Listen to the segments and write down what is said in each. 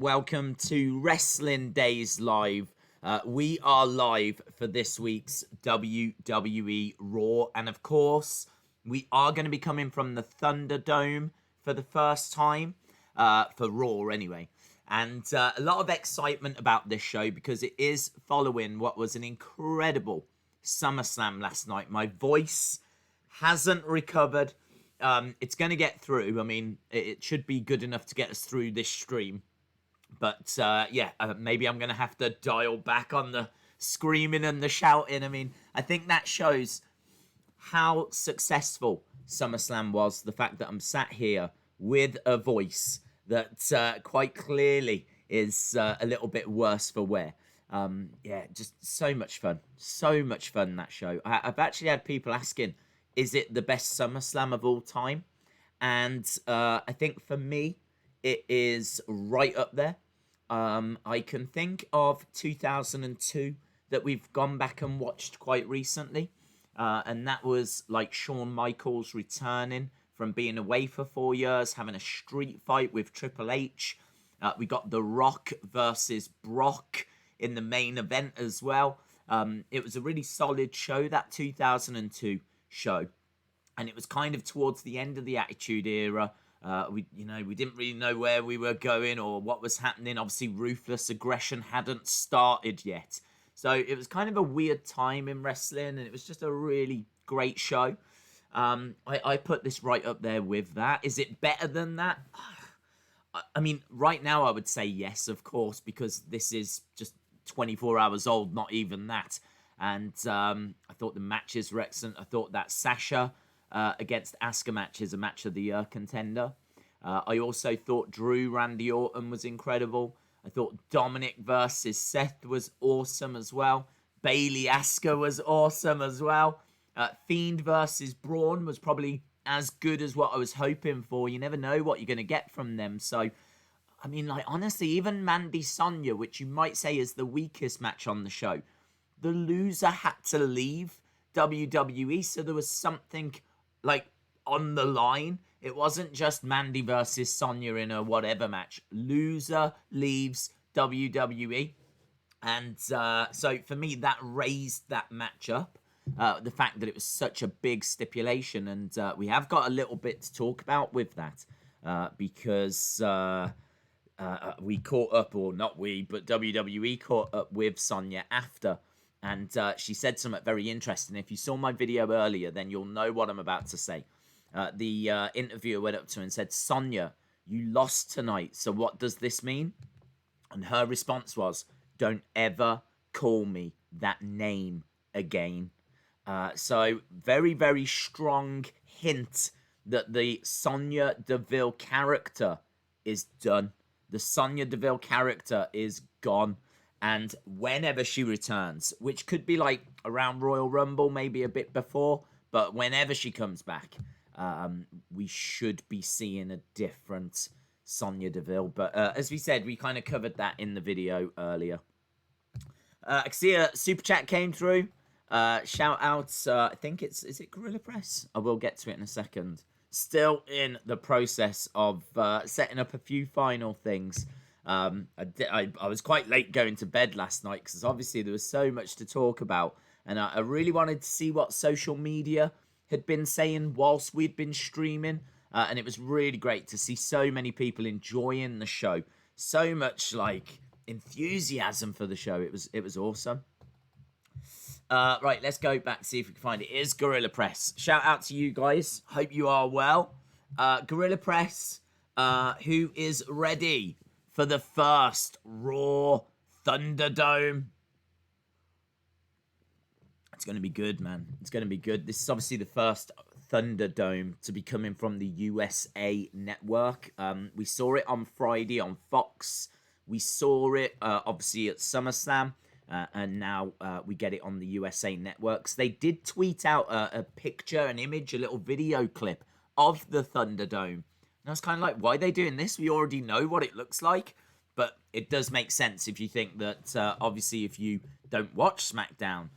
Welcome to Wrestling Days Live. We are live for this week's WWE Raw. And of course, we are going to be coming from the ThunderDome for the first time, for Raw anyway. And a lot of excitement about this show because it is following what was an incredible Summerslam last night. My voice hasn't recovered. It's going to get through. I mean, it should be good enough to get us through this stream. But, maybe I'm going to have to dial back on the screaming and the shouting. I mean, I think that shows how successful SummerSlam was. The fact that I'm sat here with a voice that quite clearly is a little bit worse for wear. Just so much fun. So much fun, that show. I've actually had people asking, is it the best SummerSlam of all time? And I think for me, it is right up there. I can think of 2002 that we've gone back and watched quite recently. And that was like Shawn Michaels returning from being away for 4 years, having a street fight with Triple H. We got The Rock versus Brock in the main event as well. It was a really solid show, that 2002 show. And it was kind of towards the end of the Attitude Era. We didn't really know where we were going or what was happening. Obviously, Ruthless Aggression hadn't started yet. So it was kind of a weird time in wrestling, and it was just a really great show. I put this right up there with that. Is it better than that? I mean, right now I would say yes, of course, because this is just 24 hours old, not even that. And I thought the matches were excellent. I thought that Sasha against Asuka match is a match of the year contender. I also thought Drew Randy Orton was incredible. I thought Dominik versus Seth was awesome as well. Bayley Asuka was awesome as well. Fiend versus Braun was probably as good as what I was hoping for. You never know what you're going to get from them. So, I mean, like, honestly, even Mandy Sonya, which you might say is the weakest match on the show, the loser had to leave WWE, so there was something like on the line. It wasn't just Mandy versus Sonya in a whatever match. Loser leaves WWE. And so for me, that raised that match up. The fact that it was such a big stipulation. And we have got a little bit to talk about with that. Because we caught up, or not we, but WWE caught up with Sonya after. And she said something very interesting. If you saw my video earlier, then you'll know what I'm about to say. The interviewer went up to her and said, "Sonya, you lost tonight, so what does this mean?" And her response was, "Don't ever call me that name again." So very, very strong hint that the Sonya Deville character is done. The Sonya Deville character is gone. And whenever she returns, which could be like around Royal Rumble, maybe a bit before, but whenever she comes back, we should be seeing a different Sonya Deville. But as we said, we kind of covered that in the video earlier. I see a super chat came through. Shout out, I think is it Gorilla Press? I will get to it in a second. Still in the process of setting up a few final things. I was quite late going to bed last night because obviously there was so much to talk about, and I really wanted to see what social media had been saying whilst we'd been streaming, and it was really great to see so many people enjoying the show, so much like enthusiasm for the show. It was awesome. Right, let's go back, see if we can find it. It is Gorilla Press. Shout out to you guys. Hope you are well. Gorilla Press, who is ready for the first Raw ThunderDome. It's going to be good, man. It's going to be good. This is obviously the first ThunderDome to be coming from the USA Network. We saw it on Friday on Fox. We saw it, obviously, at SummerSlam. And now we get it on the USA Networks. They did tweet out a picture, an image, a little video clip of the ThunderDome. And I was kind of like, why are they doing this? We already know what it looks like. But it does make sense if you think that, obviously, if you don't watch SmackDown,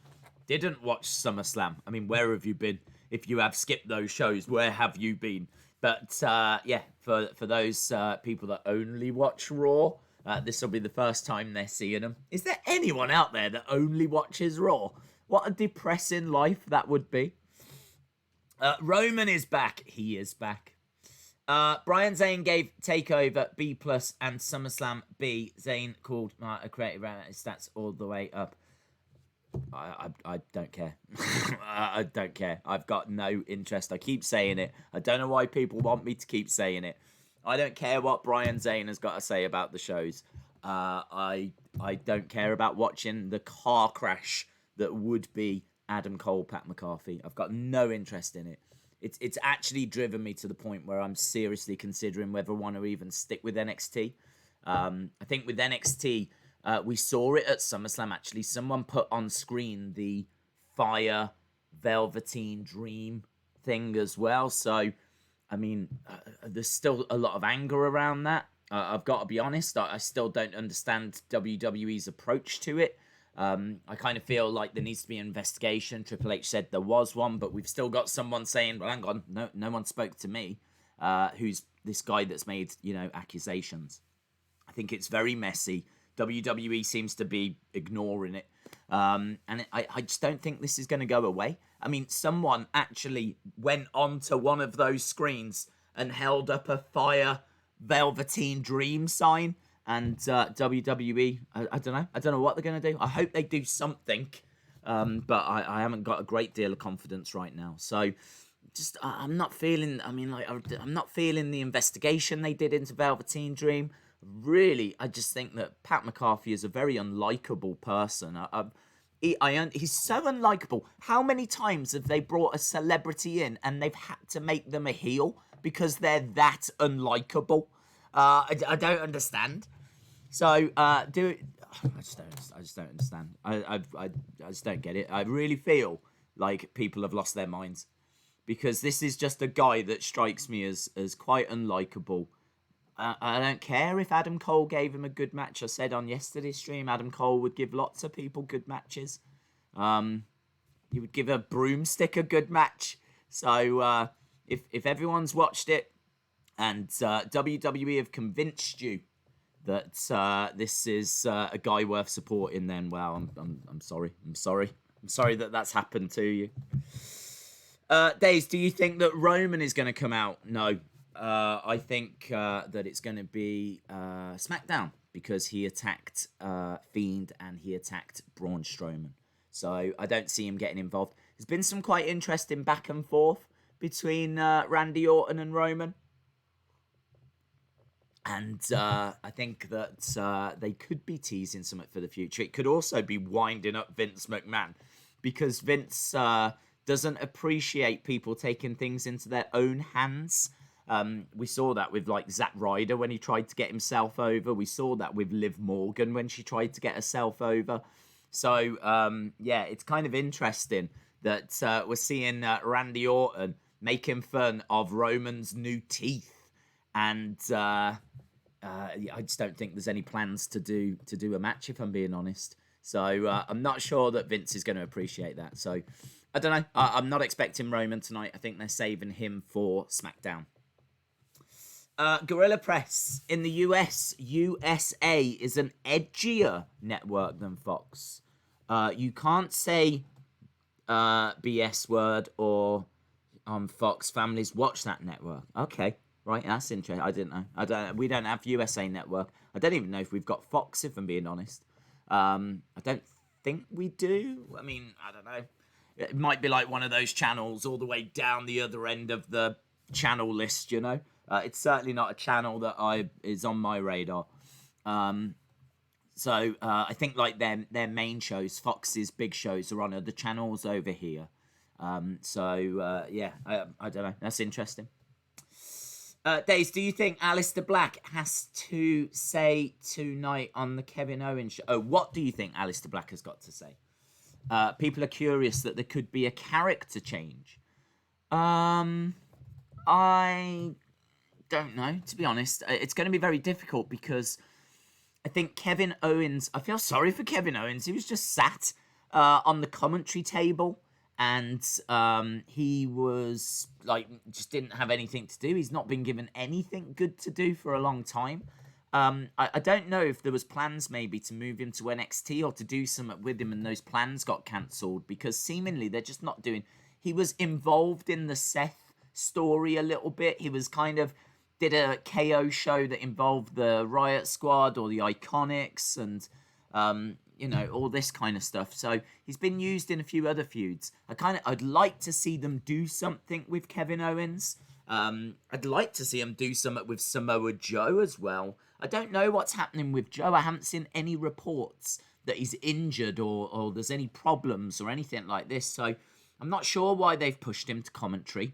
didn't watch SummerSlam. I mean, where have you been? If you have skipped those shows, where have you been? But, for those people that only watch Raw, This will be the first time they're seeing them. Is there anyone out there that only watches Raw? What a depressing life that would be. Roman is back. He is back. Brian Zane gave TakeOver B+, and SummerSlam B. Zane called a creative stats all the way up. I don't care. I don't care. I've got no interest. I keep saying it. I don't know why people want me to keep saying it. I don't care what Brian Zane has got to say about the shows. I don't care about watching the car crash that would be Adam Cole, Pat McAfee. I've got no interest in it. It's actually driven me to the point where I'm seriously considering whether I want to even stick with NXT. I think with NXT, we saw it at SummerSlam, actually. Someone put on screen the Fire Velveteen Dream thing as well. So, I mean, there's still a lot of anger around that. I've got to be honest, I still don't understand WWE's approach to it. I kind of feel like there needs to be an investigation. Triple H said there was one, but we've still got someone saying, well, hang on, no one spoke to me. Who's this guy that's made, accusations. I think it's very messy. WWE seems to be ignoring it. And I just don't think this is going to go away. I mean, someone actually went onto one of those screens and held up a Fire Velveteen Dream sign. And WWE, I don't know. I don't know what they're going to do. I hope they do something. But I haven't got a great deal of confidence right now. So just, I'm not feeling, I'm not feeling the investigation they did into Velveteen Dream. Really, I just think that Pat McAfee is a very unlikable person. He's so unlikable. How many times have they brought a celebrity in and they've had to make them a heel because they're that unlikable? I don't understand. So I just don't understand. I just don't get it. I really feel like people have lost their minds because this is just a guy that strikes me as quite unlikable. I don't care if Adam Cole gave him a good match. I said on yesterday's stream, Adam Cole would give lots of people good matches. He would give a broomstick a good match. So if everyone's watched it and WWE have convinced you that this is a guy worth supporting, then well, I'm sorry. I'm sorry that that's happened to you. Days, do you think that Roman is going to come out? No. I think that it's going to be SmackDown because he attacked Fiend and he attacked Braun Strowman. So I don't see him getting involved. There's been some quite interesting back and forth between Randy Orton and Roman. And I think that they could be teasing something for the future. It could also be winding up Vince McMahon because Vince doesn't appreciate people taking things into their own hands. We saw that with like Zack Ryder when he tried to get himself over. We saw that with Liv Morgan when she tried to get herself over. So, it's kind of interesting that we're seeing Randy Orton making fun of Roman's new teeth. And I just don't think there's any plans to do a match, if I'm being honest. So I'm not sure that Vince is going to appreciate that. So I don't know. I'm not expecting Roman tonight. I think they're saving him for SmackDown. Gorilla Press in the USA is an edgier network than Fox. You can't say BS word or on Fox. Families watch that network. Okay, right, that's interesting. I didn't know. We don't have USA Network. I don't even know if we've got Fox, if I'm being honest. I don't think we do. I mean, I don't know. It might be like one of those channels all the way down the other end of the channel list, you know. It's certainly not a channel that is on my radar. So I think like their main shows, Fox's big shows, are on other channels over here. I don't know. That's interesting. Days, do you think Aleister Black has to say tonight on the Kevin Owens show? Oh, what do you think Aleister Black has got to say? People are curious that there could be a character change. I don't know, to be honest. It's going to be very difficult because I think Kevin Owens, I feel sorry for Kevin Owens. He was just sat on the commentary table and he was like, just didn't have anything to do. He's not been given anything good to do for a long time. I don't know if there was plans maybe to move him to NXT or to do something with him, and those plans got cancelled because seemingly they're just not doing. He was involved in the Seth story a little bit. He was kind of did a KO show that involved the Riot Squad or the Iconics and all this kind of stuff. So he's been used in a few other feuds. I'd like to see them do something with Kevin Owens. I'd like to see him do something with Samoa Joe as well. I don't know what's happening with Joe. I haven't seen any reports that he's injured or there's any problems or anything like this. So I'm not sure why they've pushed him to commentary.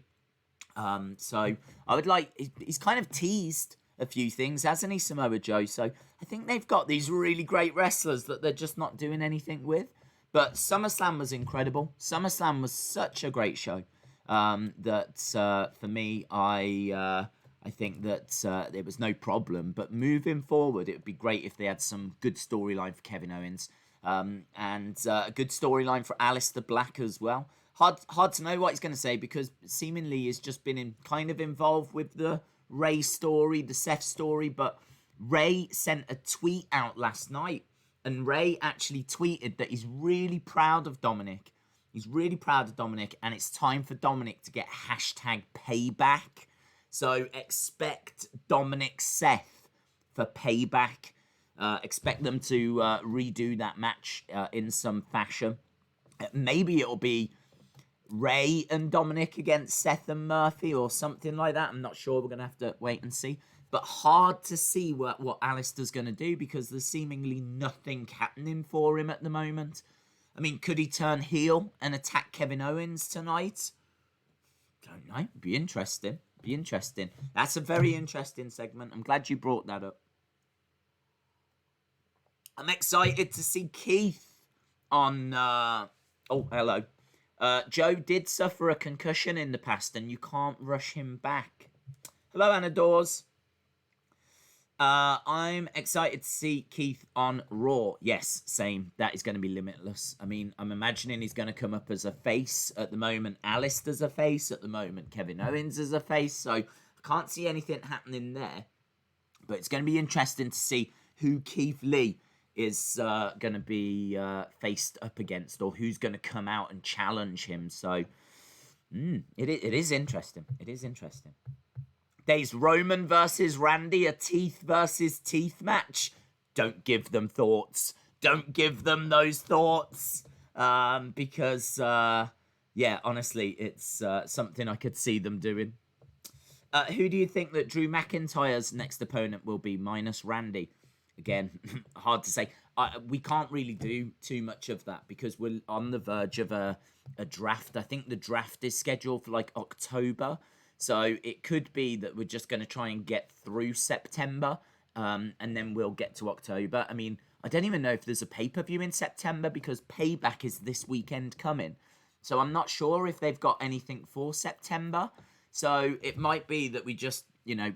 So I would like, he's kind of teased a few things, hasn't he, Samoa Joe? So I think they've got these really great wrestlers that they're just not doing anything with. But SummerSlam was incredible. SummerSlam was such a great show that for me, I think that there was no problem. But moving forward, it would be great if they had some good storyline for Kevin Owens and a good storyline for Aleister Black as well. Hard to know what he's going to say because seemingly he's just been kind of involved with the Rey story, the Seth story. But Rey sent a tweet out last night, and Rey actually tweeted that he's really proud of Dominik. He's really proud of Dominik, and it's time for Dominik to get #payback. So expect Dominik Seth for payback. Expect them to redo that match in some fashion. Maybe it'll be Rey and Dominik against Seth and Murphy or something like that. I'm not sure. We're going to have to wait and see. But hard to see what Aleister's going to do because there's seemingly nothing happening for him at the moment. I mean, could he turn heel and attack Kevin Owens tonight? Don't know. Be interesting. That's a very interesting segment. I'm glad you brought that up. I'm excited to see Keith on... Oh, hello. Joe did suffer a concussion in the past and you can't rush him back. Hello, Anna Dawes. I'm excited to see Keith on Raw. Yes, same. That is going to be limitless. I mean, I'm imagining he's going to come up as a face. At the moment, Aleister's a face. At the moment, Kevin Owens is a face. So I can't see anything happening there. But it's going to be interesting to see who Keith Lee is going to be faced up against or who's going to come out and challenge him. So it is interesting. It is interesting. There's Roman versus Randy, a teeth versus teeth match. Don't give them thoughts. Don't give them those thoughts. Because, honestly, it's something I could see them doing. Who do you think that Drew McIntyre's next opponent will be, minus Randy? Again, hard to say. We can't really do too much of that because we're on the verge of a draft. I think the draft is scheduled for like October. So it could be that we're just going to try and get through September and then we'll get to October. I mean, I don't even know if there's a pay-per-view in September because Payback is this weekend coming. So I'm not sure if they've got anything for September. So it might be that we just,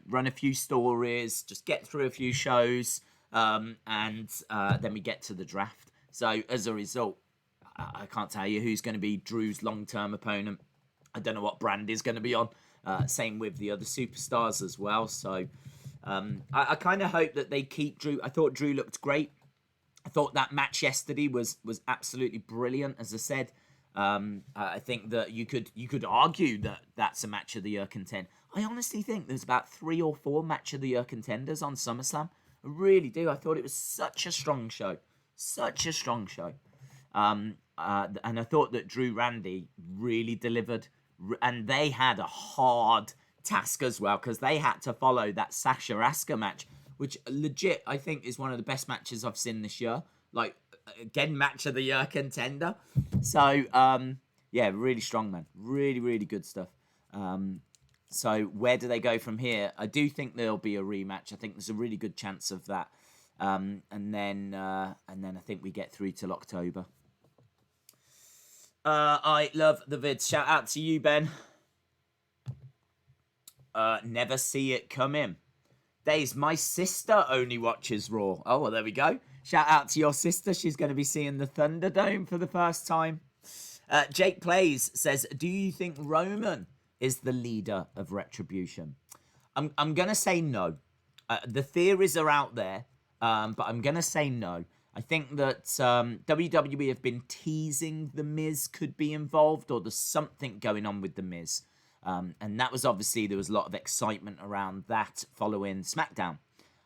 run a few stories, just get through a few shows, and then we get to the draft. So as a result, I can't tell you who's going to be Drew's long-term opponent. I don't know what brand is going to be on. Same with the other superstars as well. So I kind of hope that they keep Drew. I thought Drew looked great. I thought that match yesterday was absolutely brilliant. As I said, I think that you could argue that that's a match of the year contender. I honestly think there's about 3 or 4 match of the year contenders on SummerSlam. I really do. I thought it was such a strong show. And I thought that Drew Randy really delivered. And they had a hard task as well because they had to follow that Sasha Asuka match, which legit I think is one of the best matches I've seen this year. Like, again, match of the year contender. So, really strong, man. Really, really good stuff. So where do they go from here? I do think there'll be a rematch. I think there's a really good chance of that. And then I think we get through till October. I love the vids. Shout out to you, Ben. Never see it come in. Days, my sister only watches Raw. Oh, well, there we go. Shout out to your sister. She's going to be seeing the ThunderDome for the first time. Jake Plays says, do you think Roman is the leader of Retribution? I'm going to say no. The theories are out there, but I'm going to say no. I think that WWE have been teasing The Miz could be involved, or there's something going on with The Miz. And that was obviously, there was a lot of excitement around that following SmackDown.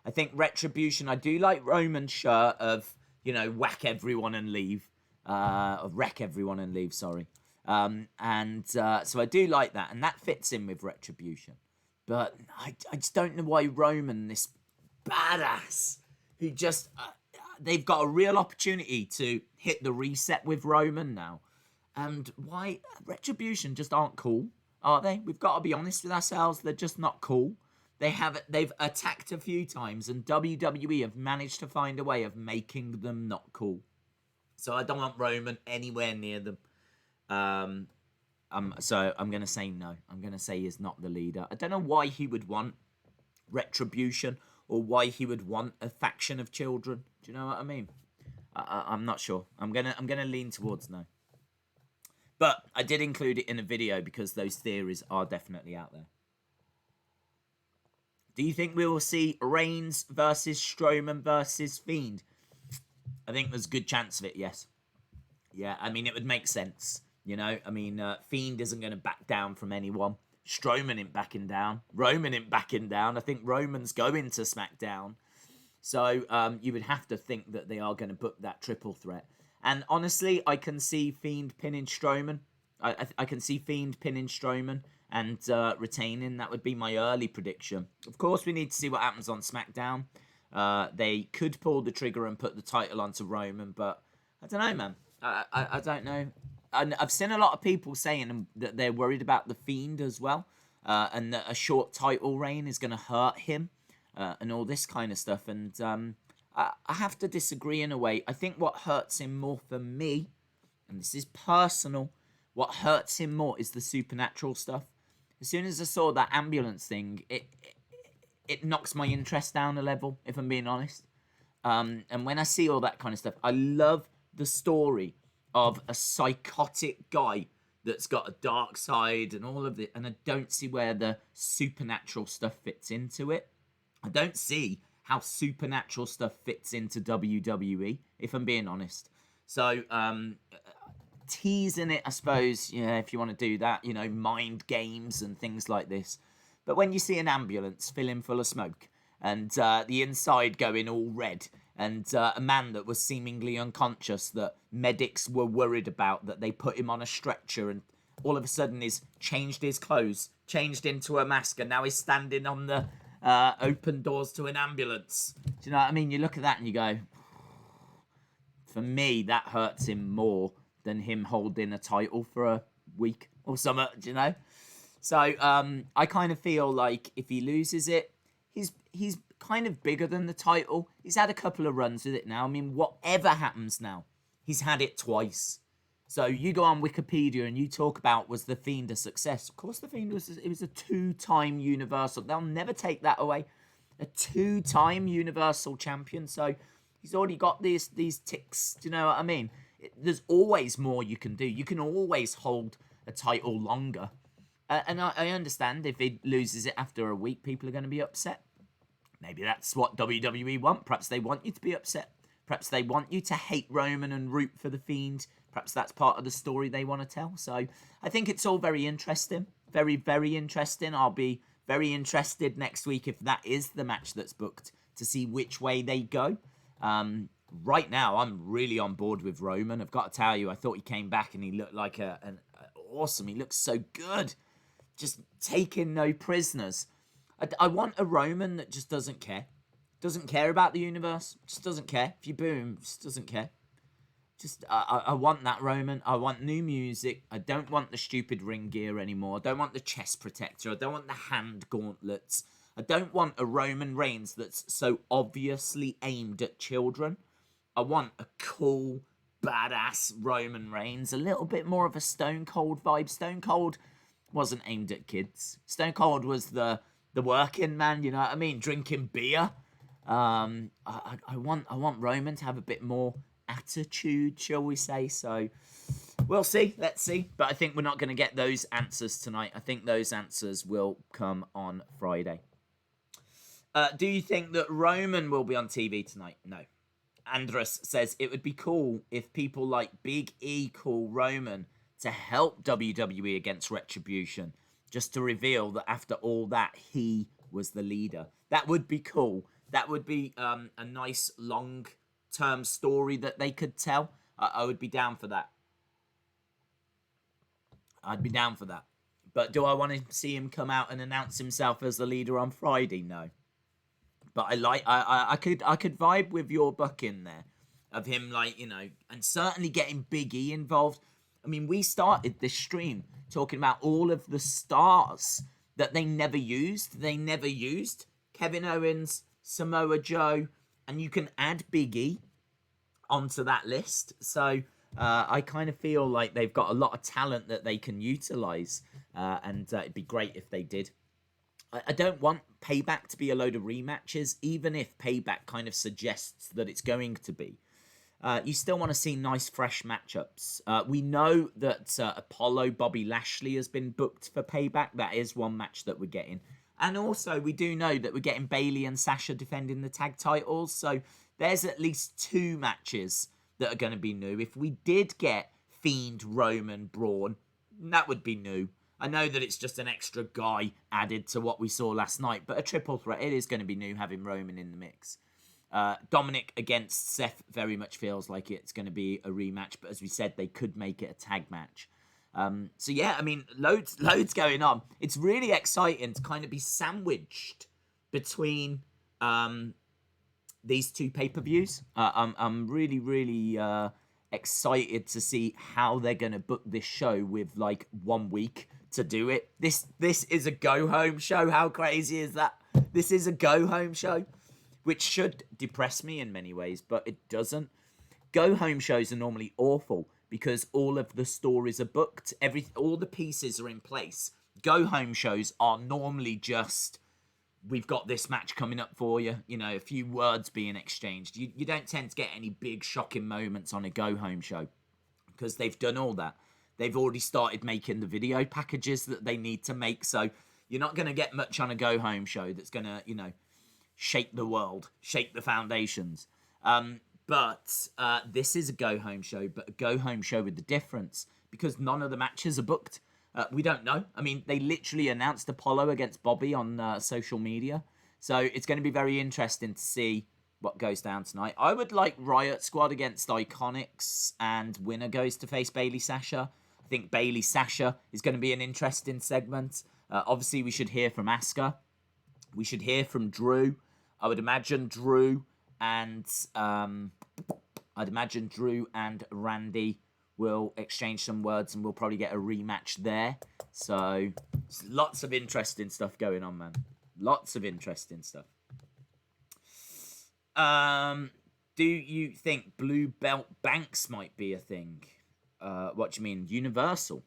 I think Retribution, I do like Roman's shirt of, whack everyone and leave. Of wreck everyone and leave, sorry. So I do like that, and that fits in with Retribution. But I just don't know why Roman, this badass, who just... they've got a real opportunity to hit the reset with Roman now. And why Retribution just aren't cool, are they? We've got to be honest with ourselves. They're just not cool. They've attacked a few times, and WWE have managed to find a way of making them not cool. So I don't want Roman anywhere near them. So I'm going to say no. I'm going to say he's not the leader. I don't know why he would want Retribution, or why he would want a faction of children. Do you know what I mean? I'm not sure. I'm gonna lean towards no. But I did include it in a video because those theories are definitely out there. Do you think we will see Reigns versus Strowman versus Fiend? I think there's a good chance of it, yes. Yeah, I mean, it would make sense, Fiend isn't going to back down from anyone. Strowman ain't backing down. Roman ain't backing down. I think Roman's going to SmackDown. So you would have to think that they are going to book that triple threat. And honestly, I can see Fiend pinning Strowman. I can see Fiend pinning Strowman and retaining. That would be my early prediction. Of course, we need to see what happens on SmackDown. They could pull the trigger and put the title onto Roman, but I don't know, man. I don't know. I've seen a lot of people saying that they're worried about the Fiend as well, and that a short title reign is going to hurt him, and all this kind of stuff. And I have to disagree in a way. I think what hurts him more for me, and this is personal, what hurts him more is the supernatural stuff. As soon as I saw that ambulance thing, it knocks my interest down a level, if I'm being honest. And when I see all that kind of stuff, I love the story of a psychotic guy that's got a dark side and all of it, and I don't see where the supernatural stuff fits into it. I don't see how supernatural stuff fits into WWE, if I'm being honest. So, teasing it, I suppose, if you want to do that, mind games and things like this. But when you see an ambulance filling full of smoke and the inside going all red, and a man that was seemingly unconscious that medics were worried about, that they put him on a stretcher, and all of a sudden he's changed his clothes, changed into a mask, and now he's standing on the open doors to an ambulance. Do you know what I mean? You look at that and you go, for me, that hurts him more than him holding a title for a week or something, do you know? So I kind of feel like if he loses it, he's kind of bigger than the title. He's had a couple of runs with it now. I mean, whatever happens now, he's had it twice. So you go on Wikipedia and you talk about, was The Fiend a success? Of course, The Fiend was a two-time Universal. They'll never take that away. A two-time Universal champion. So he's already got these ticks. Do you know what I mean? There's always more you can do. You can always hold a title longer. And I understand if he loses it after a week, people are going to be upset. Maybe that's what WWE want. Perhaps they want you to be upset. Perhaps they want you to hate Roman and root for The Fiend. Perhaps that's part of the story they want to tell. So I think it's all very interesting. Very, very interesting. I'll be very interested next week, if that is the match that's booked, to see which way they go. Right now, I'm really on board with Roman. I've got to tell you, I thought he came back and he looked like an awesome. He looks so good. Just taking no prisoners. I want a Roman that just doesn't care. Doesn't care about the universe. Just doesn't care. If you boo him, just doesn't care. Just, I want that Roman. I want new music. I don't want the stupid ring gear anymore. I don't want the chest protector. I don't want the hand gauntlets. I don't want a Roman Reigns that's so obviously aimed at children. I want a cool, badass Roman Reigns. A little bit more of a Stone Cold vibe. Stone Cold wasn't aimed at kids. Stone Cold was the working man, you know what I mean? Drinking beer. I want Roman to have a bit more attitude, shall we say. So we'll see. Let's see. But I think we're not going to get those answers tonight. I think those answers will come on Friday. Do you think that Roman will be on TV tonight? No. Andrus says it would be cool if people like Big E call Roman to help WWE against Retribution, just to reveal that after all that, he was the leader. That would be cool. That would be a nice long-term story that they could tell. I would be down for that. I'd be down for that. But do I want to see him come out and announce himself as the leader on Friday? No. But I could vibe with your buck in there of him, like, you know, and certainly getting Big E involved. I mean, we started this stream talking about all of the stars that they never used. They never used Kevin Owens, Samoa Joe, and you can add Big E onto that list. So I kind of feel like they've got a lot of talent that they can utilize, and it'd be great if they did. I don't want Payback to be a load of rematches, even if Payback kind of suggests that it's going to be. You still want to see nice, fresh matchups. We know that Apollo Bobby Lashley has been booked for Payback. That is one match that we're getting. And also, we do know that we're getting Bayley and Sasha defending the tag titles. So there's at least 2 matches that are going to be new. If we did get Fiend, Roman, Braun, that would be new. I know that it's just an extra guy added to what we saw last night, but a triple threat, it is going to be new having Roman in the mix. Dominik against Seth very much feels like it's going to be a rematch, but as we said, they could make it a tag match. So yeah, I mean, loads going on. It's really exciting to kind of be sandwiched between these 2 pay-per-views. I'm really excited to see how they're going to book this show with like 1 week to do it. This is a go-home show. How crazy is that? This is a go-home show, which should depress me in many ways, but it doesn't. Go-home shows are normally awful because all of the stories are booked. All the pieces are in place. Go-home shows are normally just, we've got this match coming up for you, you know, a few words being exchanged. You don't tend to get any big shocking moments on a go-home show because they've done all that. They've already started making the video packages that they need to make, so you're not going to get much on a go-home show that's going to, you know, shake the world, shake the foundations. But this is a go-home show, but a go-home show with the difference because none of the matches are booked. We don't know. I mean, they literally announced Apollo against Bobby on social media. So it's going to be very interesting to see what goes down tonight. I would like Riot Squad against Iconics, and winner goes to face Bayley Sasha. I think Bayley Sasha is going to be an interesting segment. Obviously, we should hear from Asuka. We should hear from Drew. I would imagine Drew and Randy will exchange some words, and we'll probably get a rematch there. So lots of interesting stuff going on, man. Lots of interesting stuff. Do you think Blue Belt Banks might be a thing? What do you mean? Universal?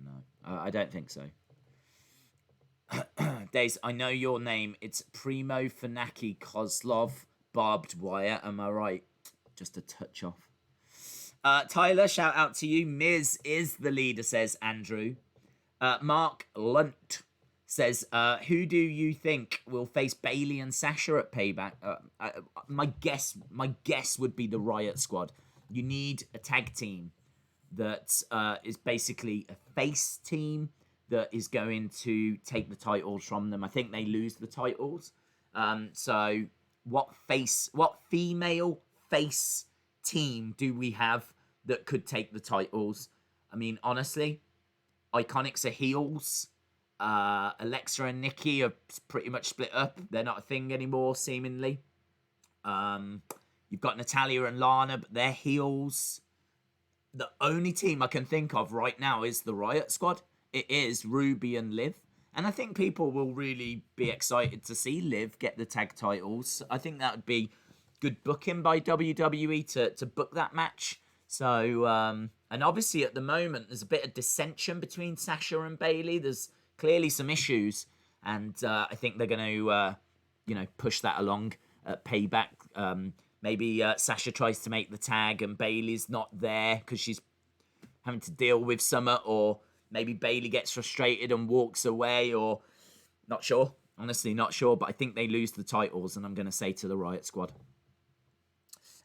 No, I don't think so. Days, I know your name. It's Primo Fanaki Kozlov Barbed Wire. Am I right? Just a touch off. Tyler, shout out to you. Miz is the leader, says Andrew. Mark Lunt says, who do you think will face Bayley and Sasha at Payback? My guess would be the Riot Squad. You need a tag team that is basically a face team that is going to take the titles from them. I think they lose the titles. So what female face team do we have that could take the titles? I mean, honestly, Iconics are heels. Alexa and Nikki are pretty much split up. They're not a thing anymore, seemingly. You've got Natalya and Lana, but they're heels. The only team I can think of right now is the Riot Squad. It is Ruby and Liv. And I think people will really be excited to see Liv get the tag titles. I think that would be good booking by WWE to book that match. So, and obviously at the moment, there's a bit of dissension between Sasha and Bayley. There's clearly some issues. And I think they're going to, push that along at Payback. Maybe Sasha tries to make the tag and Bayley's not there because she's having to deal with Summer, or maybe Bayley gets frustrated and walks away, or not sure. Honestly, not sure, but I think they lose the titles, and I'm going to say to the Riot Squad.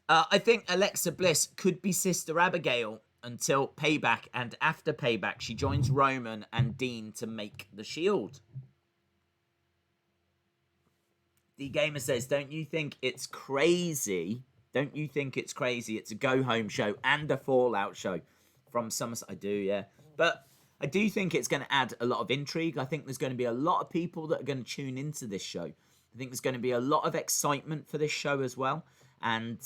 I think Alexa Bliss could be Sister Abigail until Payback, and after Payback, she joins Roman and Dean to make the Shield. D-Gamer says, don't you think it's crazy? Don't you think it's crazy? It's a go-home show and a Fallout show from Summerslam. I do, yeah. But I do think it's going to add a lot of intrigue. I think there's going to be a lot of people that are going to tune into this show. I think there's going to be a lot of excitement for this show as well. And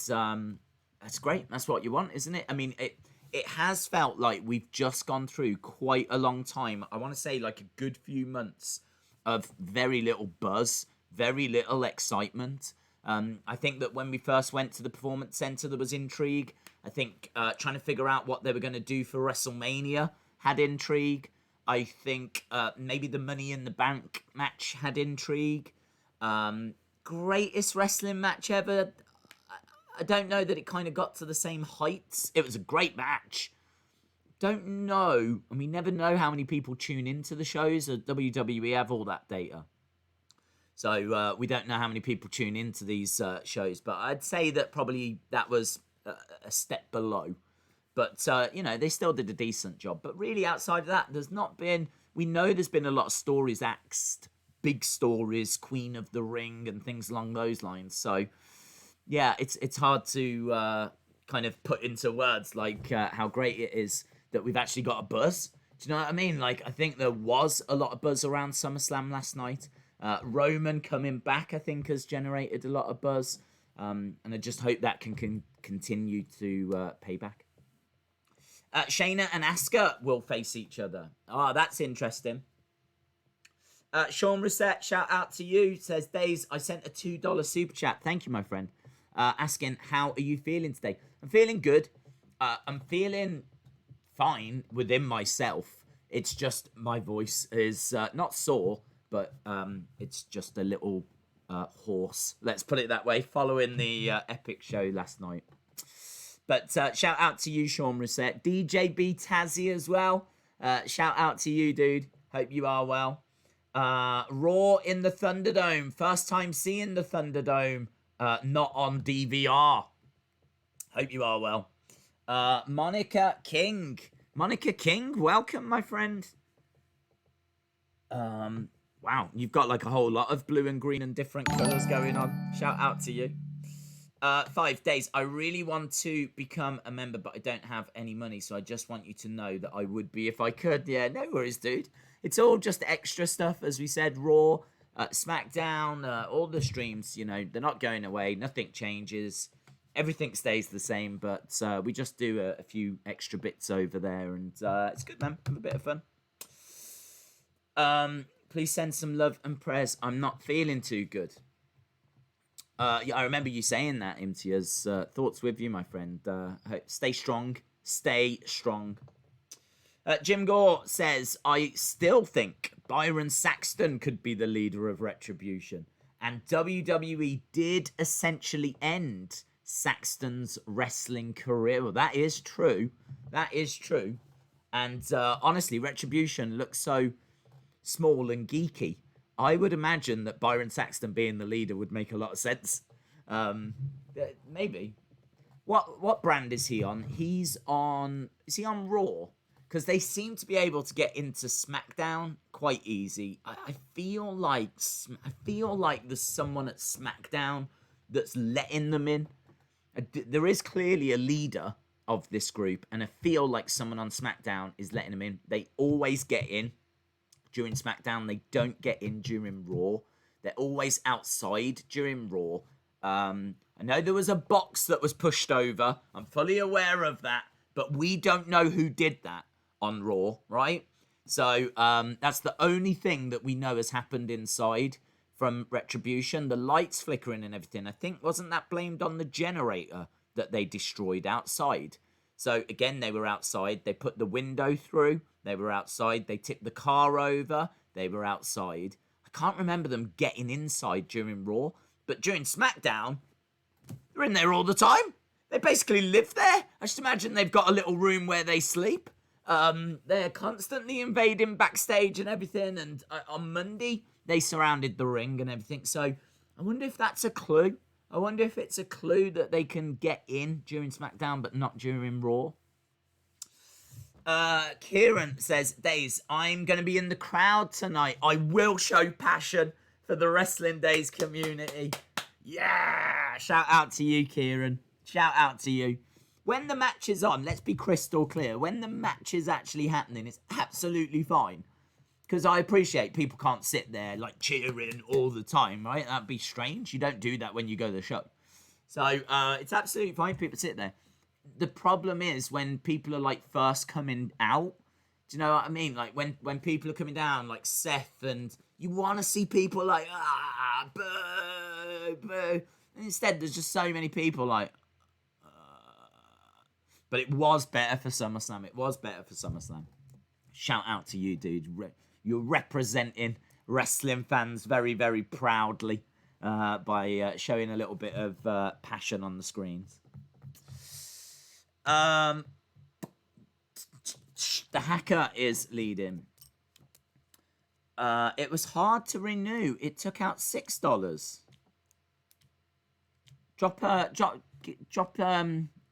that's great. That's what you want, isn't it? I mean, it has felt like we've just gone through quite a long time. I want to say like a good few months of very little buzz, very little excitement. I think that when we first went to the Performance Center, there was intrigue. I think trying to figure out what they were going to do for WrestleMania had intrigue. I think maybe the Money in the Bank match had intrigue. Greatest wrestling match ever. I don't know that it kind of got to the same heights. It was a great match. Don't know, and we never know how many people tune into the shows. WWE have all that data. So we don't know how many people tune into these shows. But I'd say that probably that was a step below. But, they still did a decent job. But really, outside of that, there's not been... We know there's been a lot of stories axed. Big stories, Queen of the Ring, and things along those lines. So, yeah, it's hard to kind of put into words, like, how great it is that we've actually got a buzz. Do you know what I mean? Like, I think there was a lot of buzz around SummerSlam last night. Roman coming back, I think, has generated a lot of buzz. And I just hope that can continue to pay back. Shayna and Asuka will face each other. Oh, that's interesting. Sean Reset, shout out to you. Says, Days, I sent a $2 super chat. Thank you, my friend. Asking, how are you feeling today? I'm feeling good. I'm feeling fine within myself. It's just my voice is not sore, but it's just a little hoarse. Let's put it that way, following the epic show last night. But shout out to you, Sean Reset. DJB Tazzy as well. Shout out to you, dude. Hope you are well. Raw in the Thunderdome. First time seeing the Thunderdome. Not on DVR. Hope you are well. Monica King. Monica King, welcome, my friend. Wow, you've got like a whole lot of blue and green and different colours going on. Shout out to you. 5 days. I really want to become a member, but I don't have any money, so I just want you to know that I would be if I could. Yeah, no worries, dude. It's all just extra stuff, as we said. Raw, SmackDown, all the streams, they're not going away. Nothing changes. Everything stays the same, but we just do a few extra bits over there, and it's good, man. Have a bit of fun. Please send some love and prayers. I'm not feeling too good. Yeah, I remember you saying that, Imtiaz. Thoughts with you, my friend. Stay strong. Stay strong. Jim Gore says, I still think Byron Saxton could be the leader of Retribution. And WWE did essentially end Saxton's wrestling career. Well, that is true. That is true. And honestly, Retribution looks so small and geeky. I would imagine that Byron Saxton being the leader would make a lot of sense. Maybe. What brand is he on? Is he on Raw? Because they seem to be able to get into SmackDown quite easy. I feel like there's someone at SmackDown that's letting them in. There is clearly a leader of this group, and I feel like someone on SmackDown is letting them in. They always get in during SmackDown. They don't get in during Raw. They're always outside during Raw. I know there was a box that was pushed over. I'm fully aware of that. But we don't know who did that on Raw, right? So that's the only thing that we know has happened inside from Retribution. The lights flickering and everything. I think, wasn't that blamed on the generator that they destroyed outside? So again, they were outside. They put the window through. They were outside. They tipped the car over. They were outside. I can't remember them getting inside during Raw. But during SmackDown, they're in there all the time. They basically live there. I just imagine they've got a little room where they sleep. They're constantly invading backstage and everything. And on Monday, they surrounded the ring and everything. So I wonder if that's a clue. I wonder if it's a clue that they can get in during SmackDown, but not during Raw. Kieran says, Days, I'm going to be in the crowd tonight. I will show passion for the Wrestling Days community. Yeah! Shout out to you, Kieran. Shout out to you. When the match is on, let's be crystal clear. When the match is actually happening, it's absolutely fine. Because I appreciate people can't sit there like cheering all the time, right? That'd be strange. You don't do that when you go to the show. So it's absolutely fine if people sit there. The problem is when people are like first coming out. Do you know what I mean? Like when people are coming down, like Seth, and you want to see people like, boo, boo. And instead, there's just so many people like, But it was better for SummerSlam. It was better for SummerSlam. Shout out to you, dude. You're representing wrestling fans very, very proudly by showing a little bit of passion on the screens. The hacker is leading. It was hard to renew. It took out $6. Drop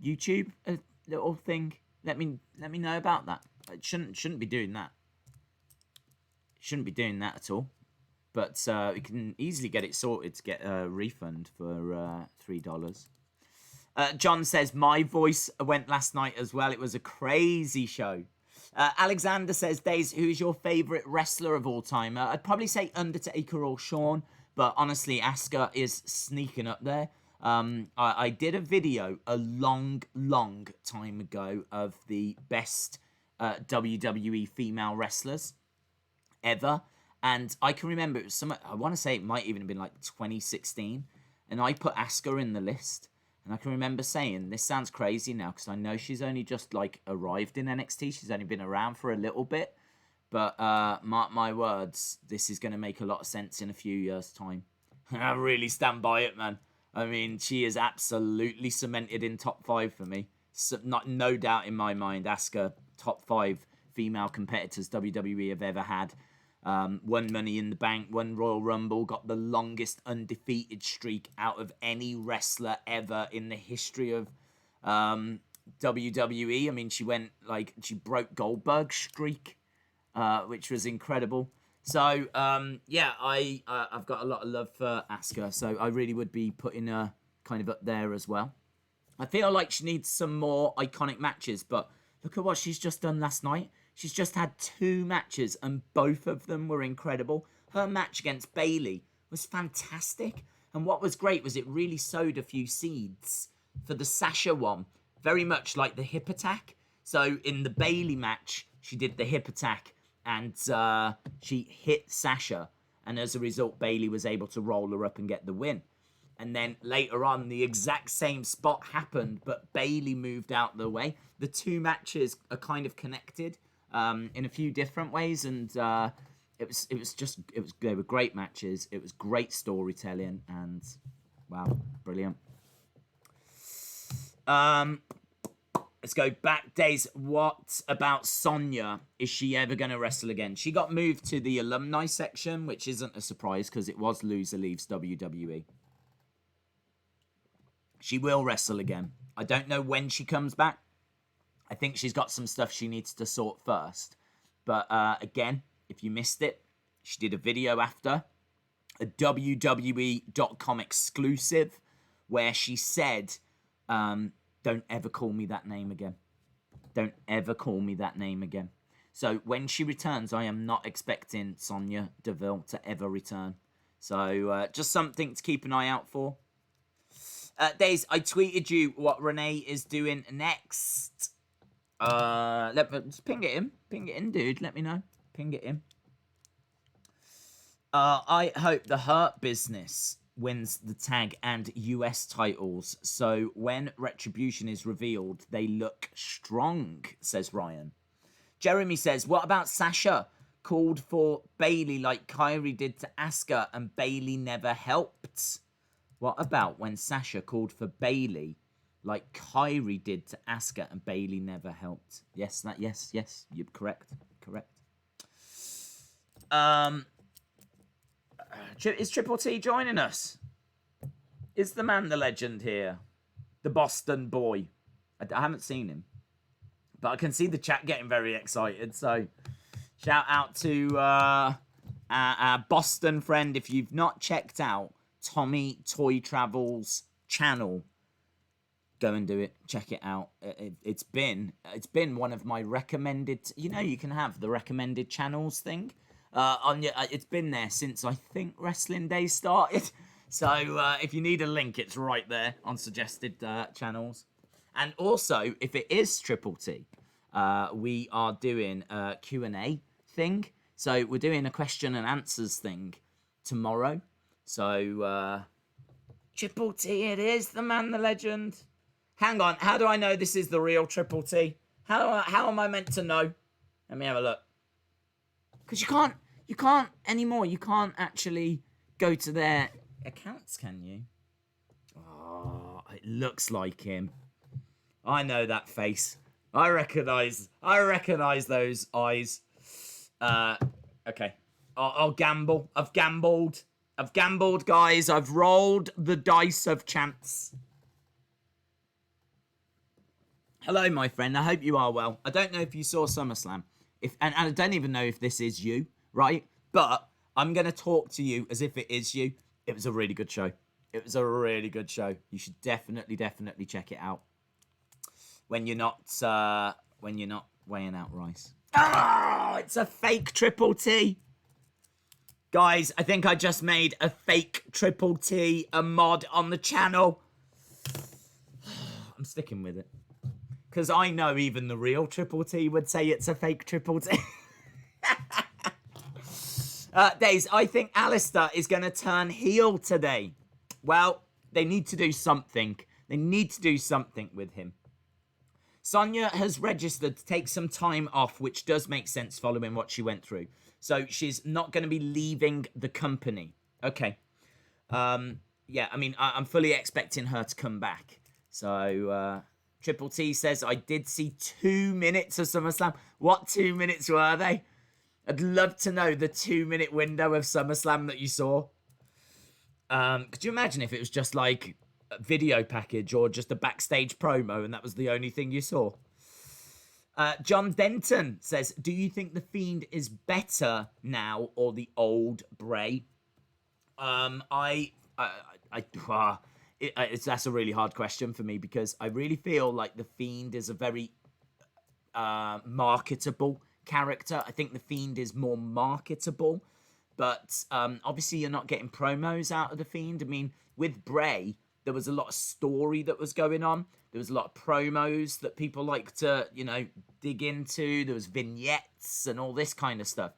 YouTube a little thing. Let me know about that. It shouldn't be doing that. Shouldn't be doing that at all. But we can easily get it sorted to get a refund for $3. John says, my voice went last night as well. It was a crazy show. Alexander says, Days, who is your favourite wrestler of all time? I'd probably say Undertaker or Shawn, but honestly, Asuka is sneaking up there. I did a video a long time ago of the best WWE female wrestlers ever. And I can remember it was I want to say it might even have been like 2016. And I put Asuka in the list. And I can remember saying, this sounds crazy now because I know she's only just like arrived in NXT. She's only been around for a little bit. But mark my words, this is going to make a lot of sense in a few years' time. I really stand by it, man. I mean, she is absolutely cemented in top 5 for me. So, no doubt in my mind, Asuka, top 5 female competitors WWE have ever had. Won Money in the Bank, won Royal Rumble, got the longest undefeated streak out of any wrestler ever in the history of WWE. I mean, she broke Goldberg's streak, which was incredible. So, yeah, I've got a lot of love for Asuka, so I really would be putting her kind of up there as well. I feel like she needs some more iconic matches, but look at what she's just done last night. She's just had 2 matches, and both of them were incredible. Her match against Bayley was fantastic, and what was great was it really sowed a few seeds for the Sasha one, very much like the hip attack. So in the Bayley match, she did the hip attack, and she hit Sasha, and as a result, Bayley was able to roll her up and get the win. And then later on, the exact same spot happened, but Bayley moved out the way. The 2 matches are kind of connected in a few different ways, and they were great matches. It was great storytelling, and wow, brilliant. Let's go back days. What about Sonya? Is she ever going to wrestle again? She got moved to the alumni section, which isn't a surprise because it was Loser Leaves WWE. She will wrestle again. I don't know when she comes back. I think she's got some stuff she needs to sort first. But again, if you missed it, she did a video after, a WWE.com exclusive, where she said, don't ever call me that name again. Don't ever call me that name again. So when she returns, I am not expecting Sonya Deville to ever return. So just something to keep an eye out for. Days, I tweeted you what Renee is doing next. Just ping it in, dude. Let me know. Ping it in. I hope the Hurt Business wins the tag and US titles, so when Retribution is revealed, they look strong, says Ryan. Jeremy says, what about Sasha? Called for Bayley like Kyrie did to Asuka and Bayley never helped. What about when Sasha called for Bayley like Kyrie did to Asuka and Bayley never helped? Yes, you're correct. Is Triple T joining us? Is the man, the legend here? The Boston boy. I haven't seen him. But I can see the chat getting very excited. So, shout out to our Boston friend. If you've not checked out Tommy Toy Travel's channel, go and do it. Check it out. It's been one of my recommended. You know, you can have the recommended channels thing. It's been there since I think Wrestling Days started. So if you need a link, it's right there on suggested channels. And also, if it is Triple T, we are doing a Q&A thing. So we're doing a question and answers thing tomorrow. So Triple T, it is the man, the legend. Hang on, how do I know this is the real Triple T? How am I meant to know? Let me have a look. Because you can't anymore. You can't actually go to their accounts, can you? Oh, it looks like him. I know that face. I recognize those eyes. Okay. I'll gamble. I've gambled, guys. I've rolled the dice of chance. Hello, my friend. I hope you are well. I don't know if you saw SummerSlam. And I don't even know if this is you, right? But I'm going to talk to you as if it is you. It was a really good show. It was a really good show. You should definitely check it out when you're not weighing out rice. Oh, it's a fake Triple T. Guys, I think I just made a fake Triple T, a mod on the channel. I'm sticking with it. Because I know even the real Triple T would say it's a fake Triple T. Days, I think Alistair is going to turn heel today. Well, they need to do something. They need to do something with him. Sonya has registered to take some time off, which does make sense following what she went through. So she's not going to be leaving the company. Okay. Yeah, I mean, I'm fully expecting her to come back. So, Triple T says, I did see 2 minutes of SummerSlam. What 2 minutes were they? I'd love to know the 2 minute window of SummerSlam that you saw. Could you imagine if it was just like a video package or just a backstage promo and that was the only thing you saw? John Denton says, do you think The Fiend is better now or the old Bray? That's a really hard question for me because I really feel like The Fiend is a very marketable character. I think The Fiend is more marketable, but obviously you're not getting promos out of The Fiend. I mean, with Bray, there was a lot of story that was going on. There was a lot of promos that people like to, dig into. There was vignettes and all this kind of stuff.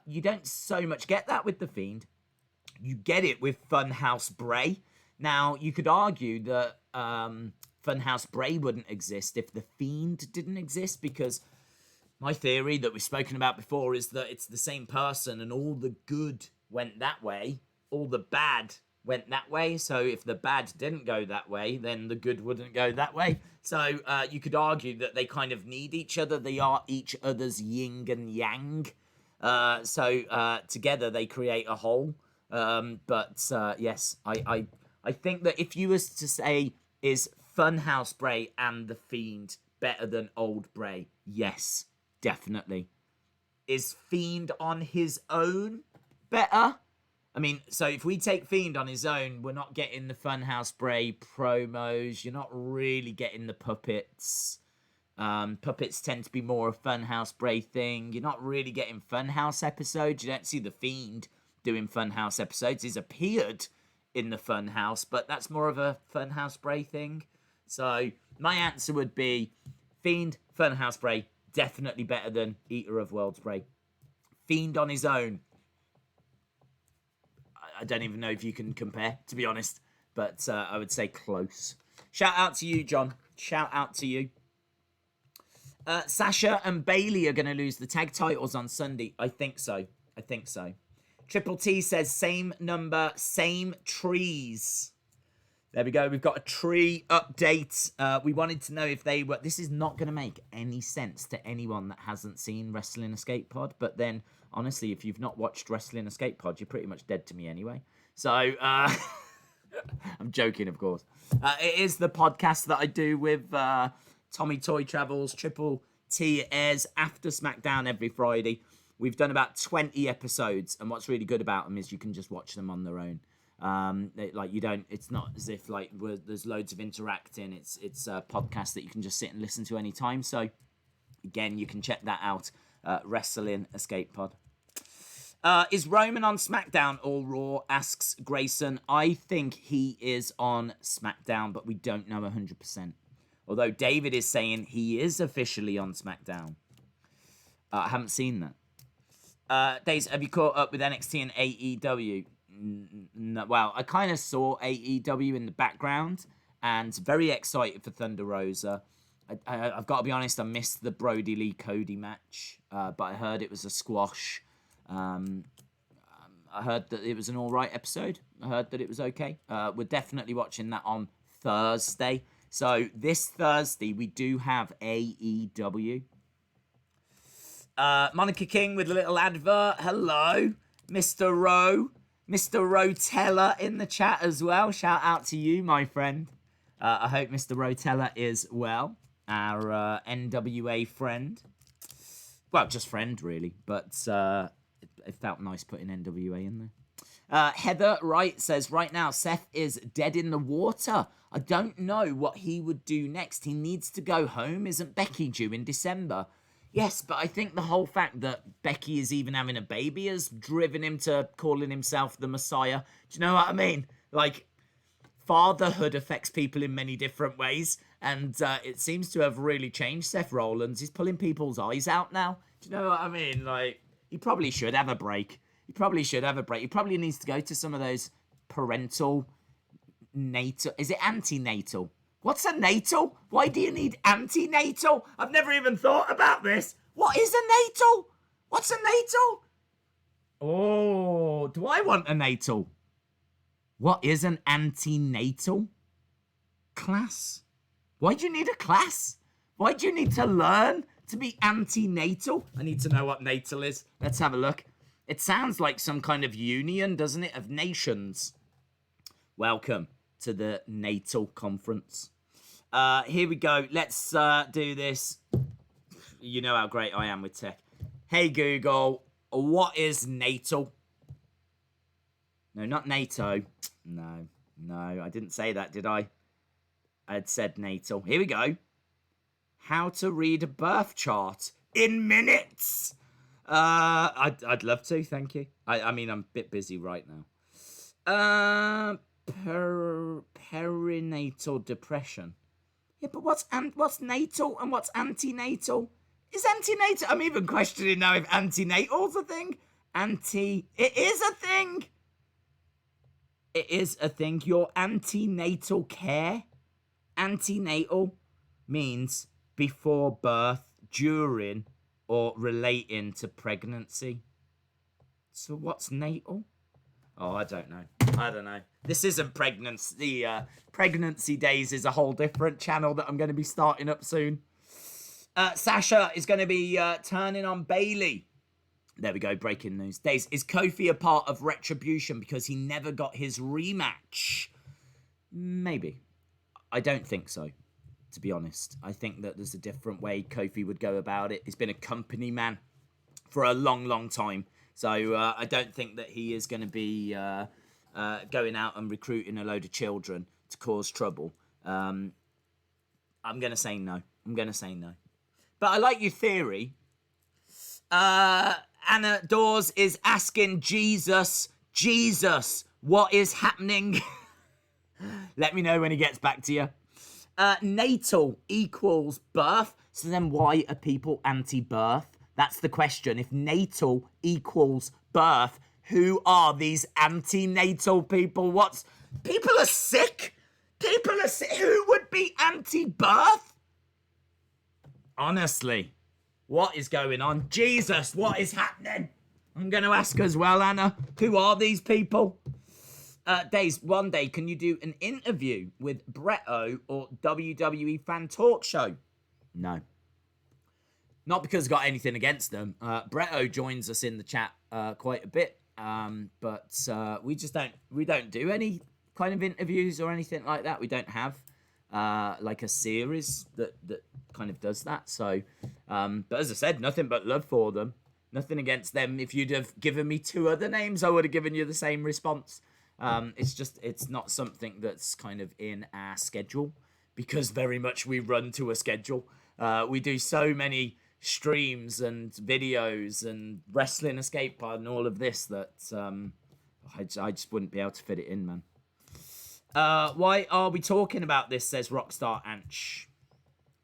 You don't so much get that with The Fiend. You get it with Funhouse Bray. Now, you could argue that Funhouse Bray wouldn't exist if The Fiend didn't exist, because my theory that we've spoken about before is that it's the same person and all the good went that way, all the bad went that way. So if the bad didn't go that way, then the good wouldn't go that way. So you could argue that they kind of need each other. They are each other's yin and yang. So together they create a whole. Yes, I think that if you was to say, is Funhouse Bray and The Fiend better than old Bray? Yes, definitely. Is Fiend on his own better? I mean, so if we take Fiend on his own, we're not getting the Funhouse Bray promos. You're not really getting the puppets. Puppets tend to be more a Funhouse Bray thing. You're not really getting Funhouse episodes. You don't see the Fiend doing Funhouse episodes. He's appeared in the Funhouse, but that's more of a Funhouse Bray thing. So my answer would be Fiend, Funhouse Bray, definitely better than Eater of Worlds Bray. Fiend on his own, I don't even know if you can compare, to be honest, but I would say close. Shout out to you, John. Shout out to you. Sasha and Bailey are going to lose the tag titles on Sunday. I think so. Triple T says, same number, same trees. There we go. We've got a tree update. We wanted to know if they were... This is not going to make any sense to anyone that hasn't seen Wrestling Escape Pod. But then, honestly, if you've not watched Wrestling Escape Pod, you're pretty much dead to me anyway. So, I'm joking, of course. It is the podcast that I do with Tommy Toy Travels, Triple T Airs after SmackDown every Friday. We've done about 20 episodes. And what's really good about them is you can just watch them on their own. It's not as if like there's loads of interacting. It's a podcast that you can just sit and listen to anytime. So again, you can check that out. Wrestling Escape Pod. Is Roman on SmackDown or Raw? Asks Grayson. I think he is on SmackDown, but we don't know 100%. Although David is saying he is officially on SmackDown. I haven't seen that. Days, have you caught up with NXT and AEW? No, well, I kind of saw AEW in the background and very excited for Thunder Rosa. I've got to be honest, I missed the Brody Lee Cody match, but I heard it was a squash. I heard that it was an all right episode. I heard that it was okay. We're definitely watching that on Thursday. So this Thursday, we do have AEW. Monica King with a little advert. Hello, Mr. Rowe. Mr. Rotella in the chat as well. Shout out to you, my friend. I hope Mr. Rotella is well. Our NWA friend. Well, just friend, really. But it felt nice putting NWA in there. Heather Wright says, right now, Seth is dead in the water. I don't know what he would do next. He needs to go home. Isn't Becky due in December? Yes, but I think the whole fact that Becky is even having a baby has driven him to calling himself the Messiah. Do you know what I mean? Like, fatherhood affects people in many different ways, and it seems to have really changed Seth Rollins. He's pulling people's eyes out now. Do you know what I mean? Like, he probably should have a break. He probably needs to go to some of those parental natal... Is it antenatal? What's a natal? Why do you need antenatal? I've never even thought about this. What is a natal? What's a natal? Oh, do I want a natal? What is an antenatal? Class? Why do you need a class? Why do you need to learn to be antenatal? I need to know what natal is. Let's have a look. It sounds like some kind of union, doesn't it, of nations. Welcome to the natal conference. Here we go. Let's do this. You know how great I am with tech. Hey, Google, what is natal? No, not NATO. No, I didn't say that, did I? I had said natal. Here we go. How to read a birth chart in minutes. I'd love to, thank you. I mean, I'm a bit busy right now. Perinatal depression. Yeah, but what's natal and what's antenatal? Is antenatal... I'm even questioning now if antenatal's a thing. It is a thing. It is a thing. Your antenatal care. Antenatal means before birth, during, or relating to pregnancy. So what's natal? Oh, I don't know. This isn't pregnancy. Pregnancy Days is a whole different channel that I'm going to be starting up soon. Sasha is going to be turning on Bailey. There we go, breaking news. Days, is Kofi a part of Retribution because he never got his rematch? Maybe. I don't think so, to be honest. I think that there's a different way Kofi would go about it. He's been a company man for a long, long time. So I don't think that he is going to be going out and recruiting a load of children to cause trouble. I'm going to say no. But I like your theory. Anna Dawes is asking Jesus, what is happening? Let me know when he gets back to you. Natal equals birth. So then why are people anti-birth? That's the question. If natal equals birth, who are these antenatal people? People are sick? Who would be anti-birth? Honestly, what is going on? Jesus, what is happening? I'm going to ask as well, Anna. Who are these people? Days, one day, can you do an interview with Bretto or WWE Fan Talk Show? No. Not because I've got anything against them. Bretto joins us in the chat quite a bit, but we don't do any kind of interviews or anything like that. We don't have like a series that kind of does that. So, but as I said, nothing but love for them. Nothing against them. If you'd have given me 2 other names, I would have given you the same response. It's not something that's kind of in our schedule, because very much we run to a schedule. We do so many streams and videos and wrestling escape pod and all of this that I just wouldn't be able to fit it in, man. Why are we talking about this, says Rockstar Anch.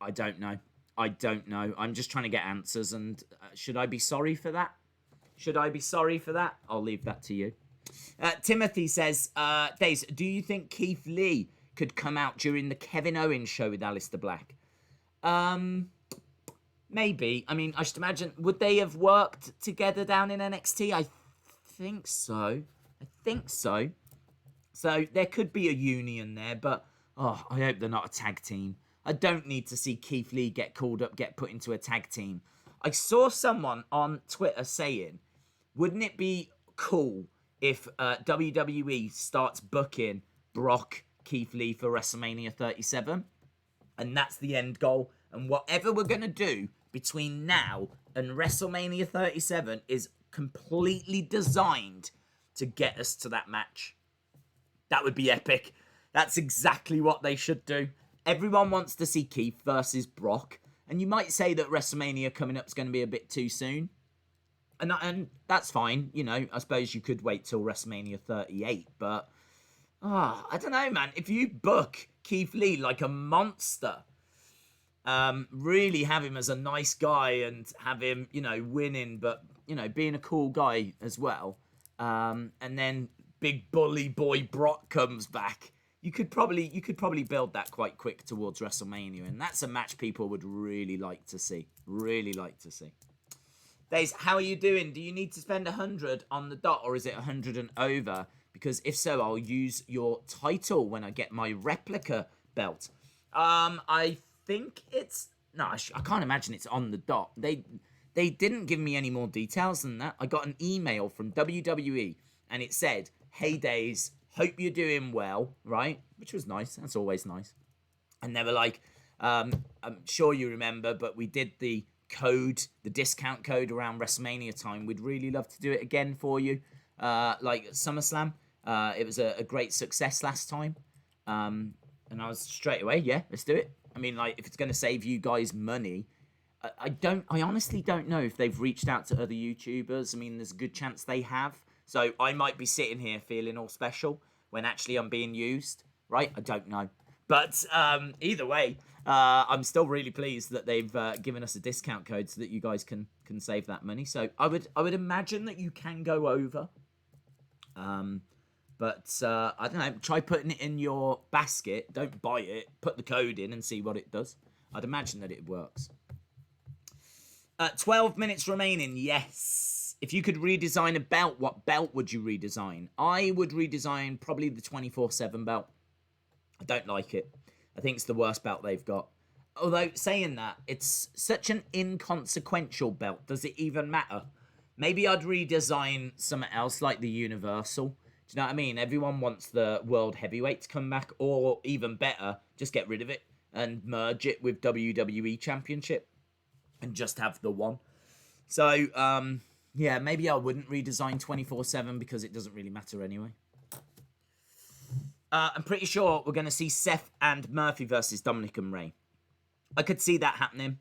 I don't know. I'm just trying to get answers, and should I be sorry for that? I'll leave that to you. Timothy says, Days, do you think Keith Lee could come out during the Kevin Owens show with Aleister Black? Maybe. I mean, I should imagine, would they have worked together down in NXT? I think so. So there could be a union there, but I hope they're not a tag team. I don't need to see Keith Lee get called up, get put into a tag team. I saw someone on Twitter saying, wouldn't it be cool if WWE starts booking Brock, Keith Lee for WrestleMania 37? And that's the end goal. And whatever we're going to do between now and WrestleMania 37 is completely designed to get us to that match. That would be epic. That's exactly what they should do. Everyone wants to see Keith versus Brock. And you might say that WrestleMania coming up is going to be a bit too soon. And that's fine. You know, I suppose you could wait till WrestleMania 38. But, I don't know, man. If you book Keith Lee like a monster, really have him as a nice guy and have him, you know, winning, but, you know, being a cool guy as well. And then big bully boy Brock comes back. You could probably build that quite quick towards WrestleMania, and that's a match people would really like to see. Days, how are you doing? Do you need to spend 100 on the dot, or is it 100 and over? Because if so, I'll use your title when I get my replica belt. I think it's... No, I can't imagine it's on the dot. They didn't give me any more details than that. I got an email from WWE, and it said, "Hey, Days, hope you're doing well," right? Which was nice. That's always nice. And they were like, I'm sure you remember, but we did the discount code around WrestleMania time. We'd really love to do it again for you. Like SummerSlam. It was a great success last time. And I was straight away, yeah, let's do it. I mean, like, if it's going to save you guys money, I honestly don't know if they've reached out to other YouTubers. I mean, there's a good chance they have. So I might be sitting here feeling all special when actually I'm being used, right? I don't know. But either way, I'm still really pleased that they've given us a discount code so that you guys can save that money. So I would imagine that you can go over. But I don't know, try putting it in your basket. Don't buy it. Put the code in and see what it does. I'd imagine that it works. 12 minutes remaining, yes. If you could redesign a belt, what belt would you redesign? I would redesign probably the 24/7 belt. I don't like it. I think it's the worst belt they've got. Although, saying that, it's such an inconsequential belt. Does it even matter? Maybe I'd redesign something else like the Universal. Do you know what I mean? Everyone wants the World Heavyweight to come back, or even better, just get rid of it and merge it with WWE Championship and just have the one. So, yeah, maybe I wouldn't redesign 24/7 because it doesn't really matter anyway. I'm pretty sure we're going to see Seth and Murphy versus Dominik and Rey. I could see that happening.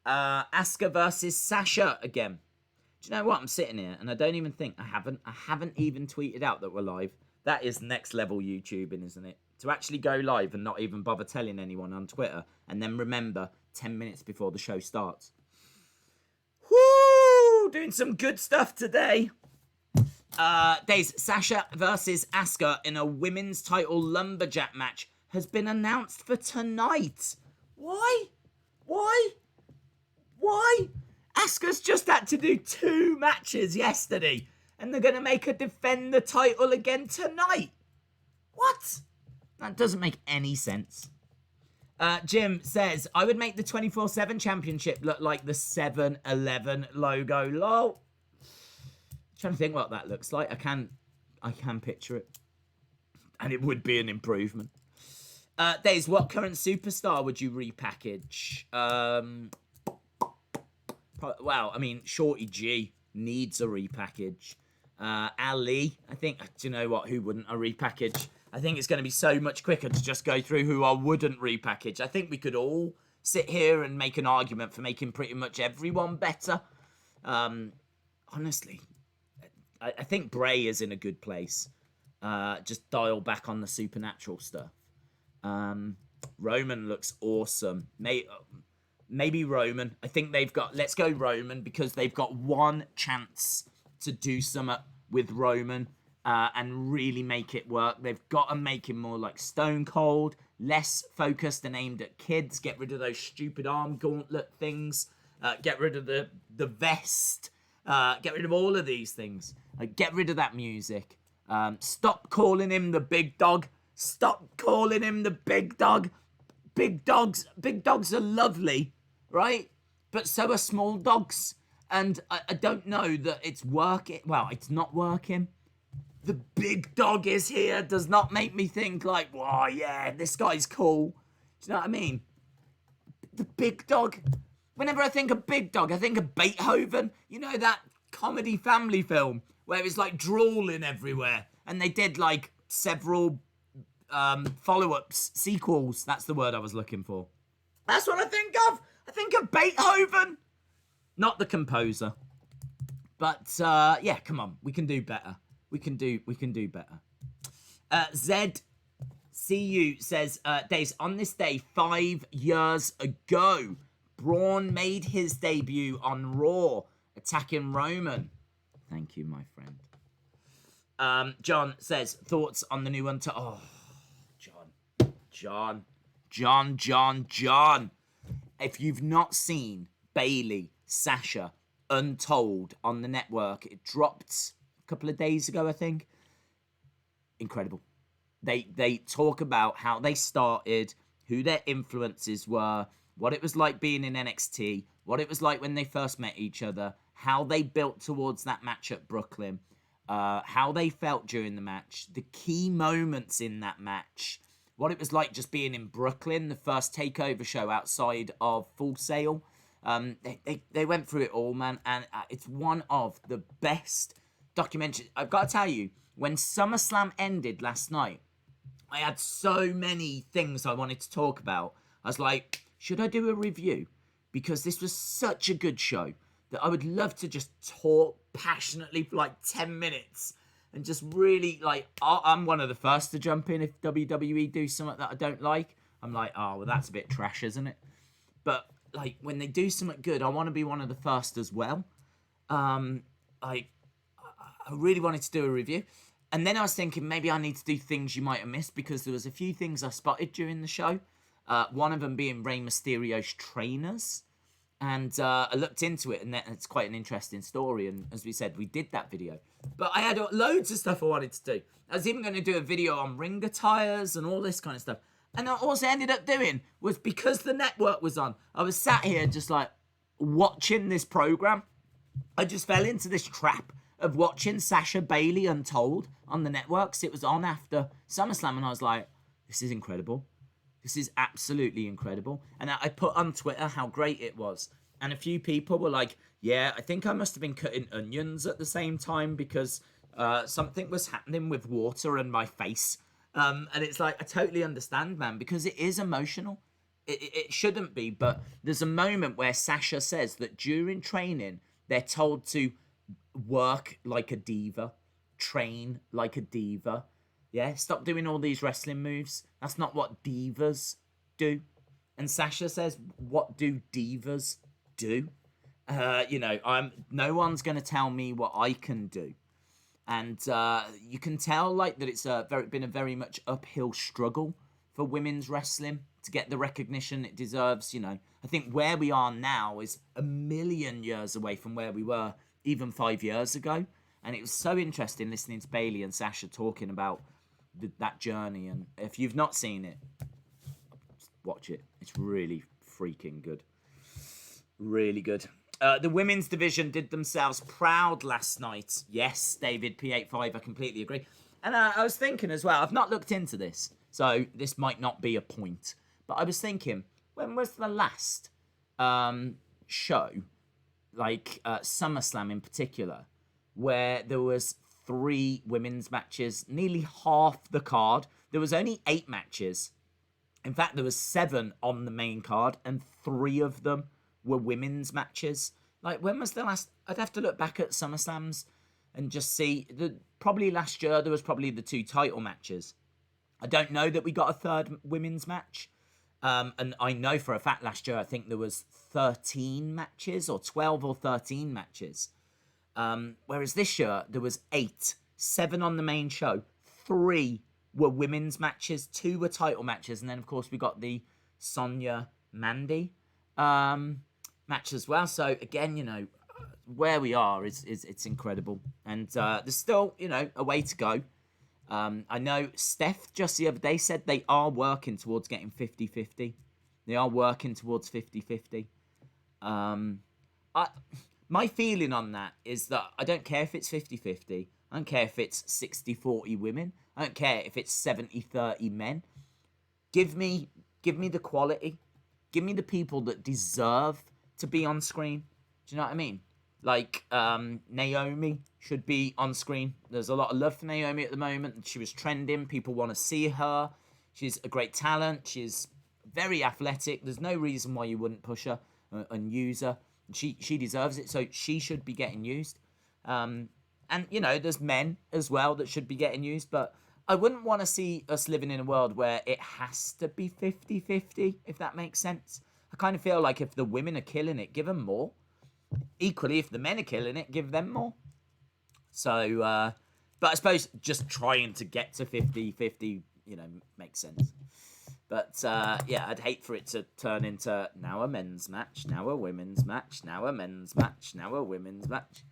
Asuka versus Sasha again. Do you know what? I'm sitting here and I don't even think I haven't even tweeted out that we're live. That is next level YouTubing, isn't it? To actually go live and not even bother telling anyone on Twitter and then remember 10 minutes before the show starts. Woo! Doing some good stuff today. Days, Sasha versus Asuka in a women's title lumberjack match has been announced for tonight. Why? Asuka's just had to do 2 matches yesterday, and they're going to make her defend the title again tonight. What? That doesn't make any sense. Jim says, I would make the 24/7 championship look like the 7-Eleven logo. Lol. Trying to think what that looks like. I can picture it. And it would be an improvement. Days, what current superstar would you repackage? Well, I mean, Shorty G needs a repackage. Ali, I think, do you know what? Who wouldn't a repackage? I think it's going to be so much quicker to just go through who I wouldn't repackage. I think we could all sit here and make an argument for making pretty much everyone better. Honestly, I think Bray is in a good place. Just dial back on the supernatural stuff. Roman looks awesome. Maybe Roman. I think they've got... Let's go Roman, because they've got one chance to do something with Roman and really make it work. They've got to make him more like Stone Cold, less focused and aimed at kids. Get rid of those stupid arm gauntlet things. Get rid of the vest. Get rid of all of these things. Get rid of that music. Stop calling him the big dog. Stop calling him the big dog. Big dogs are lovely, right? But so are small dogs. And I don't know that it's working. Well, it's not working. The big dog is here does not make me think like, wow, yeah, this guy's cool. Do you know what I mean? The big dog. Whenever I think of big dog, I think of Beethoven. You know that comedy family film where it's like drooling everywhere. And they did like several follow-ups, sequels. That's the word I was looking for. That's what I think of. I think of Beethoven. Not the composer. But yeah, come on. We can do better. We can do better. ZCU says, Days, on this day 5 years ago, Braun made his debut on Raw, attacking Roman. Thank you, my friend. John says, thoughts on the new one? Oh, John. If you've not seen Bayley, Sasha, Untold on the network, it dropped a couple of days ago, I think. Incredible. They talk about how they started, who their influences were, what it was like being in NXT, what it was like when they first met each other, how they built towards that match at Brooklyn, how they felt during the match, the key moments in that match, what it was like just being in Brooklyn, the first takeover show outside of Full Sail. They went through it all, man, and it's one of the best documentaries. I've got to tell you, when SummerSlam ended last night, I had so many things I wanted to talk about. I was like, should I do a review? Because this was such a good show that I would love to just talk passionately for like 10 minutes and just really, like, I'm one of the first to jump in if WWE do something that I don't like. I'm like, oh, well, that's a bit trash, isn't it? But, like, when they do something good, I want to be one of the first as well. I really wanted to do a review. And then I was thinking maybe I need to do things you might have missed, because there was a few things I spotted during the show. One of them being Rey Mysterio's trainers. And I looked into it, and it's quite an interesting story. And as we said, we did that video. But I had loads of stuff I wanted to do. I was even going to do a video on ring attires and all this kind of stuff. And all I ended up doing was, because the network was on, I was sat here just like watching this program. I just fell into this trap of watching Sasha Bayley Untold on the networks. It was on after SummerSlam, and I was like, this is incredible. This is absolutely incredible. And I put on Twitter how great it was. And a few people were like, yeah, I think I must have been cutting onions at the same time, because something was happening with water and my face. And it's like, I totally understand, man, because it is emotional. It shouldn't be, but there's a moment where Sasha says that during training, they're told to work like a diva, train like a diva. Yeah, stop doing all these wrestling moves. That's not what divas do. And Sasha says, what do divas do? No one's going to tell me what I can do. And you can tell like that it's been a very much uphill struggle for women's wrestling to get the recognition it deserves. You know, I think where we are now is a million years away from where we were even 5 years ago. And it was so interesting listening to Bayley and Sasha talking about that journey. And if you've not seen it, watch it. It's really freaking good. Really good. The women's division did themselves proud last night. Yes, David, P85, I completely agree. And I was thinking as well, I've not looked into this, so this might not be a point. But I was thinking, when was the last show, like SummerSlam in particular, where there was 3 women's matches, nearly half the card? There was only 8 matches. In fact, there was 7 on the main card, and 3 of them were women's matches. Like, when was the last? I'd have to look back at SummerSlams and just see. Probably last year there was probably the 2 title matches. I don't know that we got a 3rd women's match. And I know for a fact last year I think there was 13 matches, or 12 or 13 matches. Whereas this year there was 8, 7 on the main show, 3 were women's matches, 2 were title matches, and then of course we got the Sonya Mandy match as well. So again, you know, where we are is it's incredible, and there's still, you know, a way to go. I know Steph just the other day said they are working towards getting 50-50. They are working towards 50-50. My feeling on that is that I don't care if it's 50-50. I don't care if it's 60-40 women. I don't care if it's 70-30 men. Give me the quality. Give me the people that deserve to be on screen. Do you know what I mean? Like, Naomi should be on screen. There's a lot of love for Naomi at the moment. She was trending. People want to see her. She's a great talent. She's very athletic. There's no reason why you wouldn't push her and use her. She deserves it, so she should be getting used. And, you know, there's men as well that should be getting used, but I wouldn't want to see us living in a world where it has to be 50-50, if that makes sense. I kind of feel like if the women are killing it, give them more. Equally, if the men are killing it, give them more. So, but I suppose just trying to get to 50-50, you know, makes sense. But, yeah, I'd hate for it to turn into now a men's match, now a women's match, now a men's match, now a women's match.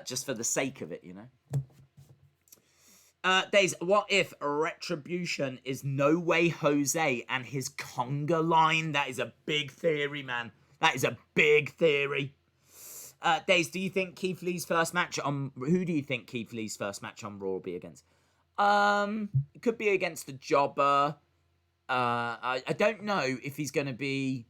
Just for the sake of it, you know. Days, what if Retribution is No Way Jose and his conga line? That is a big theory, man. That is a big theory. Days, do you think Keith Lee's first match on... Who do you think Keith Lee's first match on Raw will be against? It could be against the Jobber. I don't know if he's going to be...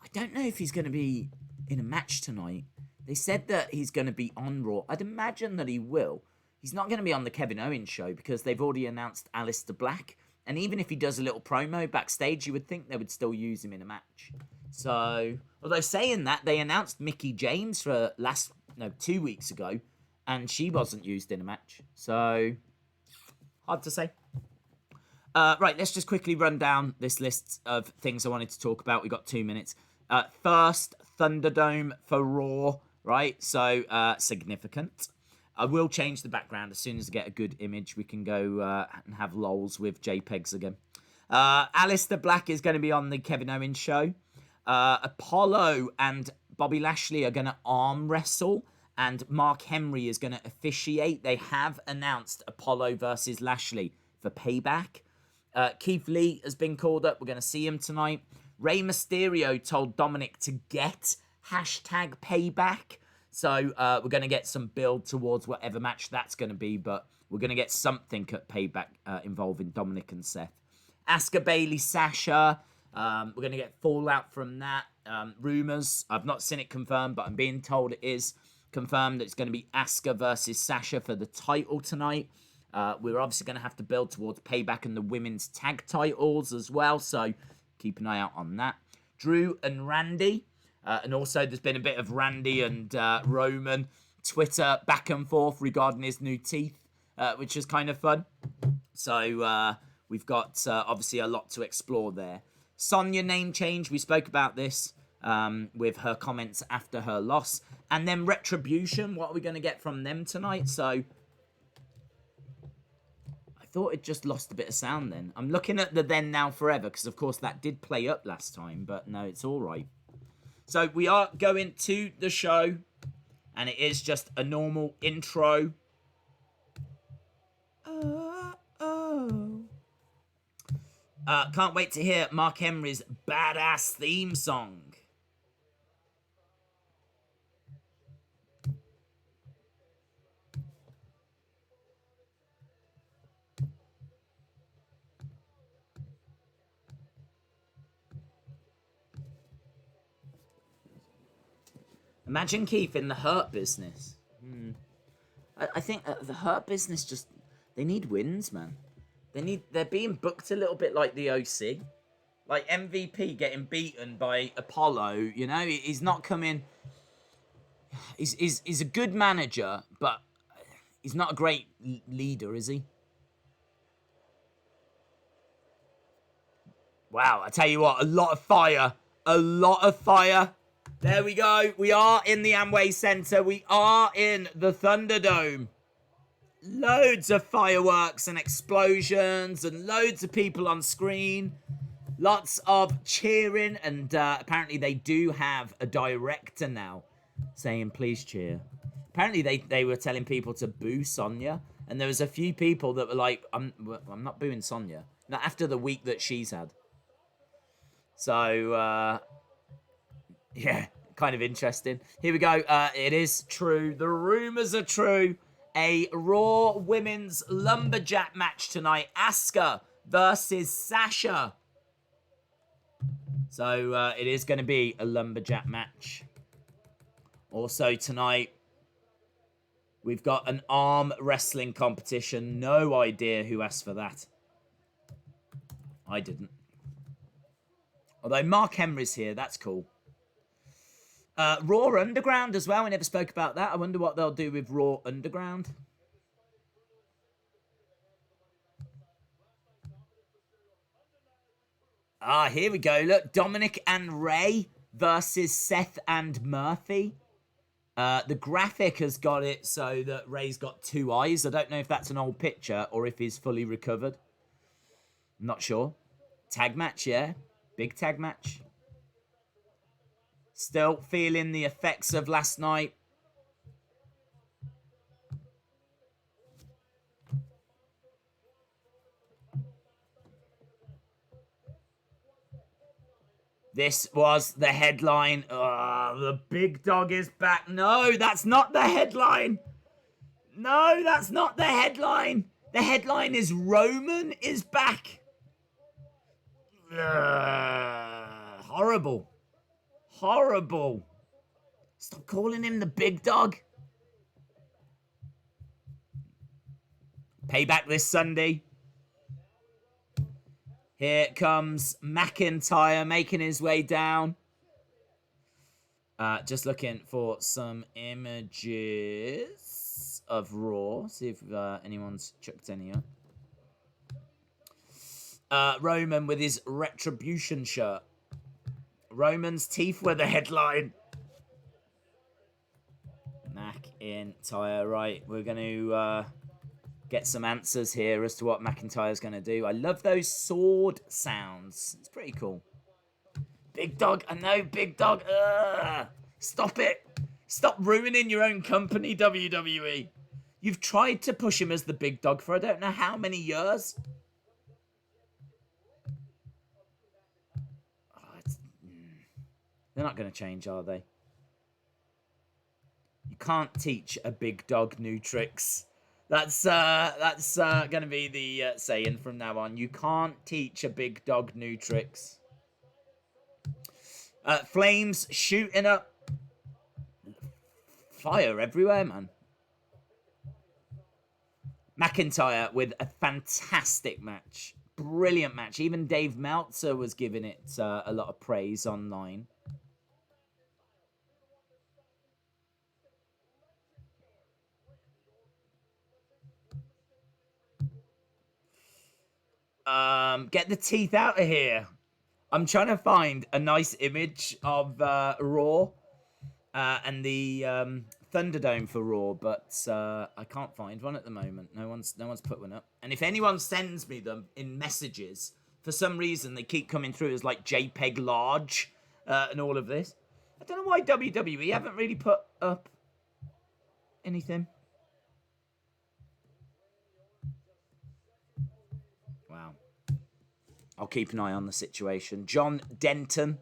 I don't know if he's going to be in a match tonight. They said that he's going to be on Raw. I'd imagine that he will. He's not going to be on the Kevin Owens show because they've already announced Aleister Black. And even if he does a little promo backstage, you would think they would still use him in a match. So, although saying that, they announced Mickie James for 2 weeks ago, and she wasn't used in a match. So, hard to say. Right, let's just quickly run down this list of things I wanted to talk about. We've got 2 minutes. First, ThunderDome for Raw, right? So, significant. I will change the background as soon as I get a good image. We can go and have lols with JPEGs again. Aleister Black is going to be on the Kevin Owens show. Apollo and Bobby Lashley are going to arm wrestle, and Mark Henry is going to officiate. They have announced Apollo versus Lashley for Payback. Keith Lee has been called up. We're going to see him tonight. Rey Mysterio told Dominik to get #Payback. So we're going to get some build towards whatever match that's going to be, but we're going to get something at Payback involving Dominik and Seth. Asuka, Bayley, Sasha. We're going to get fallout from that. Rumours. I've not seen it confirmed, but I'm being told it is confirmed that it's going to be Asuka versus Sasha for the title tonight. We're obviously going to have to build towards Payback and the women's tag titles as well, so keep an eye out on that. Drew and Randy. And also there's been a bit of Randy and Roman Twitter back and forth regarding his new teeth, which is kind of fun. So we've got obviously a lot to explore there. Sonya name change. We spoke about this with her comments after her loss. And then Retribution. What are we going to get from them tonight? So I thought it just lost a bit of sound then. I'm looking at the Then Now Forever because, of course, that did play up last time. But no, it's all right. So we are going to the show. And it is just a normal intro. Can't wait to hear Mark Henry's badass theme song. Imagine Keith in the Hurt Business. I think the Hurt Business just, they need wins, man. They're being booked a little bit like the OC. Like MVP getting beaten by Apollo, you know, he's not coming. He's a good manager, but he's not a great leader, is he? Wow, I tell you what, a lot of fire. A lot of fire. There we go. We are in the Amway Center. We are in the ThunderDome. Loads of fireworks and explosions and loads of people on screen. Lots of cheering, and apparently they do have a director now saying, please cheer. Apparently they were telling people to boo Sonya, and there was a few people that were like, I'm not booing Sonya. Not after the week that she's had. So, yeah, kind of interesting. Here we go. It is true. The rumors are true. A Raw Women's Lumberjack match tonight. Asuka versus Sasha. So it is going to be a Lumberjack match. Also tonight, we've got an arm wrestling competition. No idea who asked for that. I didn't. Although Mark Henry's here. That's cool. Raw Underground as well. We never spoke about that. I wonder what they'll do with Raw Underground. Ah, here we go. Look, Dominik and Rey versus Seth and Murphy. The graphic has got it so that Rey's got two eyes. I don't know if that's an old picture or if he's fully recovered. I'm not sure. Tag match, yeah. Big tag match. Still feeling the effects of last night. This was the headline. Oh, the big dog is back. No, that's not the headline. No, that's not the headline. The headline is Roman is back. Horrible. Horrible. Stop calling him the big dog. Payback this Sunday. Here comes McIntyre making his way down. Just looking for some images of Raw. See if anyone's chucked any up. Roman with his Retribution shirt. Roman's teeth were the headline. McIntyre, right. We're going to get some answers here as to what McIntyre's going to do. I love those sword sounds. It's pretty cool. Big dog. I know, big dog. Stop it. Stop ruining your own company, WWE. You've tried to push him as the big dog for I don't know how many years. They're not going to change, are they? You can't teach a big dog new tricks. That's going to be the saying from now on. You can't teach a big dog new tricks. Flames shooting up. Fire everywhere, man. McIntyre with a fantastic match. Brilliant match. Even Dave Meltzer was giving it a lot of praise online. Get the teeth out of here. I'm trying to find a nice image of Raw and the ThunderDome for Raw, but I can't find one at the moment. No one's put one up. And if anyone sends me them in messages, for some reason they keep coming through as like JPEG large and all of this. I don't know why WWE haven't really put up anything? Wow. I'll keep an eye on the situation. John Denton,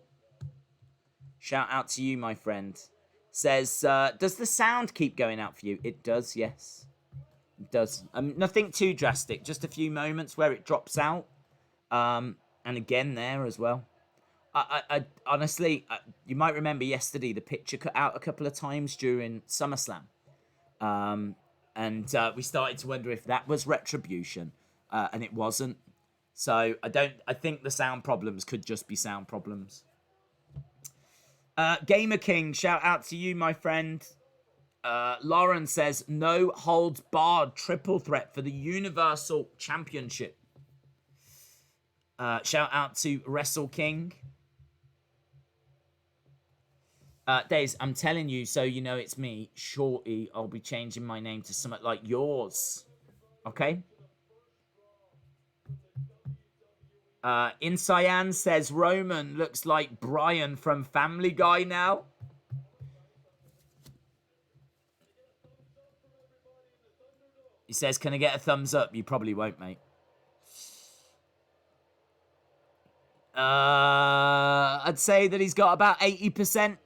shout out to you, my friend. Says, does the sound keep going out for you? It does, yes. It does. Nothing too drastic. Just a few moments where it drops out. And again there as well. I honestly, you might remember yesterday the picture cut out a couple of times during SummerSlam. And we started to wonder if that was Retribution. And it wasn't. So I think the sound problems could just be sound problems. Gamer King, shout out to you, my friend. Lauren says, no holds barred triple threat for the Universal Championship. Shout out to Wrestle King. Days, I'm telling you, so you know it's me. Shorty, I'll be changing my name to something like yours. Okay? In Cyan says, Roman looks like Brian from Family Guy now. He says, can I get a thumbs up? You probably won't, mate. I'd say that he's got about 80%.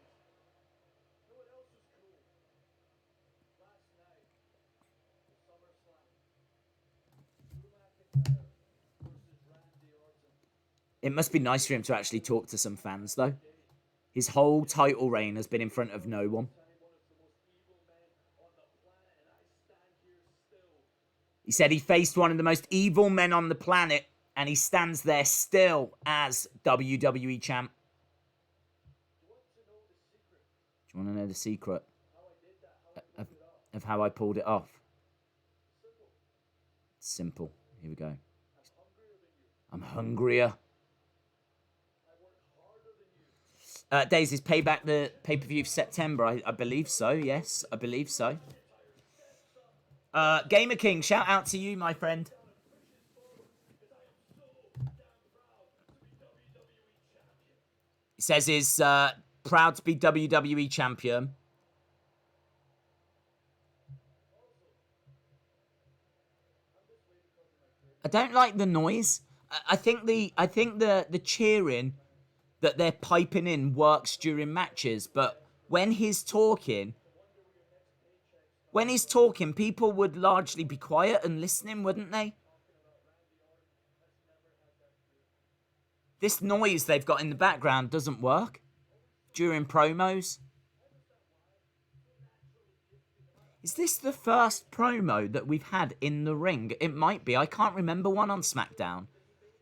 It must be nice for him to actually talk to some fans, though. His whole title reign has been in front of no one. He said he faced one of the most evil men on the planet, and he stands there still as WWE champ. Do you want to know the secret of how I pulled it off? It's simple. Here we go. I'm hungrier. Daisy's Payback, the pay-per-view for September. I believe so, yes. I believe so. Gamer King, shout out to you, my friend. He says he's proud to be WWE champion. I don't like the noise. I think the cheering that they're piping in works during matches, but when he's talking, people would largely be quiet and listening, wouldn't they? This noise they've got in the background doesn't work during promos. Is this the first promo that we've had in the ring? It might be. I can't remember one on SmackDown.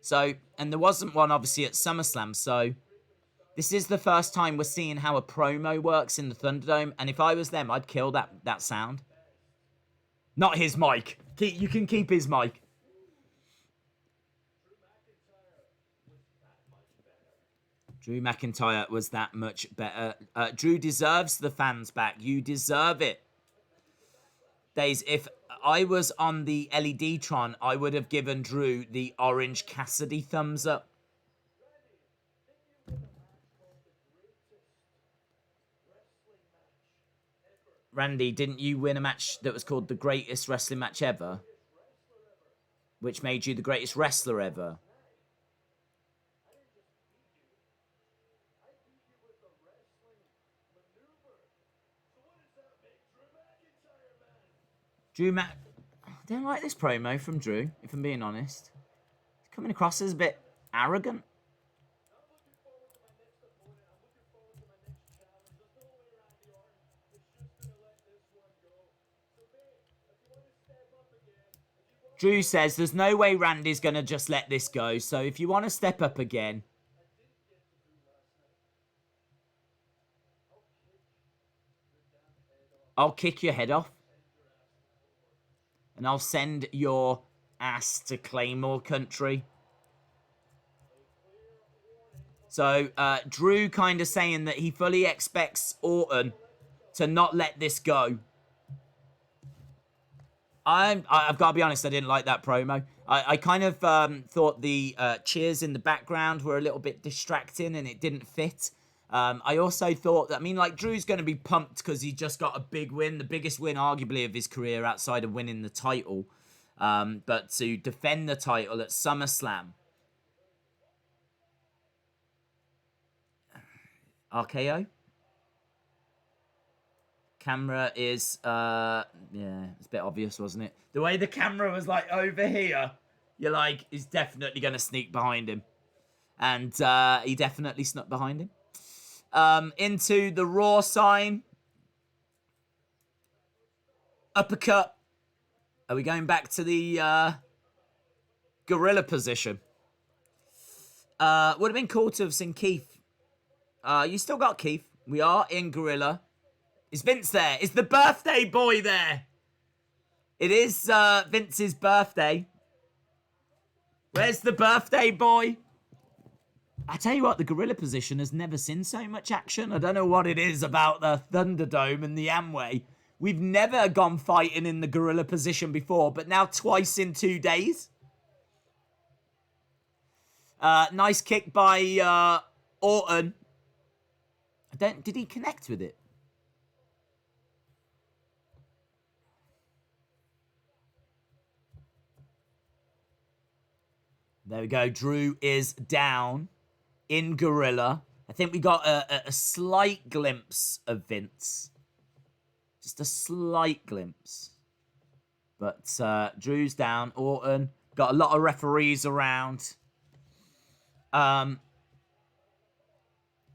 So, and there wasn't one obviously at SummerSlam, so this is the first time we're seeing how a promo works in the Thunderdome, and if I was them, I'd kill that sound. Not his mic. You can keep his mic. Drew McIntyre was that much better. Drew deserves the fans back. You deserve it. Days, if I was on the LED Tron, I would have given Drew the Orange Cassidy thumbs up. Randy, didn't you win a match that was called the greatest wrestling match ever? Which made you the greatest wrestler ever? I don't like this promo from Drew, if I'm being honest. He's coming across as a bit arrogant. Drew says, there's no way Randy's going to just let this go, so if you want to step up again... I'll kick your head off. And I'll send your ass to Claymore country. So, Drew kind of saying that he fully expects Orton to not let this go. I've got to be honest, I didn't like that promo. I kind of thought the cheers in the background were a little bit distracting and it didn't fit. I also thought that, like, Drew's going to be pumped because he just got a big win, the biggest win arguably of his career outside of winning the title. But to defend the title at SummerSlam. RKO? Camera is, yeah, it's a bit obvious, wasn't it? The way the camera was, like, over here, you're like, he's definitely going to sneak behind him. And he definitely snuck behind him. Into the Raw sign. Uppercut. Are we going back to the gorilla position? Would have been cool to have seen Keith. You still got Keith. We are in gorilla. Is Vince there? Is the birthday boy there? It is Vince's birthday. Where's the birthday boy? I tell you what, the gorilla position has never seen so much action. I don't know what it is about the ThunderDome and the Amway. We've never gone fighting in the gorilla position before, but now twice in 2 days. Nice kick by Orton. Did he connect with it? There we go. Drew is down in gorilla. I think we got a slight glimpse of Vince. Just a slight glimpse. But Drew's down. Orton. Got a lot of referees around. Yeah,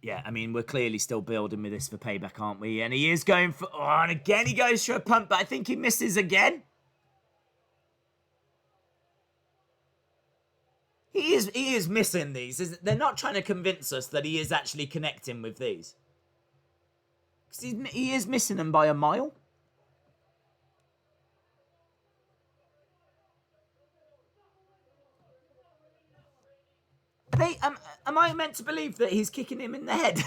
we're clearly still building with this for Payback, aren't we? And he is going for... Oh, and again he goes for a pump, but I think he misses again. He is missing these. They're not trying to convince us that he is actually connecting with these. Because he is missing them by a mile. Am I meant to believe that he's kicking him in the head?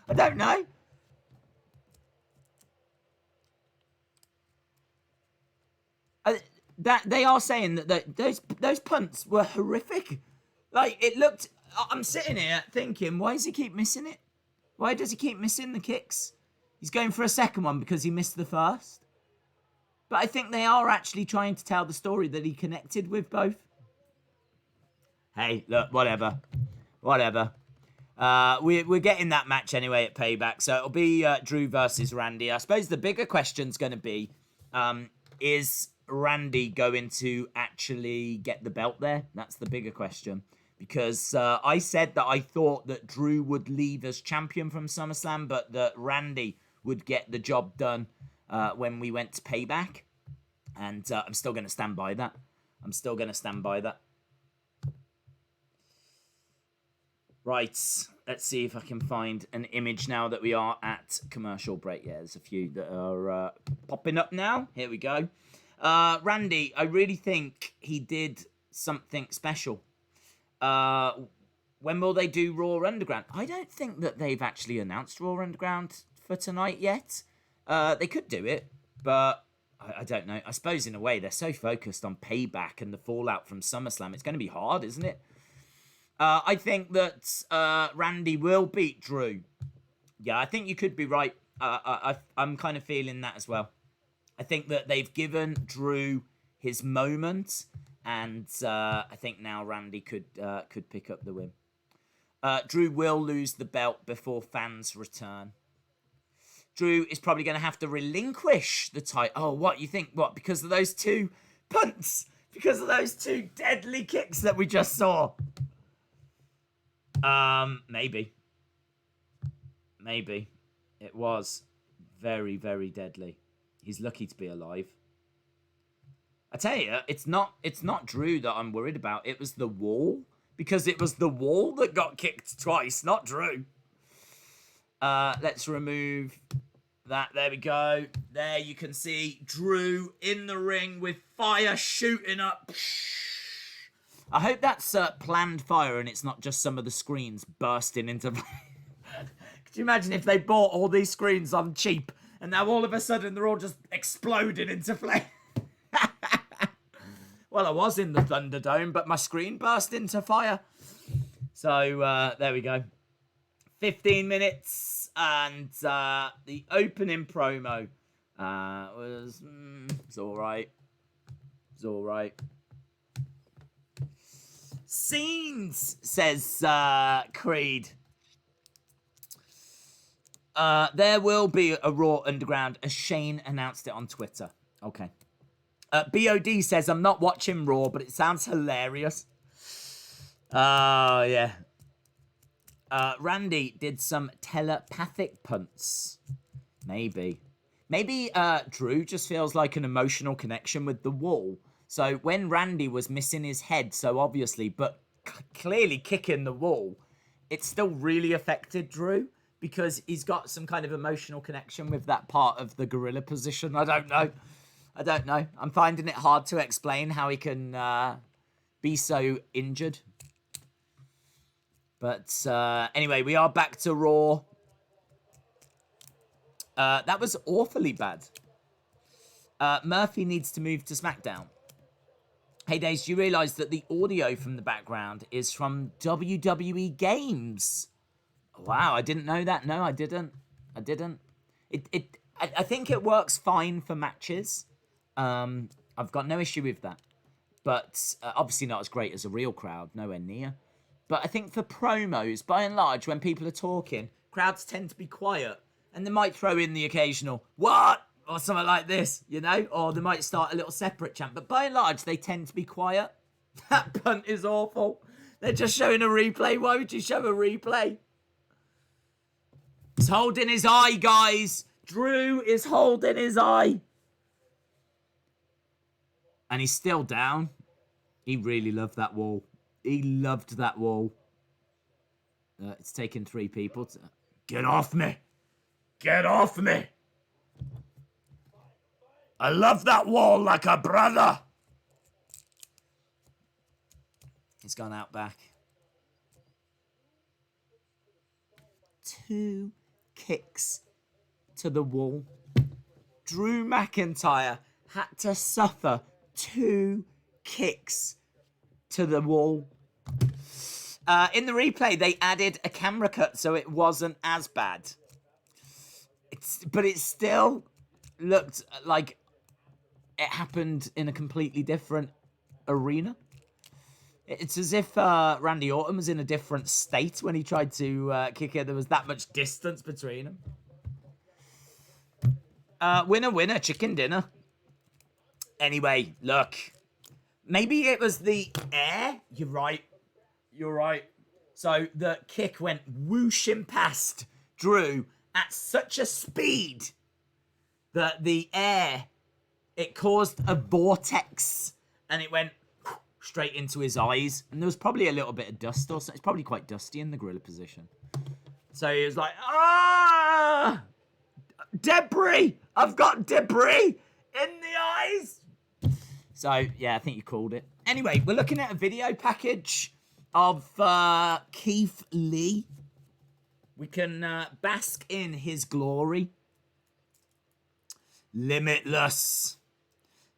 I don't know. That they are saying that those punts were horrific. Like, it looked... I'm sitting here thinking, why does he keep missing it? Why does he keep missing the kicks? He's going for a second one because he missed the first. But I think they are actually trying to tell the story that he connected with both. Hey, look, whatever. Whatever. We're getting that match anyway at Payback. So it'll be Drew versus Randy. I suppose the bigger question's going to be, is Randy going to actually get the belt there? That's the bigger question. Because I said that I thought that Drew would leave as champion from SummerSlam, but that Randy would get the job done when we went to Payback. And I'm still going to stand by that. Right, let's see if I can find an image now that we are at commercial break. Yeah, there's a few that are popping up now. Here we go. Randy, I really think he did something special. When will they do Raw Underground? I don't think that they've actually announced Raw Underground for tonight yet. They could do it, but I don't know. I suppose in a way they're so focused on Payback and the fallout from SummerSlam. It's going to be hard, isn't it? I think that Randy will beat Drew. Yeah, I think you could be right. I'm kind of feeling that as well. I think that they've given Drew his moment, and I think now Randy could pick up the win. Drew will lose the belt before fans return. Drew is probably going to have to relinquish the title. Oh, what, you think? What, because of those two punts? Because of those two deadly kicks that we just saw? Maybe. Maybe. It was very, very deadly. He's lucky to be alive. I tell you, it's not Drew that I'm worried about. It was the wall. Because it was the wall that got kicked twice, not Drew. Let's remove that. There we go. There you can see Drew in the ring with fire shooting up. I hope that's planned fire and it's not just some of the screens bursting into flame. Could you imagine if they bought all these screens on cheap and now all of a sudden they're all just exploding into flame? Well, I was in the ThunderDome, but my screen burst into fire. So, there we go. 15 minutes, and the opening promo was it's all right. It's all right. Scenes, says Creed. There will be a Raw Underground, as Shane announced it on Twitter. Okay. BOD says, I'm not watching Raw, but it sounds hilarious. Oh, yeah. Randy did some telepathic punts. Maybe. Maybe Drew just feels like an emotional connection with the wall. So when Randy was missing his head so obviously, but clearly kicking the wall, it still really affected Drew because he's got some kind of emotional connection with that part of the gorilla position. I don't know. I'm finding it hard to explain how he can be so injured. But anyway, we are back to Raw. That was awfully bad. Murphy needs to move to SmackDown. Hey, Days, do you realise that the audio from the background is from WWE Games? Wow, I didn't know that. No, I didn't. I think it works fine for matches. I've got no issue with that. But obviously not as great as a real crowd, nowhere near. But I think for promos, by and large, when people are talking, crowds tend to be quiet. And they might throw in the occasional, what? Or something like this, you know? Or they might start a little separate chant. But by and large, they tend to be quiet. That punt is awful. They're just showing a replay. Why would you show a replay? He's holding his eye, guys. Drew is holding his eye. And he's still down. He really loved that wall. He loved that wall. It's taken 3 people to... Get off me. Get off me. I love that wall like a brother. He's gone out back. 2 kicks to the wall. Drew McIntyre had to suffer 2 kicks to the wall. In the replay, they added a camera cut, so it wasn't as bad. But it still looked like it happened in a completely different arena. It's as if Randy Orton was in a different state when he tried to kick it. There was that much distance between them. Winner, winner, chicken dinner. Anyway, look. Maybe it was the air. You're right. So the kick went whooshing past Drew at such a speed that the air, it caused a vortex and it went straight into his eyes. And there was probably a little bit of dust or something. It's probably quite dusty in the gorilla position. So he was like, ah! Debris! I've got debris in the eyes! So, yeah, I think you called it. Anyway, we're looking at a video package of Keith Lee. We can bask in his glory. Limitless.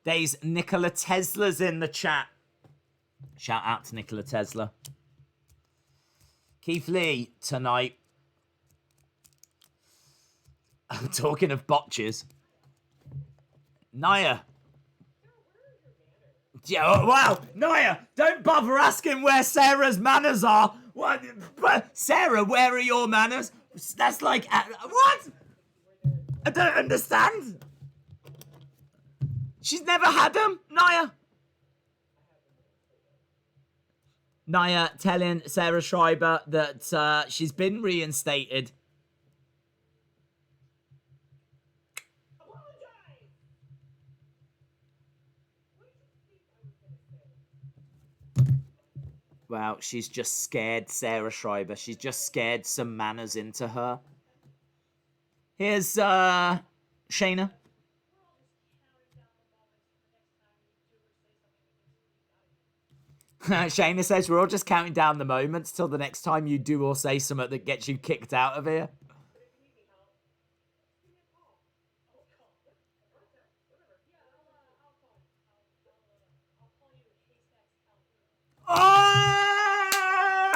There's Nikola Tesla's in the chat. Shout out to Nikola Tesla. Keith Lee tonight. I'm talking of botches. Nia. Yeah, oh, wow, Nia, don't bother asking where Sarah's manners are. What? Sarah, where are your manners? That's like, what? I don't understand. She's never had them, Nia. Nia telling Sarah Schreiber that she's been reinstated. Wow, she's just scared Sarah Schreiber. She's just scared some manners into her. Here's Shayna. Shayna says, we're all just counting down the moments till the next time you do or say something that gets you kicked out of here. Oh!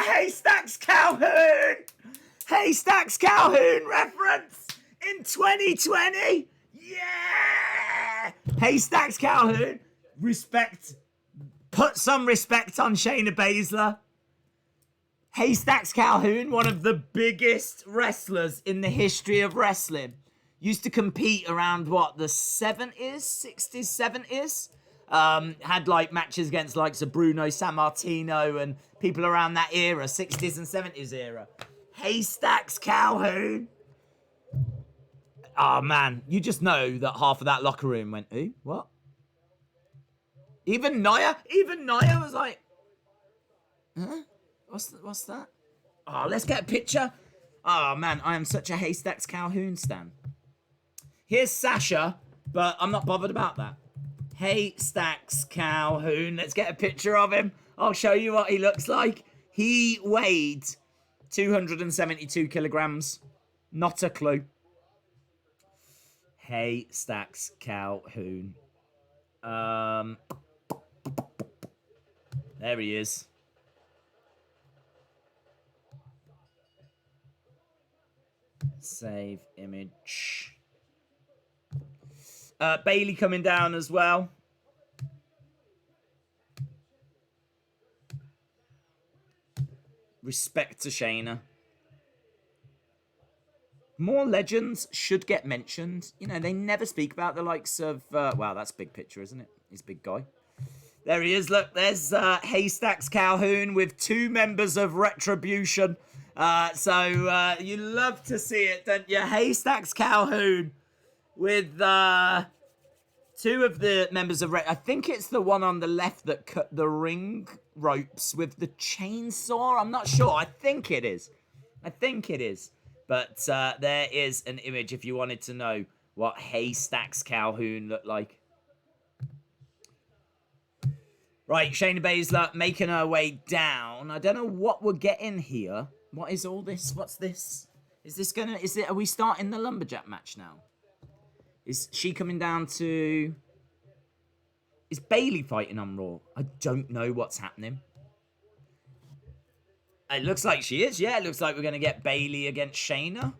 Haystacks Calhoun! Haystacks Calhoun reference in 2020. Yeah! Haystacks Calhoun. Respect. Put some respect on Shayna Baszler. Haystacks Calhoun, one of the biggest wrestlers in the history of wrestling. Used to compete around, what, the 70s, 60s, 70s? Had, like, matches against, like, Bruno Sammartino and people around that era, 60s and 70s era. Haystacks Calhoun. Oh, man. You just know that half of that locker room went, who? What? Even Nia was like, huh? What's that? Oh, let's get a picture. Oh, man, I am such a Haystacks Calhoun stan. Here's Sasha, but I'm not bothered about that. Haystacks Calhoun. Let's get a picture of him. I'll show you what he looks like. He weighed 272 kilograms. Not a clue. Haystacks Calhoun. There he is. Save image. Bailey coming down as well. Respect to Shayna. More legends should get mentioned. You know, they never speak about the likes of... wow, that's a big picture, isn't it? He's a big guy. There he is. Look, there's Haystacks Calhoun with 2 members of Retribution. So you love to see it, don't you? Haystacks Calhoun with 2 of the members of I think it's the one on the left that cut the ring ropes with the chainsaw. I'm not sure. I think it is. But there is an image if you wanted to know what Haystacks Calhoun looked like. Right, Shayna Baszler making her way down. I don't know what we're getting here. What is all this? What's this? Are we starting the lumberjack match now? Is she coming down to... Is Bailey fighting on Raw? I don't know what's happening. It looks like she is. Yeah, it looks like we're going to get Bailey against Shayna.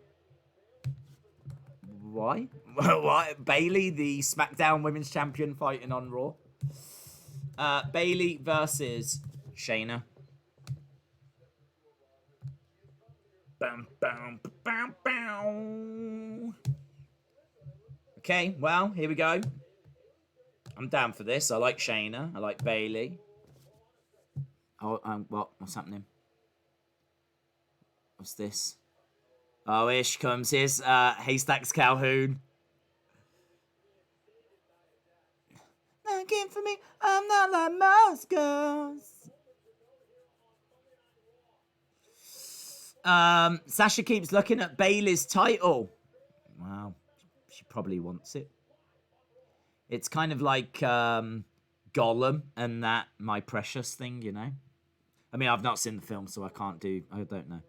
Why? Why? Bailey, the SmackDown Women's Champion, fighting on Raw. Bailey versus Shayna. Bam, bam, bam, bam. Okay, well, here we go. I'm down for this. I like Shayna. I like Bailey. Oh, what? What's happening? What's this? Oh, here she comes. Here's Haystacks Calhoun. Looking for me, I'm not like most girls. Sasha keeps looking at Bailey's title. Wow, she probably wants it. It's kind of like Gollum and that My Precious thing, you know. I mean, I've not seen the film, so I don't know.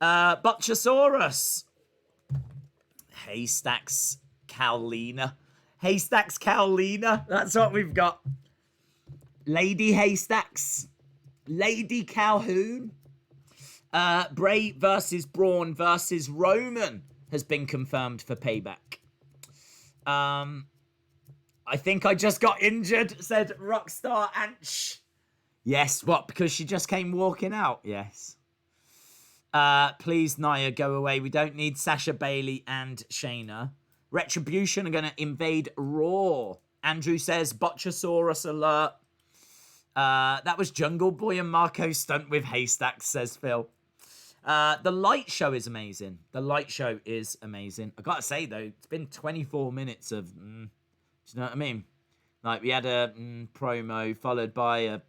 Botchasaurus. Haystacks Cowlina. Haystacks Cowlina. That's what we've got. Lady Haystacks. Lady Calhoun. Bray versus Braun versus Roman has been confirmed for Payback. I think I just got injured, said Rockstar Anch. Yes, what? Because she just came walking out? Yes. Please, Nia, go away. We don't need Sasha, Bailey, and Shayna. Retribution are going to invade Raw. Andrew says, Botchasaurus alert. That was Jungle Boy and Marco stunt with Haystacks, says Phil. The light show is amazing. I got to say, though, it's been 24 minutes of... do you know what I mean? Like, we had a promo, followed by a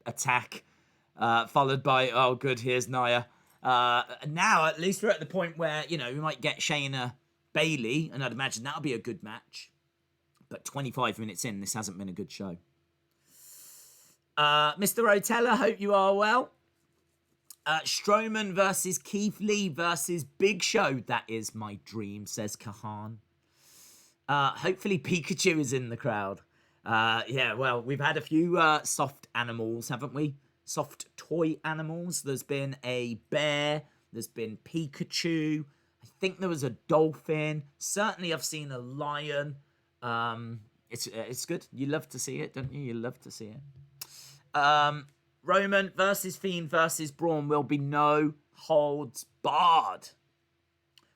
attack, followed by, oh, good, here's Nia. Now, at least we're at the point where, you know, we might get Shayna Bailey, and I'd imagine that'll be a good match. But 25 minutes in, this hasn't been a good show. Mr. Rotella, hope you are well. Strowman versus Keith Lee versus Big Show. That is my dream, says Kahan. Hopefully Pikachu is in the crowd. Yeah, well, we've had a few soft animals, haven't we? Soft toy animals. There's been a bear. There's been Pikachu. I think there was a dolphin. Certainly, I've seen a lion. It's good. You love to see it, don't you? You love to see it. Roman versus Fiend versus Braun will be no holds barred.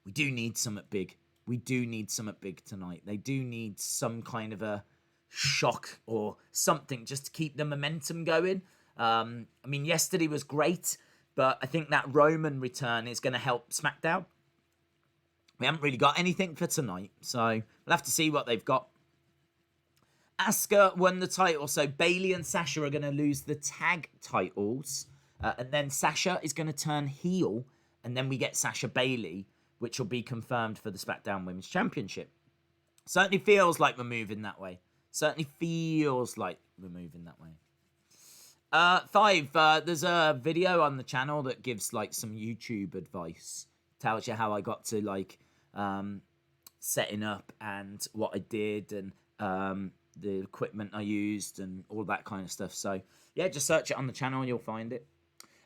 We do need something big. We do need something big tonight. They do need some kind of a shock or something just to keep the momentum going. I mean, yesterday was great, but I think that Roman return is going to help SmackDown. We haven't really got anything for tonight, so we'll have to see what they've got. Asuka won the title, so Bayley and Sasha are going to lose the tag titles. And then Sasha is going to turn heel, and then we get Sasha Bayley, which will be confirmed for the SmackDown Women's Championship. Certainly feels like we're moving that way. Certainly feels like we're moving that way. 5, there's a video on the channel that gives like some YouTube advice. Tells you how I got to like setting up and what I did and the equipment I used and all that kind of stuff. So yeah, just search it on the channel and you'll find it.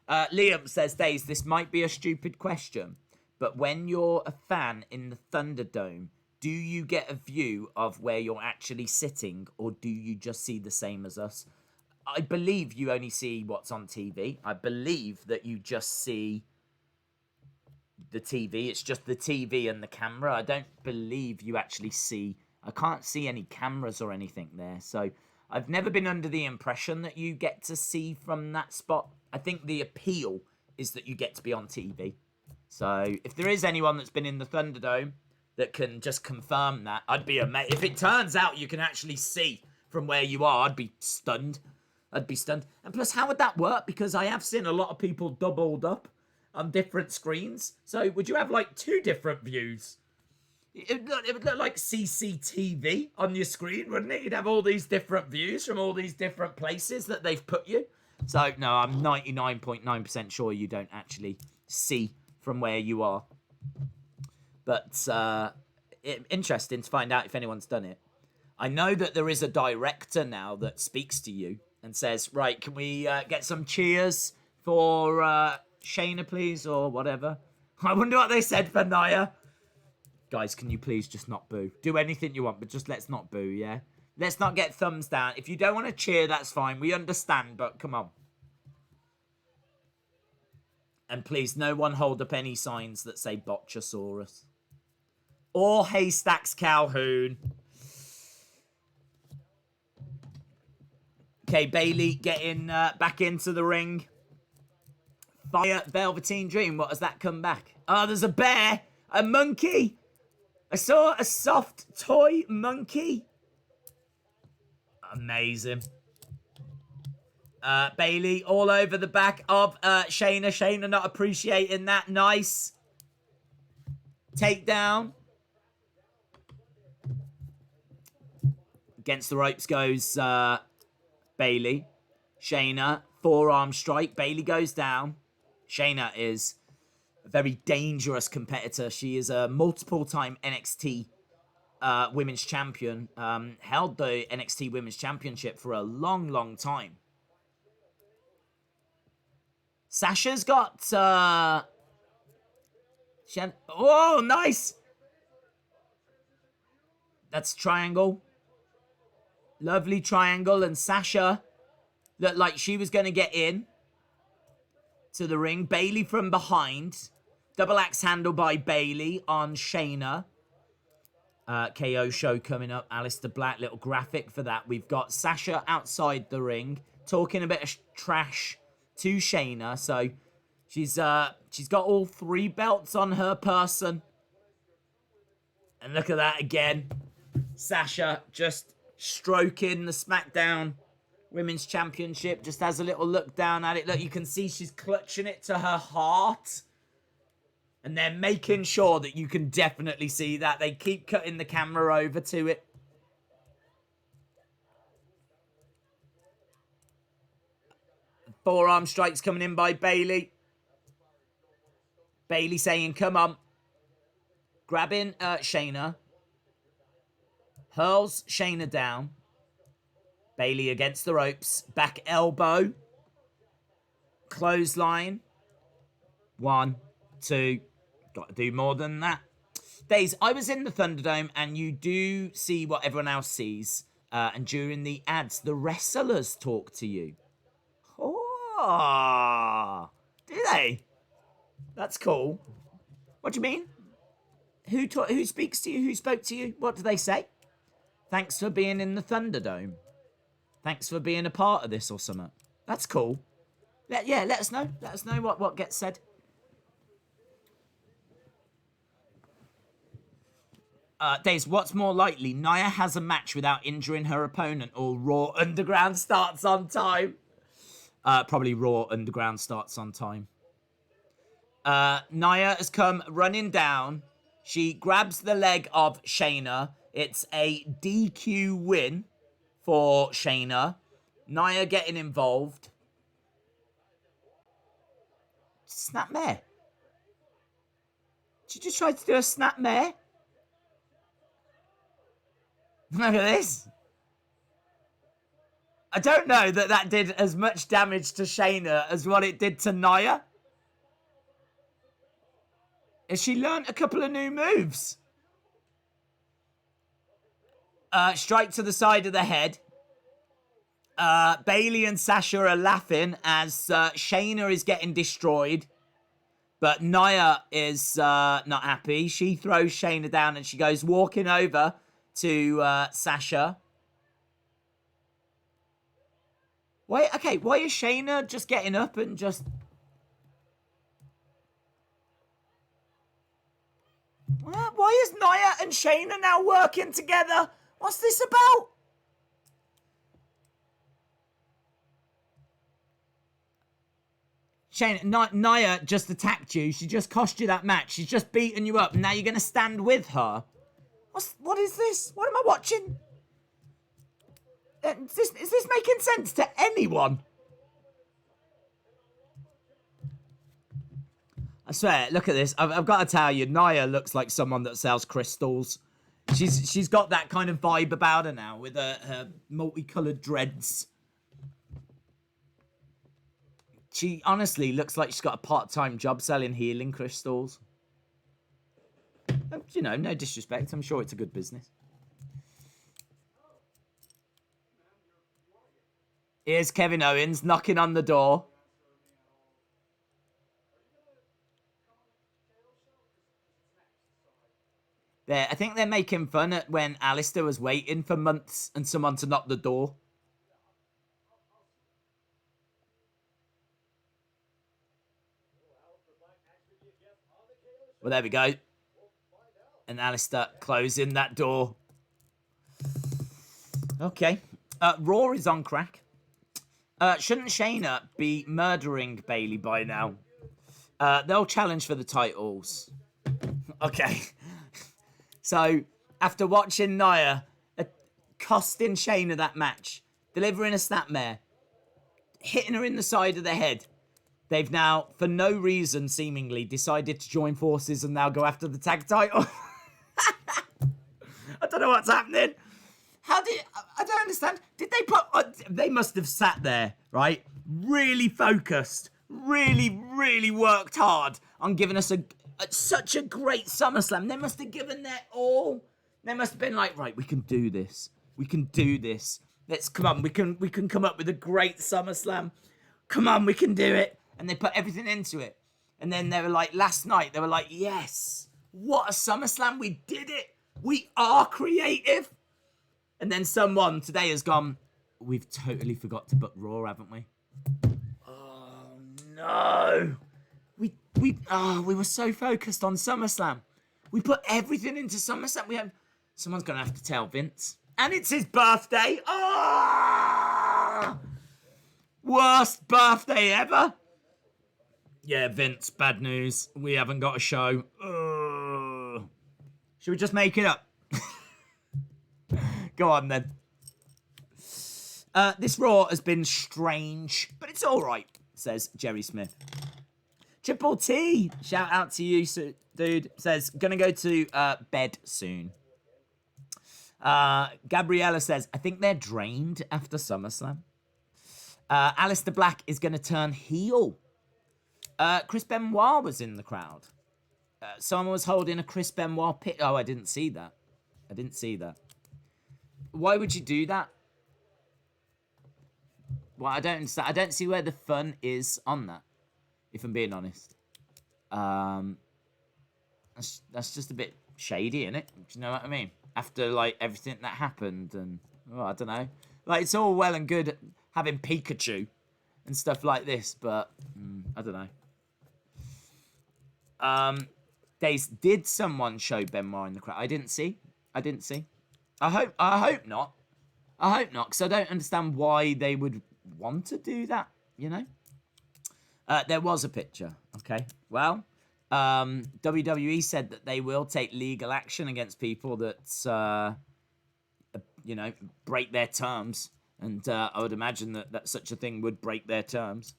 Liam says, Days, this might be a stupid question, but when you're a fan in the ThunderDome, do you get a view of where you're actually sitting, or do you just see the same as us? I believe you only see what's on TV. I believe that you just see the TV. It's just the TV and the camera. I don't believe you actually see... I can't see any cameras or anything there. So I've never been under the impression that you get to see from that spot. I think the appeal is that you get to be on TV. So if there is anyone that's been in the ThunderDome that can just confirm that, I'd be amazed. If it turns out you can actually see from where you are, I'd be stunned. I'd be stunned. And plus, how would that work? Because I have seen a lot of people doubled up on different screens. So would you have like 2 different views? It would look like CCTV on your screen, wouldn't it? You'd have all these different views from all these different places that they've put you. So, no, I'm 99.9% sure you don't actually see from where you are. But interesting to find out if anyone's done it. I know that there is a director now that speaks to you and says, right, can we get some cheers for Shayna, please, or whatever? I wonder what they said for Nia. Guys, can you please just not boo? Do anything you want, but just let's not boo, yeah? Let's not get thumbs down. If you don't want to cheer, that's fine. We understand, but come on. And please, no one hold up any signs that say Botchasaurus. Or Haystacks Calhoun. Okay, Bayley getting back into the ring. Fire Velveteen Dream. What has that come back? Oh, there's a bear. A monkey. I saw a soft toy monkey. Amazing. Bayley all over the back of Shayna. Shayna not appreciating that. Nice. Takedown. Against the ropes goes Bayley. Shayna, forearm strike. Bayley goes down. Shayna is a very dangerous competitor. She is a multiple-time NXT Women's Champion. Held the NXT Women's Championship for a long, long time. Sasha's got... oh, nice! That's triangle. Lovely triangle. And Sasha looked like she was going to get in to the ring. Bayley from behind. Double axe handle by Bayley on Shayna. KO show coming up. Aleister Black, little graphic for that. We've got Sasha outside the ring talking a bit of trash to Shayna. So she's got all 3 belts on her person. And look at that again. Sasha just stroking the SmackDown Women's Championship. Just has a little look down at it. Look, you can see she's clutching it to her heart. And they're making sure that you can definitely see that. They keep cutting the camera over to it. Forearm strikes coming in by Bayley. Bayley saying, come on. Grabbing Shayna. Hurls Shayna down. Bayley against the ropes. Back elbow. Clothesline. 1, to do more than that. Days, I was in the Thunderdome, and you do see what everyone else sees. And during the ads, the wrestlers talk to you. Oh, do they? That's cool. What do you mean? Who speaks to you? Who spoke to you? What do they say? Thanks for being in the Thunderdome. Thanks for being a part of this or something. That's cool. Let us know. Let us know what gets said. Days, what's more likely? Nia has a match without injuring her opponent, or Raw Underground starts on time? Probably Raw Underground starts on time. Nia has come running down. She grabs the leg of Shayna. It's a DQ win for Shayna. Nia getting involved. Snapmare. She just tried to do a snapmare. Look at this. I don't know that did as much damage to Shayna as what it did to Nia. Has she learnt a couple of new moves? Strike to the side of the head. Bayley and Sasha are laughing as Shayna is getting destroyed. But Nia is not happy. She throws Shayna down and she goes walking over to Sasha. Why is Shayna just getting up and just... Why is Nia and Shayna now working together? What's this about? Shayna, Nia just attacked you. She just cost you that match. She's just beaten you up. And now you're going to stand with her. What is this? What am I watching? Is this making sense to anyone? I swear, look at this. I've got to tell you, Nia looks like someone that sells crystals. She's got that kind of vibe about her now with her multicolored dreads. She honestly looks like she's got a part-time job selling healing crystals. You know, no disrespect. I'm sure it's a good business. Here's Kevin Owens knocking on the door. I think they're making fun at when Alistair was waiting for months and someone to knock the door. Well, there we go. And Alistair closing that door. Okay. Raw is on crack. Shouldn't Shayna be murdering Bayley by now? They'll challenge for the titles. Okay. So, after watching Nia costing Shayna that match, delivering a snapmare, hitting her in the side of the head, they've now, for no reason, seemingly, decided to join forces and now go after the tag title. I don't know what's happening. I don't understand. Did they they must have sat there, right? Really focused, really worked hard on giving us such a great SummerSlam. They must have given their all. They must have been like, right, we can do this. We can do this. Come on, we can come up with a great SummerSlam. Come on, we can do it. And they put everything into it. And then they were like, last night, they were like, yes, what a SummerSlam. We did it. We are creative. And then someone today has gone, we've totally forgot to book Raw, haven't we? Oh, no. We were so focused on SummerSlam. We put everything into SummerSlam. Someone's going to have to tell Vince. And it's his birthday. Oh! Worst birthday ever. Yeah, Vince, bad news. We haven't got a show. Should we just make it up? Go on, then. This Raw has been strange, but it's all right, says Jerry Smith. Triple T, shout out to you, dude, says, gonna go to bed soon. Gabriella says, I think they're drained after SummerSlam. Aleister Black is gonna turn heel. Chris Benoit was in the crowd. Someone was holding a Chris Benoit pic. Oh, I didn't see that. I didn't see that. Why would you do that? Well, I don't understand. I don't see where the fun is on that, if I'm being honest. That's just a bit shady, isn't it? Do you know what I mean? After, like, everything that happened and... Oh, I don't know. Like, it's all well and good having Pikachu and stuff like this, but... I don't know. Did someone show Benoit in the crowd? I didn't see. I hope not. I hope not, because I don't understand why they would want to do that, you know? There was a picture, okay? Well, WWE said that they will take legal action against people that, you know, break their terms. And I would imagine that such a thing would break their terms.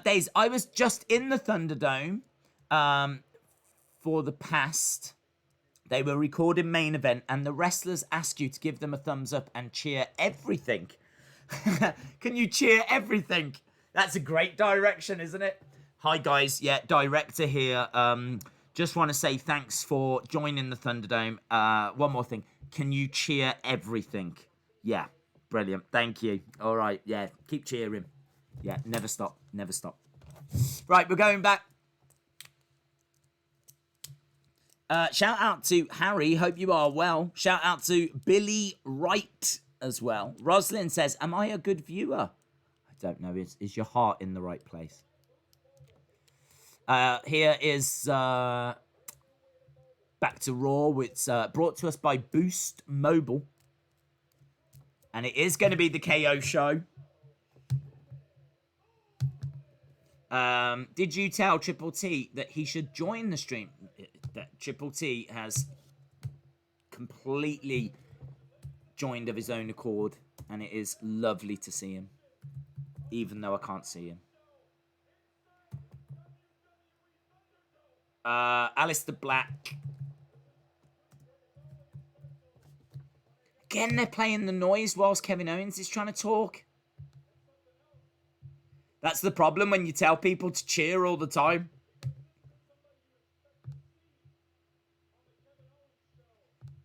Days, I was just in the Thunderdome for the past. They were recording main event, and the wrestlers ask you to give them a thumbs up and cheer everything. Can you cheer everything? That's a great direction, isn't it? Hi, guys. Yeah, director here. Just want to say thanks for joining the Thunderdome. One more thing. Can you cheer everything? Yeah, brilliant. Thank you. All right, yeah, keep cheering. Yeah, never stop. Never stop. Right, we're going back. Shout out to Harry. Hope you are well. Shout out to Billy Wright as well. Roslyn says, am I a good viewer? I don't know. Is your heart in the right place? Here is Back to Raw. It's brought to us by Boost Mobile. And it is going to be the KO show. Did you tell Triple T that he should join the stream? That Triple T has completely joined of his own accord, and it is lovely to see him, even though I can't see him. Aleister Black. Again, they're playing the noise whilst Kevin Owens is trying to talk. That's the problem when you tell people to cheer all the time.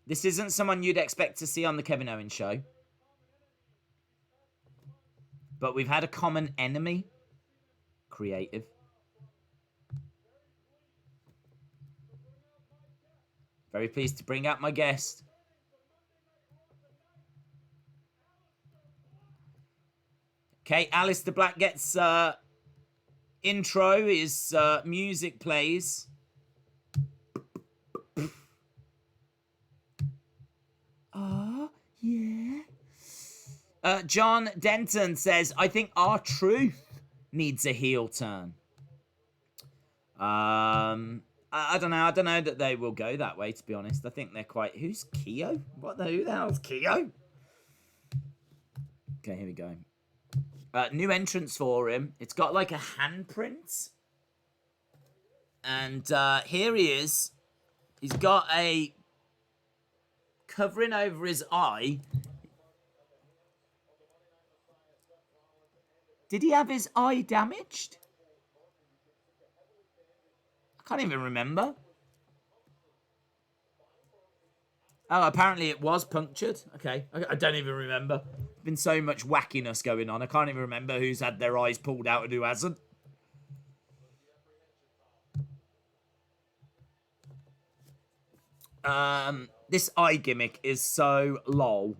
This isn't someone you'd expect to see on the Kevin Owens show. But we've had a common enemy. Creative. Very pleased to bring out my guest. Okay, Aleister Black gets intro. His music plays. Yeah. John Denton says, I think R-Truth needs a heel turn. I don't know. I don't know that they will go that way, to be honest. I think they're quite... Who's Keo? Who the hell's Keo? Okay, here we go. New entrance for him. It's got like a handprint. And here he is. He's got a covering over his eye. Did he have his eye damaged? I can't even remember. Oh, apparently it was punctured. Okay, I don't even remember. There's been so much wackiness going on. I can't even remember who's had their eyes pulled out and who hasn't. This eye gimmick is so lol.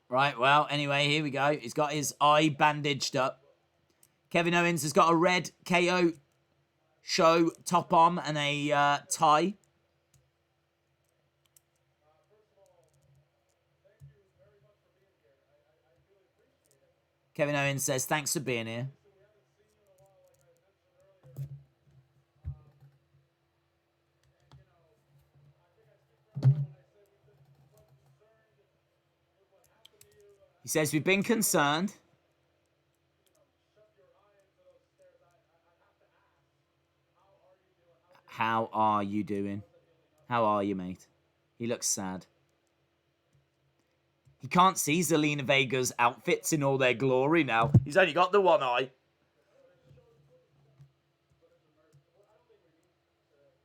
Right, well, anyway, here we go. He's got his eye bandaged up. Kevin Owens has got a red KO show top on and a tie. Kevin Owens says, thanks for being here. He says, we've been concerned. How are you doing? How are you, mate? He looks sad. He can't see Zelina Vega's outfits in all their glory now. He's only got the one eye.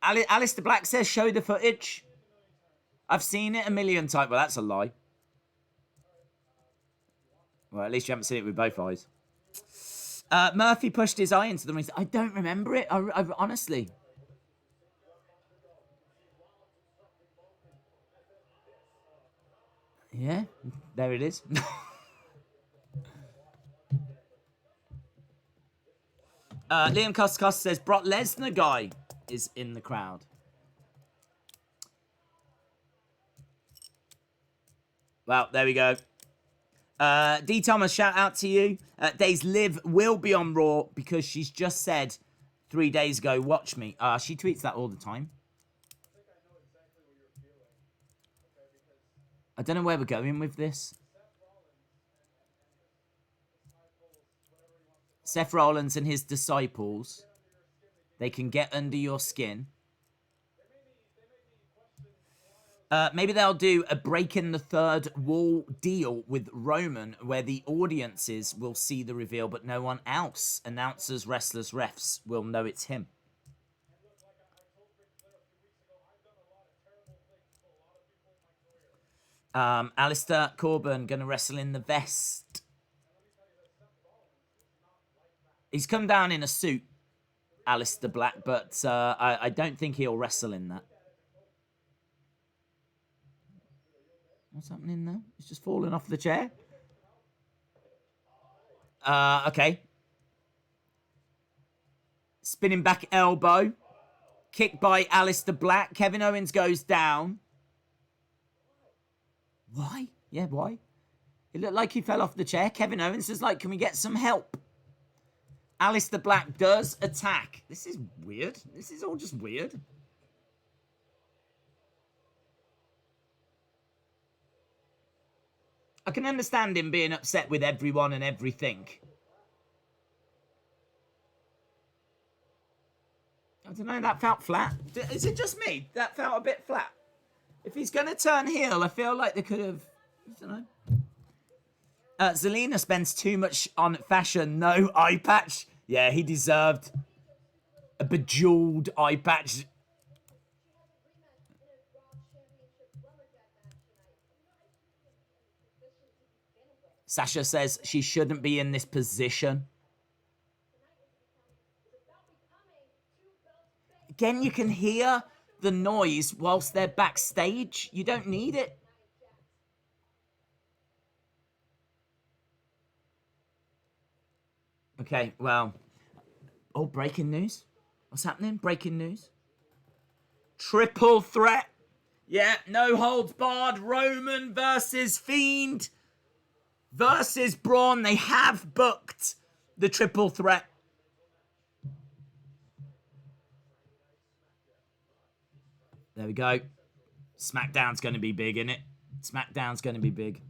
Alistair Black says, show the footage. I've seen it a million times. Well, that's a lie. Well, at least you haven't seen it with both eyes. Murphy pushed his eye into the ring. I don't remember it. I honestly. Yeah, there it is. Liam Cuscus says Brock Lesnar guy is in the crowd. Well, there we go. D. Thomas, shout out to you. Days Liv will be on Raw because she's just said 3 days ago, watch me. She tweets that all the time. I don't know where we're going with this. Seth Rollins and his disciples, they can get under your skin. Maybe they'll do a breaking the third wall deal with Roman where the audiences will see the reveal, but no one else, announcers, wrestlers, refs, will know it's him. Alistair Corbin going to wrestle in the vest. He's come down in a suit, Alistair Black, but I don't think he'll wrestle in that. What's happening now? He's just falling off the chair. Okay. Spinning back elbow. Kick by Alistair Black. Kevin Owens goes down. Why? Yeah, why? It looked like he fell off the chair. Kevin Owens is like, can we get some help? Alistair Black does attack. This is weird. This is all just weird. I can understand him being upset with everyone and everything. I don't know, that felt flat. Is it just me? That felt a bit flat. If he's going to turn heel, I feel like they could have... I don't know. Zelina spends too much on fashion. No eye patch. Yeah, he deserved a bejeweled eye patch. Sasha says she shouldn't be in this position. Again, you can hear the noise whilst they're backstage. You don't need it. Okay, well. Oh, breaking news. What's happening? Breaking news. Triple threat. Yeah, no holds barred. Roman versus Fiend versus Braun. They have booked the triple threat. There we go. SmackDown's going to be big, isn't it? SmackDown's going to be big.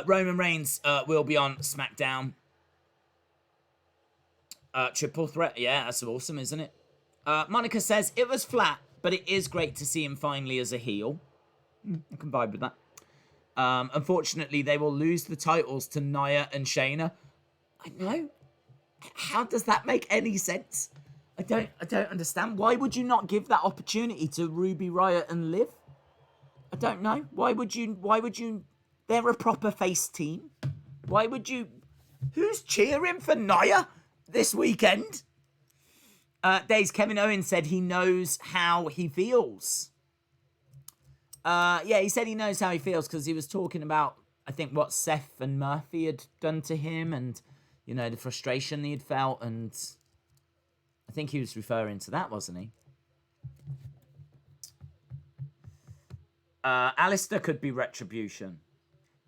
Roman Reigns will be on SmackDown. Triple threat. Yeah, that's awesome, isn't it? Monica says, it was flat, but it is great to see him finally as a heel. I can vibe with that. Unfortunately, they will lose the titles to Nia and Shayna. I know. How does that make any sense? I don't understand. Why would you not give that opportunity to Ruby Riott and Liv? I don't know. Why would you? They're a proper face team. Why would you? Who's cheering for Nia this weekend? Days Kevin Owens said he knows how he feels. Yeah, he said he knows how he feels because he was talking about, I think, what Seth and Murphy had done to him and, you know, the frustration he'd felt. And I think he was referring to that, wasn't he? Alistair could be Retribution.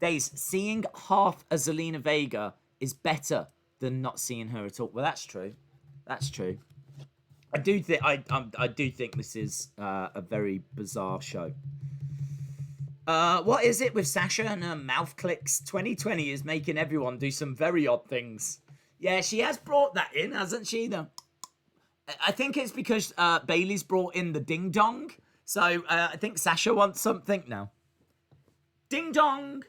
Days, seeing half a Zelina Vega is better than not seeing her at all. Well, that's true. That's true. I do think this is a very bizarre show. What is it with Sasha and her mouth clicks? 2020 is making everyone do some very odd things. Yeah, she has brought that in, hasn't she? Though I think it's because Bailey's brought in the ding dong. So I think Sasha wants something now. Ding dong.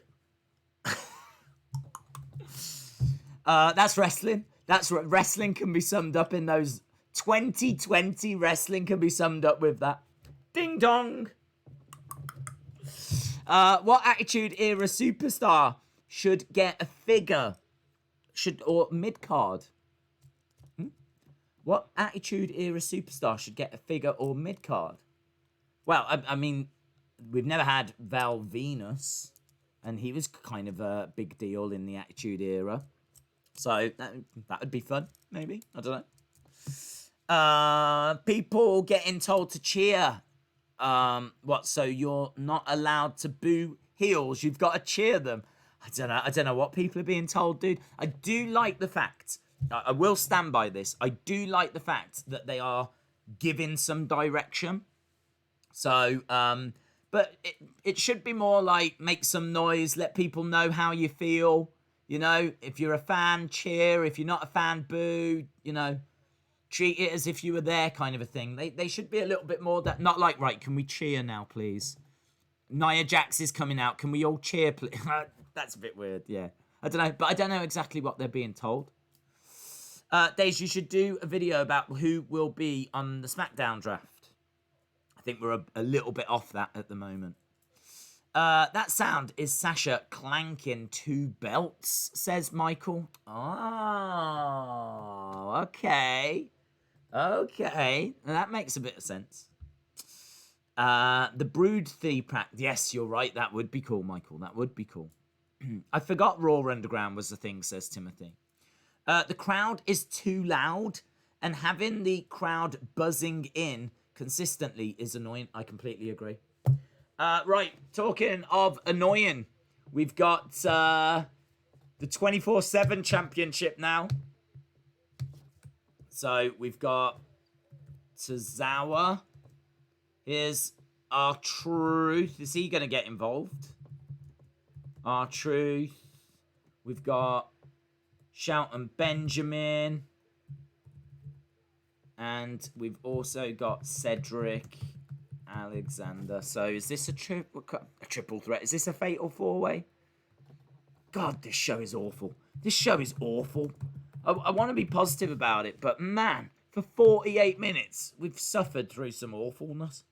That's wrestling. That's what wrestling can be summed up in those 2020 wrestling can be summed up with that. Ding dong. What Attitude Era superstar should get a figure? Or mid card? What Attitude Era superstar should get a figure or mid card? Well, I mean, we've never had Val Venus, and he was kind of a big deal in the Attitude Era. So that would be fun, maybe. I don't know. People getting told to cheer. What? So you're not allowed to boo heels? You've got to cheer them. I don't know what people are being told, dude. I do like the fact. I will stand by this. I do like the fact that they are giving some direction. So, but it should be more like make some noise, let people know how you feel. You know, if you're a fan, cheer. If you're not a fan, boo. You know, treat it as if you were there, kind of a thing. They should be a little bit more that. Not like, right, can we cheer now, please? Nia Jax is coming out. Can we all cheer, please? That's a bit weird, yeah. I don't know, but I don't know exactly what they're being told. Days, you should do a video about who will be on the SmackDown draft. I think we're a little bit off that at the moment. That sound is Sasha clanking 2 belts, says Michael. Oh, okay. Okay. That makes a bit of sense. The Brood Thief practice. Yes, you're right. That would be cool, Michael. That would be cool. I forgot Raw Underground was the thing, says Timothy. The crowd is too loud, and having the crowd buzzing in consistently is annoying. I completely agree. Right, talking of annoying, we've got the 24/7 championship now. So we've got Tozawa. Here's R-Truth. Is he going to get involved? R-Truth. We've got Shelton Benjamin. And we've also got Cedric Alexander. So is this a triple threat? Is this a fatal 4-way? God, this show is awful. This show is awful. I want to be positive about it, but man, for 48 minutes, we've suffered through some awfulness.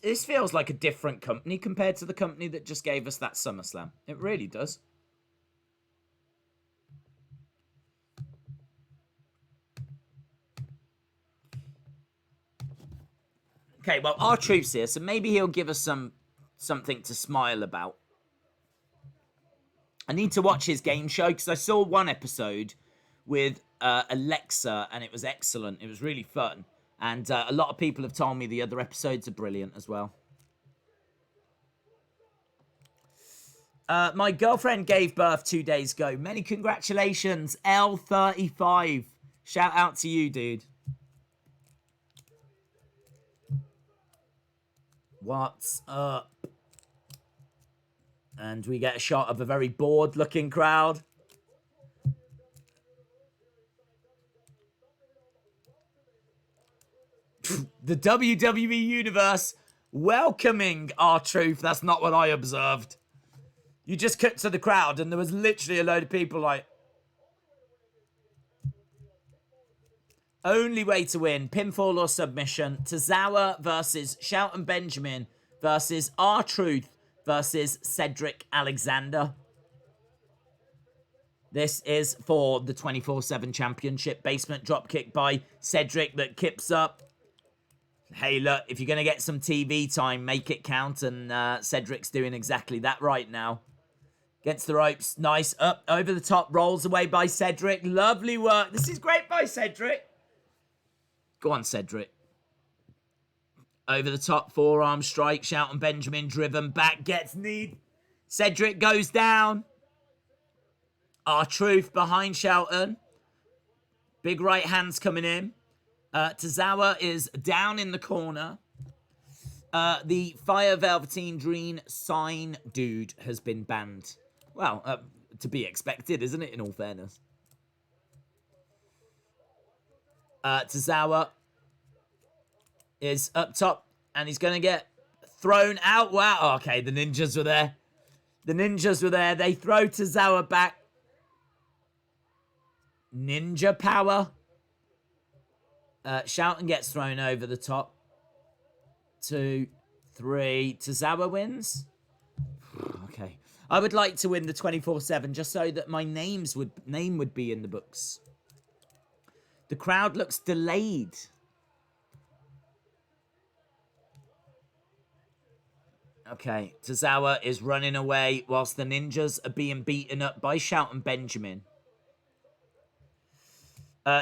This feels like a different company compared to the company that just gave us that SummerSlam. It really does. Okay, well, R-Truth's here, so maybe he'll give us something to smile about. I need to watch his game show, because I saw one episode with Alexa, and it was excellent. It was really fun. And a lot of people have told me the other episodes are brilliant as well. My girlfriend gave birth 2 days ago. Many congratulations, L35. Shout out to you, dude. What's up? And we get a shot of a very bored-looking crowd. The WWE Universe welcoming R-Truth. That's not what I observed. You just cut to the crowd and there was literally a load of people like... Only way to win, pinfall or submission. Tozawa versus Shelton Benjamin versus R-Truth versus Cedric Alexander. This is for the 24/7 championship. Basement dropkick by Cedric that kips up. Hey, look, if you're going to get some TV time, make it count. And Cedric's doing exactly that right now. Gets the ropes. Nice. Up, over the top. Rolls away by Cedric. Lovely work. This is great by Cedric. Go on, Cedric. Over the top. Forearm strike. Shelton Benjamin driven back. Gets kneed. Cedric goes down. R-Truth behind Shelton. Big right hands coming in. Tozawa is down in the corner. The Fire Velveteen Dream sign dude has been banned. Well, to be expected, isn't it, in all fairness? Tozawa is up top, and he's going to get thrown out. Wow. Okay, the ninjas were there. The ninjas were there. They throw Tozawa back. Ninja power. Shelton gets thrown over the top. 2, 3. Tozawa wins. Okay. I would like to win the 24/7 just so that my name would be in the books. The crowd looks delayed. Okay, Tozawa is running away whilst the ninjas are being beaten up by Shelton Benjamin.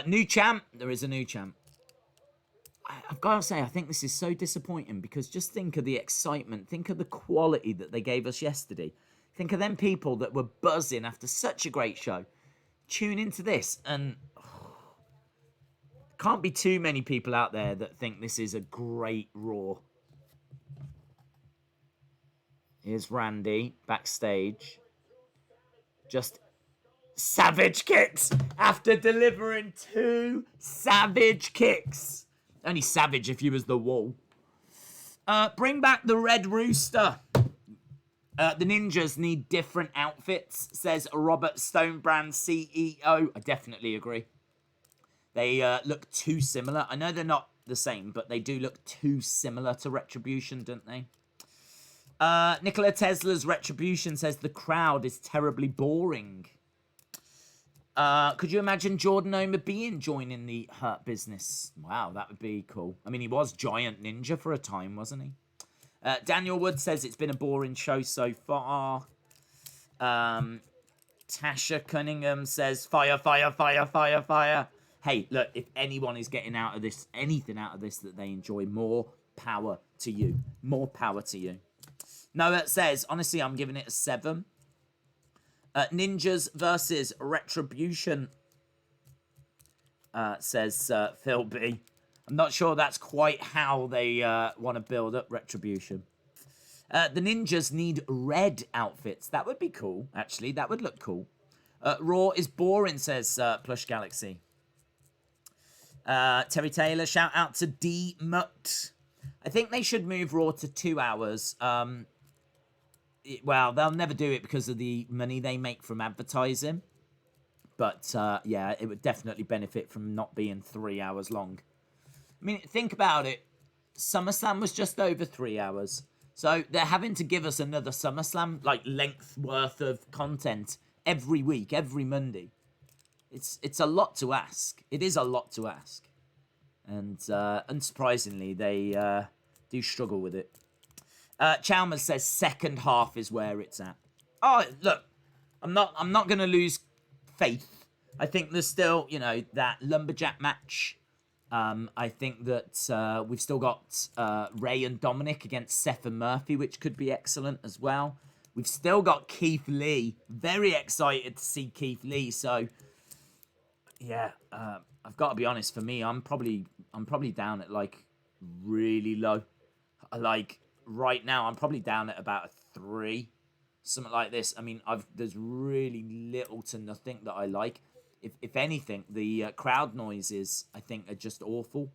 New champ. There is a new champ. I've got to say, I think this is so disappointing because just think of the excitement. Think of the quality that they gave us yesterday. Think of them people that were buzzing after such a great show. Tune into this and... can't be too many people out there that think this is a great Raw. Here's Randy backstage. Just savage kicks after delivering 2 savage kicks. Only savage if you was the Wall. Bring back the Red Rooster. The ninjas need different outfits, says Robert Stonebrand, CEO. I definitely agree. They look too similar. I know they're not the same, but they do look too similar to Retribution, don't they? Nikola Tesla's Retribution says the crowd is terribly boring. Could you imagine Jordan Omabien joining the Hurt Business? Wow, that would be cool. I mean, he was Giant Ninja for a time, wasn't he? Daniel Wood says it's been a boring show so far. Tasha Cunningham says fire, fire, fire, fire, fire. Hey, look, if anyone is getting out of this, anything out of this that they enjoy, more power to you. More power to you. Noah says, honestly, I'm giving it a 7. Ninjas versus Retribution, says Phil B. I'm not sure that's quite how they want to build up Retribution. The ninjas need red outfits. That would be cool, actually. That would look cool. Raw is boring, says Plush Galaxy. Terry Taylor, shout out to D. Mutt. I think they should move Raw to 2 hours. Well, they'll never do it because of the money they make from advertising. But, yeah, it would definitely benefit from not being 3 hours long. I mean, think about it. SummerSlam was just over 3 hours. So they're having to give us another SummerSlam, like, length worth of content every week, every Monday. It's a lot to ask. It is a lot to ask. And, unsurprisingly, they do struggle with it. Chalmers says second half is where it's at. Oh, look, I'm not going to lose faith. I think there's still, you know, that lumberjack match. I think that we've still got Rey and Dominik against Seth and Murphy, which could be excellent as well. We've still got Keith Lee. Very excited to see Keith Lee. So, yeah, I've got to be honest. For me, I'm probably down at like really low. Like right now, I'm probably down at about a 3, something like this. I mean, there's really little to nothing that I like. If anything, the crowd noises, I think, are just awful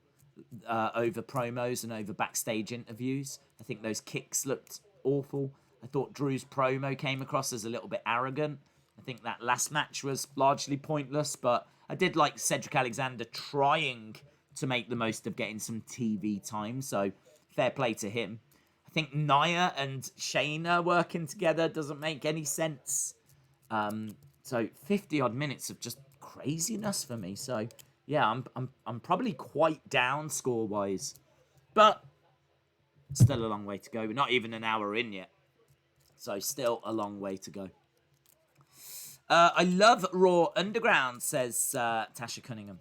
over promos and over backstage interviews. I think those kicks looked awful. I thought Drew's promo came across as a little bit arrogant. I think that last match was largely pointless, but I did like Cedric Alexander trying to make the most of getting some TV time, so fair play to him. I think Nia and Shayna working together doesn't make any sense. So 50-odd minutes of just craziness for me. So yeah, I'm probably quite down score-wise, but still a long way to go. We're not even an hour in yet, so still a long way to go. I love Raw Underground, says Tasha Cunningham.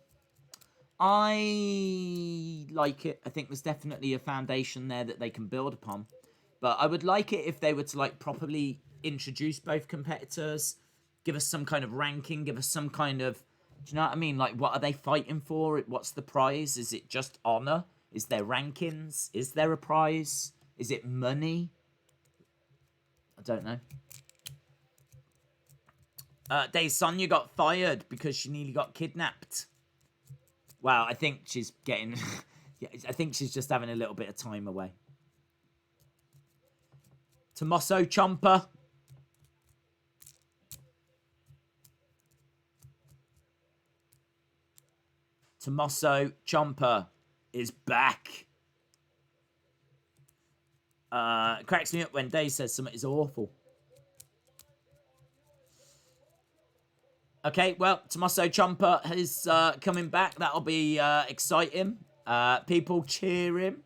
I like it. I think there's definitely a foundation there that they can build upon, but I would like it if they were to like properly introduce both competitors, give us some kind of ranking, give us some kind of, do you know what I mean? Like, what are they fighting for? What's the prize? Is it just honor? Is there rankings? Is there a prize? Is it money? I don't know. Sonya got fired because she nearly got kidnapped. Wow, I think she's getting... yeah, I think she's just having a little bit of time away. Tommaso Ciampa. Tommaso Ciampa is back. It cracks me up when Dave says something is awful. Okay, well, Tommaso Ciampa is coming back. That'll be exciting. People cheer him,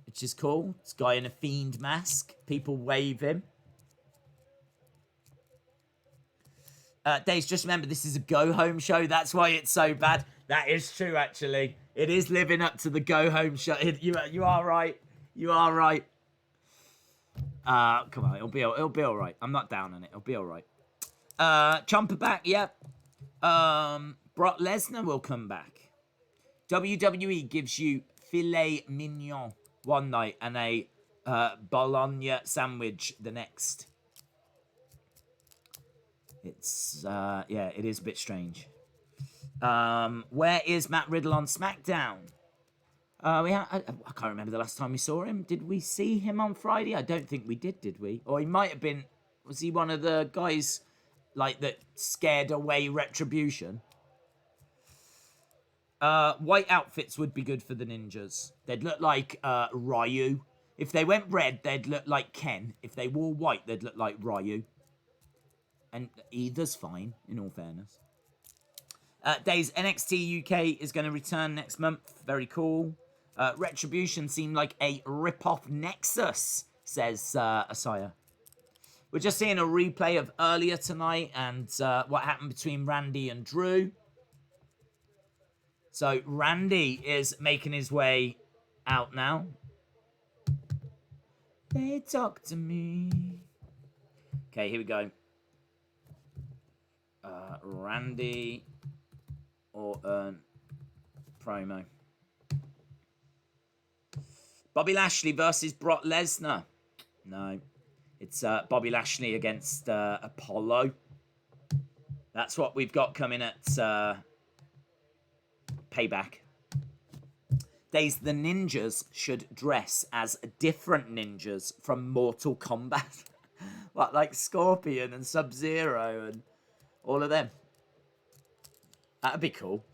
which is cool. This guy in a Fiend mask. People wave him. Dave's just remember, this is a go-home show. That's why it's so bad. That is true, actually. It is living up to the go-home show. You are right. You are right. Come on, it'll be all right. I'm not down on it. It'll be all right. Ciampa back, yep. Brock Lesnar will come back. WWE gives you filet mignon one night and a bologna sandwich the next. It's yeah, it is a bit strange. Where is Matt Riddle on SmackDown? I can't remember the last time we saw him. Did we see him on Friday? I don't think we did we? Or he might have been. Was he one of the guys like that scared away Retribution? White outfits would be good for the ninjas. They'd look like Ryu. If they went red, they'd look like Ken. If they wore white, they'd look like Ryu. And either's fine, in all fairness. Days NXT UK is going to return next month. Very cool. Retribution seemed like a rip-off Nexus, says Asaya. We're just seeing a replay of earlier tonight and what happened between Randy and Drew. So Randy is making his way out now. They talk to me. Okay, here we go. Randy Orton promo. Bobby Lashley versus Brock Lesnar. No. It's Bobby Lashley against Apollo. That's what we've got coming at Payback. Days the ninjas should dress as different ninjas from Mortal Kombat. What, like Scorpion and Sub-Zero and all of them. That'd be cool.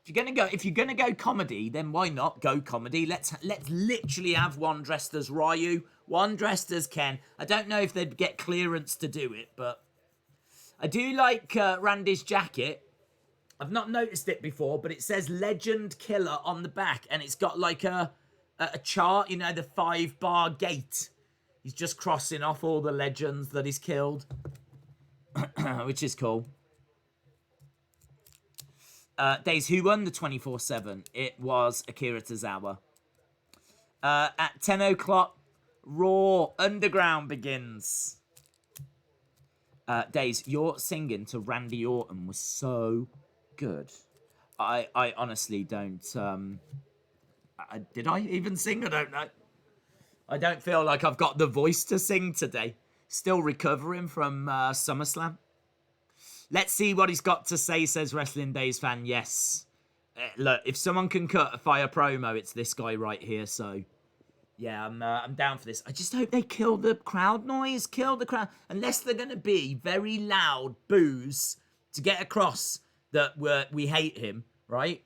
If you're gonna go comedy, then why not go comedy? Let's literally have one dressed as Ryu, one dressed as Ken. I don't know if they'd get clearance to do it, but I do like Randy's jacket. I've not noticed it before, but it says Legend Killer on the back, and it's got like a chart, you know, the 5-bar gate. He's just crossing off all the legends that he's killed, which is cool. Days, who won the 24/7? It was Akira Tozawa. At 10 o'clock, Raw Underground begins. Days, your singing to Randy Orton was so good. I honestly don't... did I even sing? I don't know. I don't feel like I've got the voice to sing today. Still recovering from SummerSlam. Let's see what he's got to say, says Wrestling Days fan. Yes. Look, if someone can cut a fire promo, it's this guy right here. So, yeah, I'm down for this. I just hope they kill the crowd noise. Kill the crowd. Unless they're going to be very loud boos to get across that we hate him, right?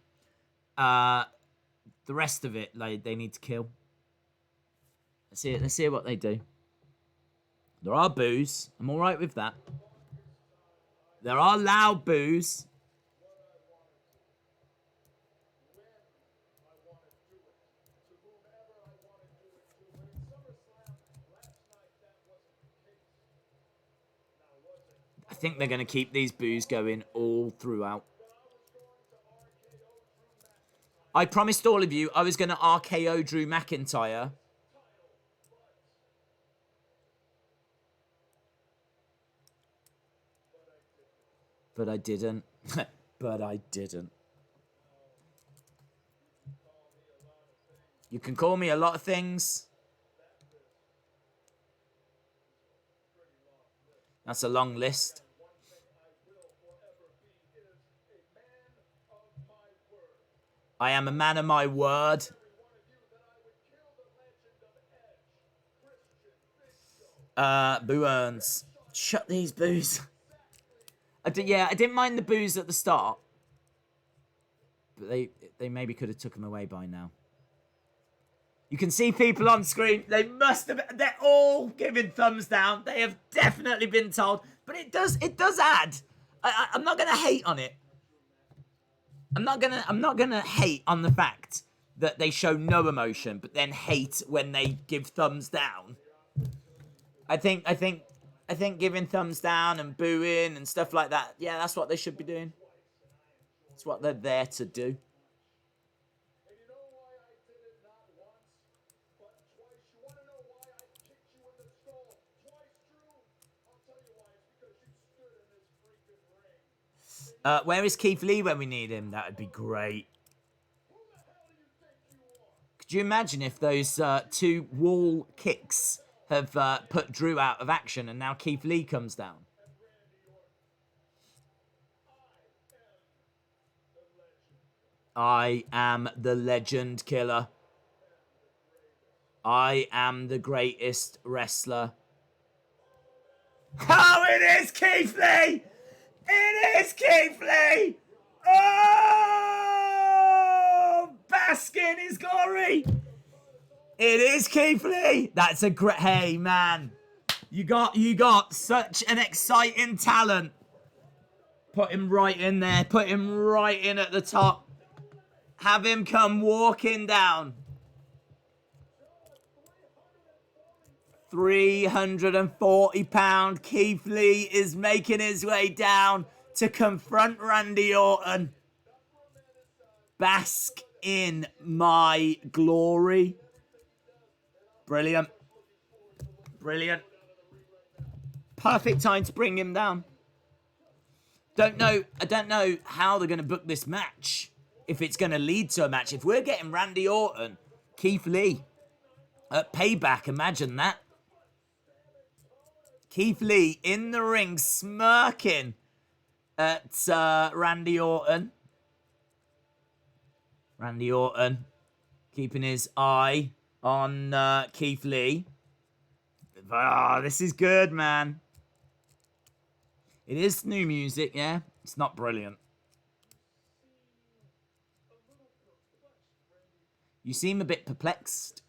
The rest of it, like, they need to kill. Let's see what they do. There are boos. I'm all right with that. There are loud boos. I think they're going to keep these boos going all throughout. I promised all of you I was going to RKO Drew McIntyre. But I didn't. But I didn't. You can call me a lot of things. That's a long list. I am a man of my word. Boo earns. Shut these boos. I didn't mind the boos at the start. But they maybe could have took them away by now. You can see people on screen. They must have. They're all giving thumbs down. They have definitely been told. But it does add. I'm not gonna hate on it. I'm not gonna hate on the fact that they show no emotion, but then hate when they give thumbs down. I think giving thumbs down and booing and stuff like that. Yeah, that's what they should be doing. That's what they're there to do. Where is Keith Lee when we need him? That would be great. Could you imagine if those two wall kicks have put Drew out of action and now Keith Lee comes down? I am the legend killer. I am the greatest wrestler. Oh, it is Keith Lee! It is Keith Lee! Oh! Bask in his glory! It is Keith Lee! That's a great... Hey, man. You got such an exciting talent. Put him right in there. Put him right in at the top. Have him come walking down. 340-pound Keith Lee is making his way down to confront Randy Orton. Bask in my glory. Brilliant. Brilliant. Perfect time to bring him down. I don't know how they're going to book this match. If it's going to lead to a match. If we're getting Randy Orton, Keith Lee at Payback, imagine that. Keith Lee in the ring smirking at Randy Orton. Randy Orton keeping his eye on Keith Lee. Ah, this is good, man. It is new music, yeah. It's not brilliant. You seem a bit perplexed.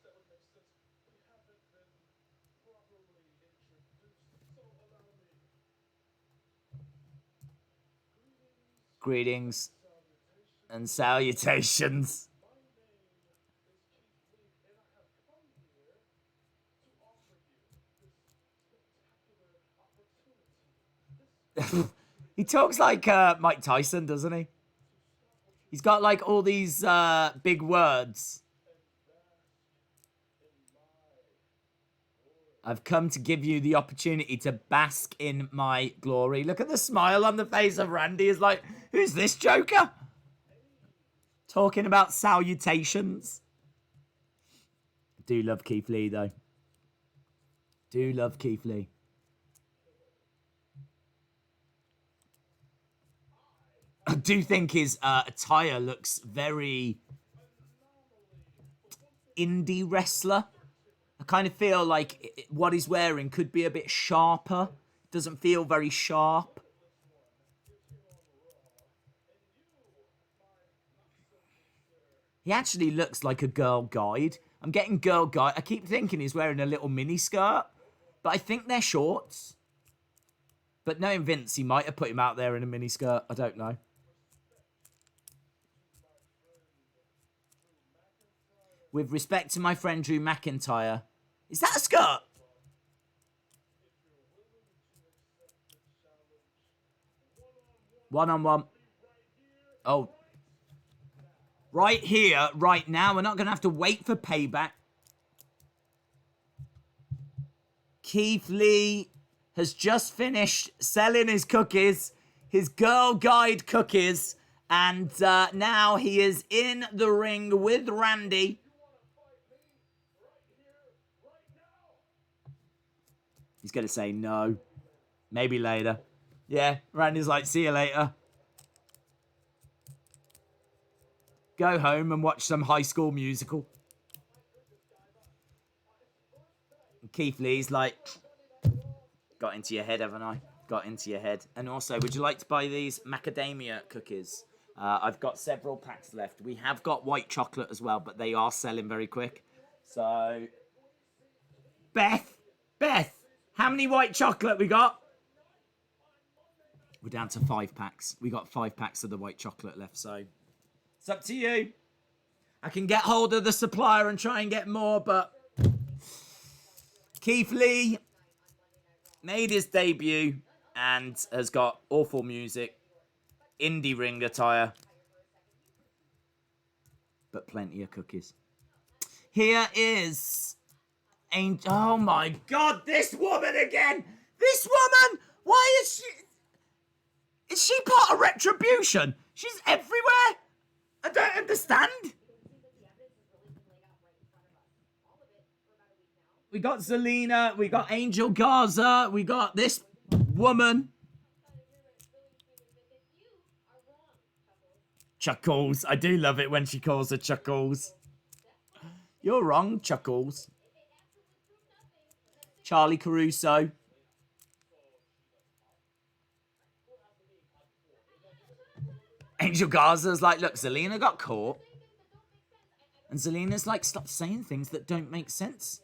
Greetings and salutations. He talks like Mike Tyson, doesn't he? He's got like all these big words. I've come to give you the opportunity to bask in my glory. Look at the smile on the face of Randy. Is like, who's this joker? Talking about salutations. Do love Keith Lee, though. Do love Keith Lee. I do think his attire looks very indie wrestler. I kind of feel like what he's wearing could be a bit sharper. Doesn't feel very sharp. He actually looks like a girl guide. I'm getting girl guide. I keep thinking he's wearing a little mini skirt, but I think they're shorts. But knowing Vince, he might have put him out there in a mini skirt. I don't know. With respect to my friend Drew McIntyre. Is that a skirt? One-on-one. Oh. Right here, right now. We're not going to have to wait for Payback. Keith Lee has just finished selling his cookies. His Girl Guide cookies. And now he is in the ring with Randy. He's going to say no. Maybe later. Yeah, Randy's like, see you later. Go home and watch some High School Musical. And Keith Lee's like, Got into your head, haven't I? Got into your head. And also, would you like to buy these macadamia cookies? I've got several packs left. We have got white chocolate as well, but they are selling very quick. So, Beth, how many white chocolate we got? We're down to 5 packs. We got 5 packs of the white chocolate left, so it's up to you. I can get hold of the supplier and try and get more, but Keith Lee made his debut and has got awful music, indie ring attire, but plenty of cookies. Here is Angel. Oh my God, this woman again! This woman! Why is she? Is she part of Retribution? She's everywhere. I don't understand. We got Zelina, we got Angel Garza, we got this woman. Chuckles. I do love it when she calls her Chuckles. You're wrong, Chuckles. Charlie Caruso. Angel Garza's like, look, Zelina got caught. And Zelina's like, stop saying things that don't make sense.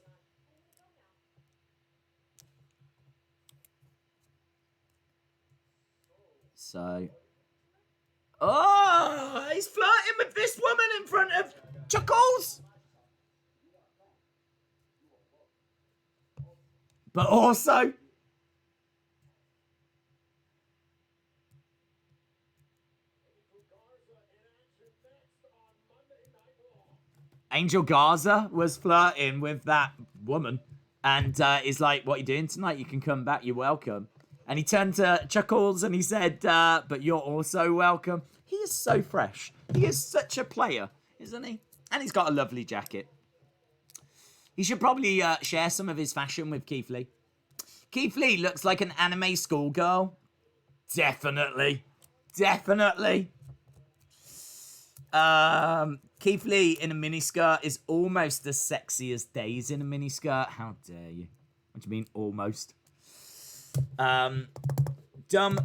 So, oh, he's flirting with this woman in front of Chuckles. But also, Angel Garza was flirting with that woman and is like, what are you doing tonight? You can come back. You're welcome. And he turned to Chuckles and he said, but you're also welcome. He is so fresh. He is such a player, isn't he? And he's got a lovely jacket. He should probably share some of his fashion with Keith Lee. Keith Lee looks like an anime schoolgirl. Definitely. Definitely. Keith Lee in a miniskirt is almost as sexy as Days in a miniskirt. How dare you? What do you mean, almost? Dumb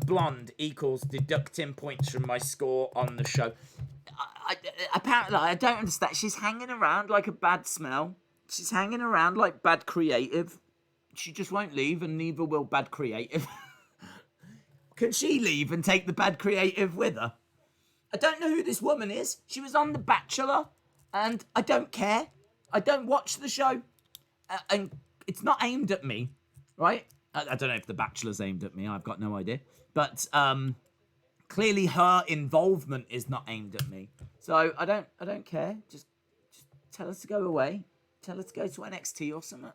blonde equals deducting points from my score on the show. Apparently, I don't understand. She's hanging around like a bad smell. She's hanging around like bad creative. She just won't leave, and neither will bad creative. Can she leave and take the bad creative with her? I don't know who this woman is. She was on The Bachelor, and I don't care. I don't watch the show, and it's not aimed at me, right? I don't know if The Bachelor's aimed at me. I've got no idea. But clearly her involvement is not aimed at me. So I don't care. Just tell us to go away. Tell us to go to NXT or something.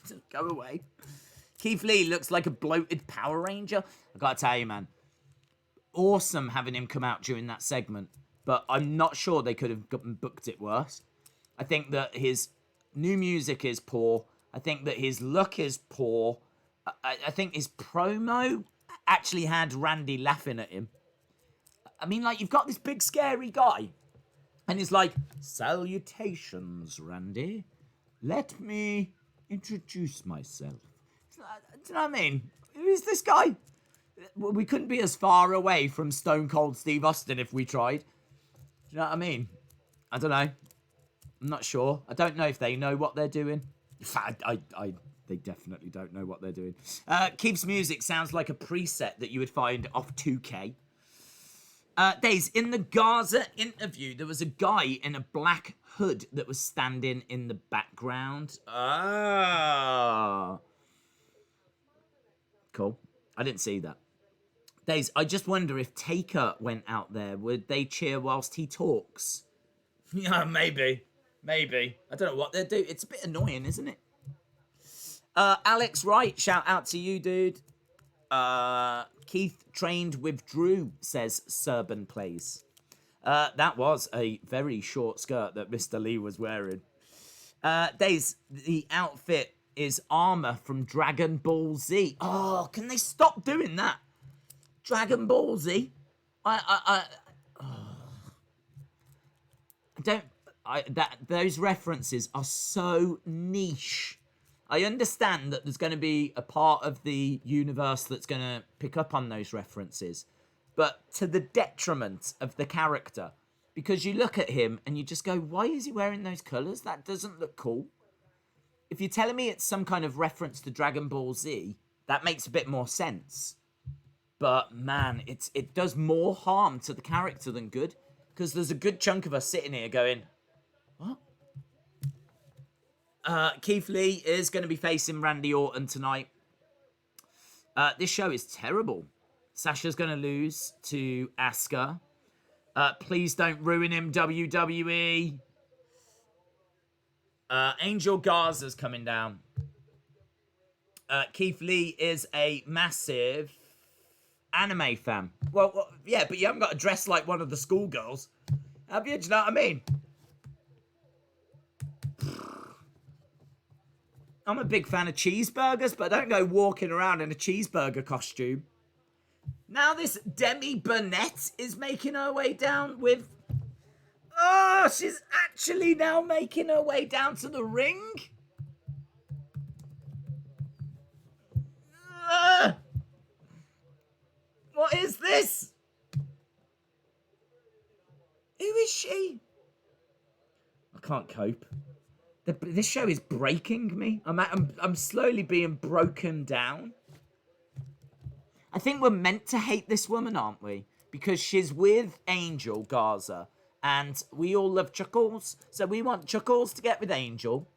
Just go away. Keith Lee looks like a bloated Power Ranger. I gotta tell you, man. Awesome having him come out during that segment. But I'm not sure they could have booked it worse. I think that his new music is poor. I think that his look is poor. I think his promo actually had Randy laughing at him. I mean, like, you've got this big scary guy. And he's like, salutations, Randy. Let me introduce myself. Do you know what I mean? Who is this guy? We couldn't be as far away from Stone Cold Steve Austin if we tried. Do you know what I mean? I don't know. I'm not sure. I don't know if they know what they're doing. In fact, they definitely don't know what they're doing. Keith's music sounds like a preset that you would find off 2K. Days, in the Garza interview, there was a guy in a black hood that was standing in the background. Ah. Cool. I didn't see that. Days, I just wonder if Taker went out there, would they cheer whilst he talks? Yeah, maybe. Maybe. I don't know what they'll do. It's a bit annoying, isn't it? Alex Wright, shout out to you, dude. Keith trained with Drew, says Serban Plays. That was a very short skirt that Mr. Lee was wearing. Days, the outfit is armor from Dragon Ball Z. Oh, can they stop doing that? Dragon Ball Z? Those references are so niche. I understand that there's going to be a part of the universe that's going to pick up on those references, but to the detriment of the character. Because you look at him and you just go, why is he wearing those colours? That doesn't look cool. If you're telling me it's some kind of reference to Dragon Ball Z, that makes a bit more sense. But, man, it does more harm to the character than good. Because there's a good chunk of us sitting here going, what? Keith Lee is going to be facing Randy Orton tonight. This show is terrible. Sasha's going to lose to Asuka. Please don't ruin him, WWE. Angel Garza's coming down. Keith Lee is a massive anime fan. Well, yeah, but you haven't got to dress like one of the schoolgirls. Have you? Do you know what I mean? I'm a big fan of cheeseburgers, but I don't go walking around in a cheeseburger costume. Now this Demi Burnett is making her way down with... Oh, she's actually now making her way down to the ring? What is this? Who is she? I can't cope. This show is breaking me. I'm slowly being broken down. I think we're meant to hate this woman, aren't we? Because she's with Angel Garza. And we all love Chuckles. So we want Chuckles to get with Angel.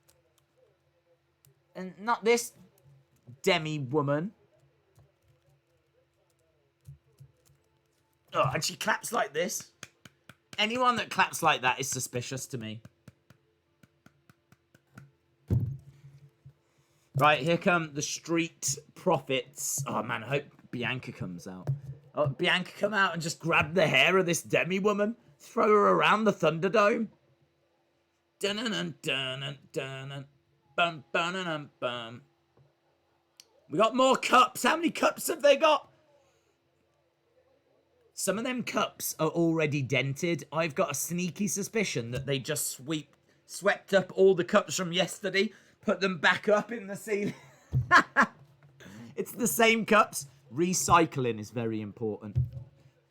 And not this Demi woman. Oh, and she claps like this. Anyone that claps like that is suspicious to me. Right, here come the Street Profits. Oh, man, I hope Bianca comes out. Oh, Bianca come out and just grab the hair of this Demi woman. Throw her around the Thunderdome. Dun-dun-dun-dun-dun-dun. Bum, bum, bum. We got more cups. How many cups have they got? Some of them cups are already dented. I've got a sneaky suspicion that they just swept up all the cups from yesterday, put them back up in the ceiling. It's the same cups. Recycling is very important.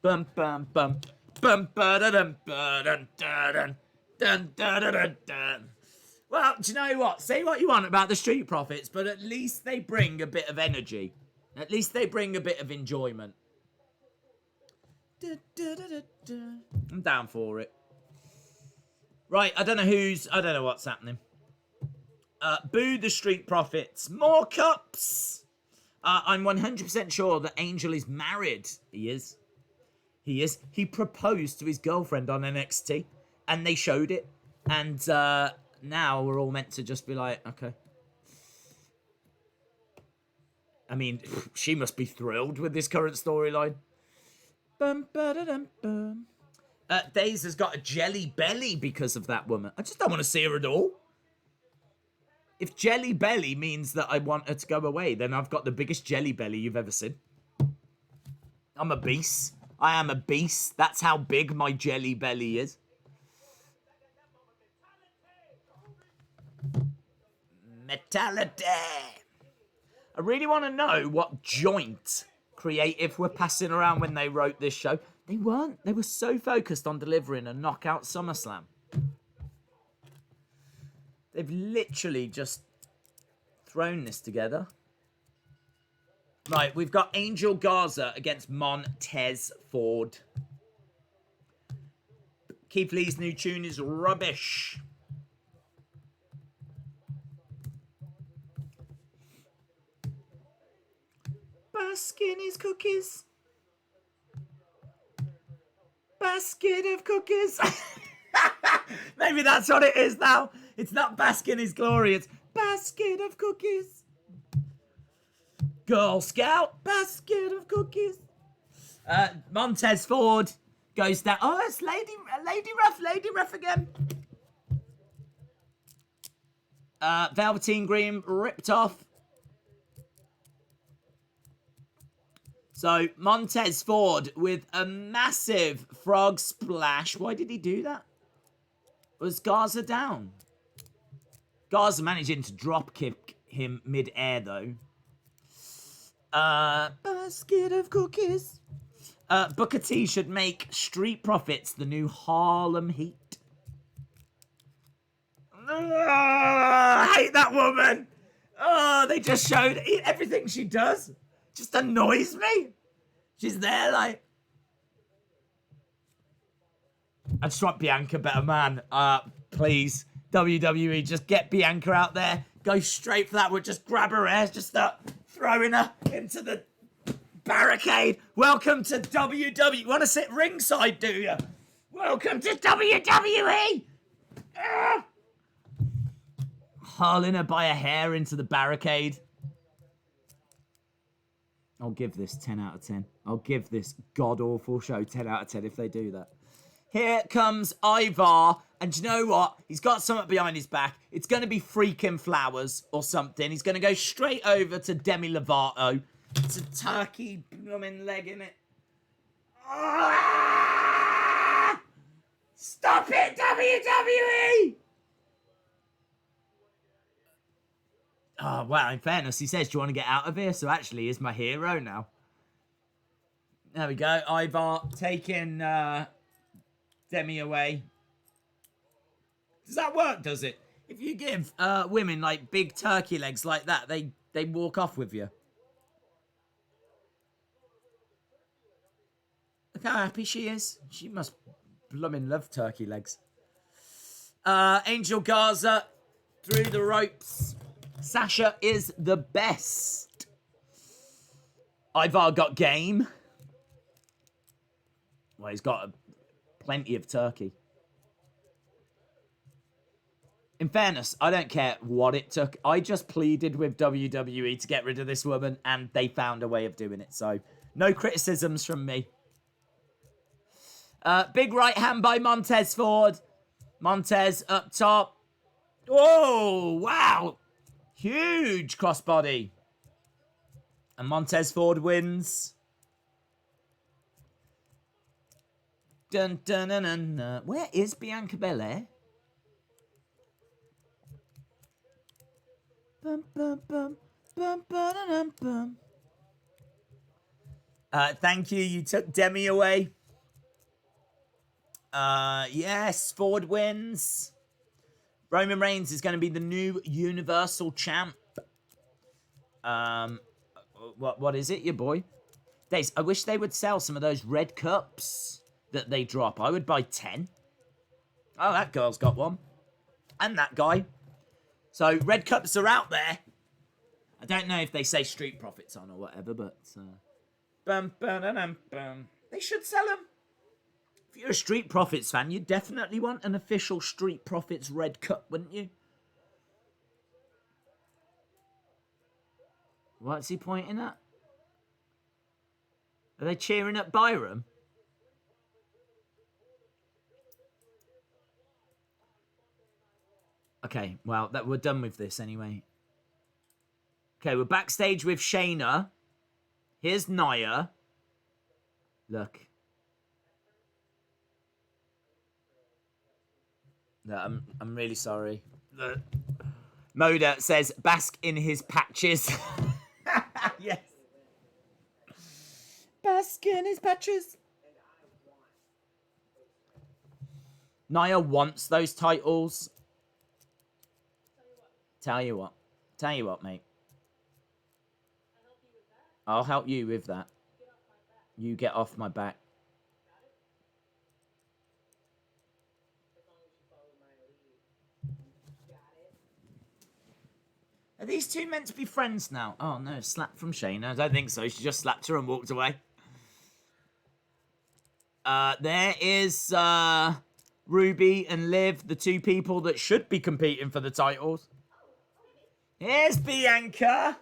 Bum, bum, bum. Bum, ba-da-dum, ba-dum, da-dum, dun, da-da-dun-dun. Well, do you know what? Say what you want about the Street Profits, but at least they bring a bit of energy. At least they bring a bit of enjoyment. I'm down for it. Right, I don't know what's happening. Boo the Street Profits. More cups. I'm 100% sure that Angel is married. He is. He is. He proposed to his girlfriend on NXT, and they showed it. And now we're all meant to just be like, okay. I mean, she must be thrilled with this current storyline. Bum, ba-da-dum, bum. Daze has got a jelly belly because of that woman. I just don't want to see her at all. If jelly belly means that I want her to go away, then I've got the biggest jelly belly you've ever seen. I'm a beast. I am a beast. That's how big my jelly belly is. Metality. I really want to know what joint creative were passing around when they wrote this show. They weren't. They were so focused on delivering a knockout Summerslam. They've literally just thrown this together. Right, we've got Angel Garza against Montez Ford. Keith Lee's new tune is rubbish. Baskin is cookies. Basket of cookies. Maybe that's what it is now. It's not Baskin is glory. It's basket of cookies. Girl Scout, basket of cookies. Montez Ford goes down. Oh, it's Lady Ref again. Velveteen Dream ripped off. So Montez Ford with a massive frog splash. Why did he do that? Was Garza down? Garza managing to drop kick him mid-air, though. Basket of cookies. Booker T should make Street Profits the new Harlem Heat. I hate that woman. Oh, they just showed everything she does. Just annoys me. She's there like... I just want Bianca better, man. Please. WWE, just get Bianca out there. Go straight for that one. Just grab her hair. Just start throwing her into the barricade. Welcome to WWE. You want to sit ringside, do you? Welcome to WWE. Hurling her by a hair into the barricade. I'll give this 10 out of 10. I'll give this god-awful show 10 out of 10 if they do that. Here comes Ivar, and you know what? He's got something behind his back. It's going to be freaking flowers or something. He's going to go straight over to Demi Lovato. It's a turkey blooming leg in it. Ah! Stop it, WWE! Oh, well, in fairness, he says, do you want to get out of here? So actually, he's my hero now. There we go. Ivar taking Demi away. Does that work, does it? If you give women, like, big turkey legs like that, they walk off with you. Look how happy she is. She must blooming love turkey legs. Angel Garza through the ropes. Sasha is the best. Ivar got game. Well, he's got plenty of turkey. In fairness, I don't care what it took. I just pleaded with WWE to get rid of this woman, and they found a way of doing it. So, no criticisms from me. Big right hand by Montez Ford. Montez up top. Oh, wow. Huge crossbody. And Montez Ford wins. Dun, dun, dun, dun, dun. Where is Bianca Belair? Bum, bum, bum, bum, bum, bum. Thank you. You took Demi away. Yes, Ford wins. Roman Reigns is going to be the new Universal Champ. What is it, your boy? Days, I wish they would sell some of those red cups that they drop. I would buy 10. Oh, that girl's got one. And that guy. So, red cups are out there. I don't know if they say Street Profits on or whatever, but... Bum, bum, bum. They should sell them. If you're a Street Profits fan, you'd definitely want an official Street Profits red cup, wouldn't you? What's he pointing at? Are they cheering at Byram? Okay, well, we're done with this anyway. Okay, we're backstage with Shayna. Here's Nia. Look. No, I'm really sorry. Moda says, bask in his patches. Yes. Bask in his patches. Nia wants those titles. Tell you what, mate. I'll help you with that. You get off my back. Are these two meant to be friends now? Oh no, slap from Shayna. I don't think so. She just slapped her and walked away. There is Ruby and Liv, the two people that should be competing for the titles. Here's Bianca.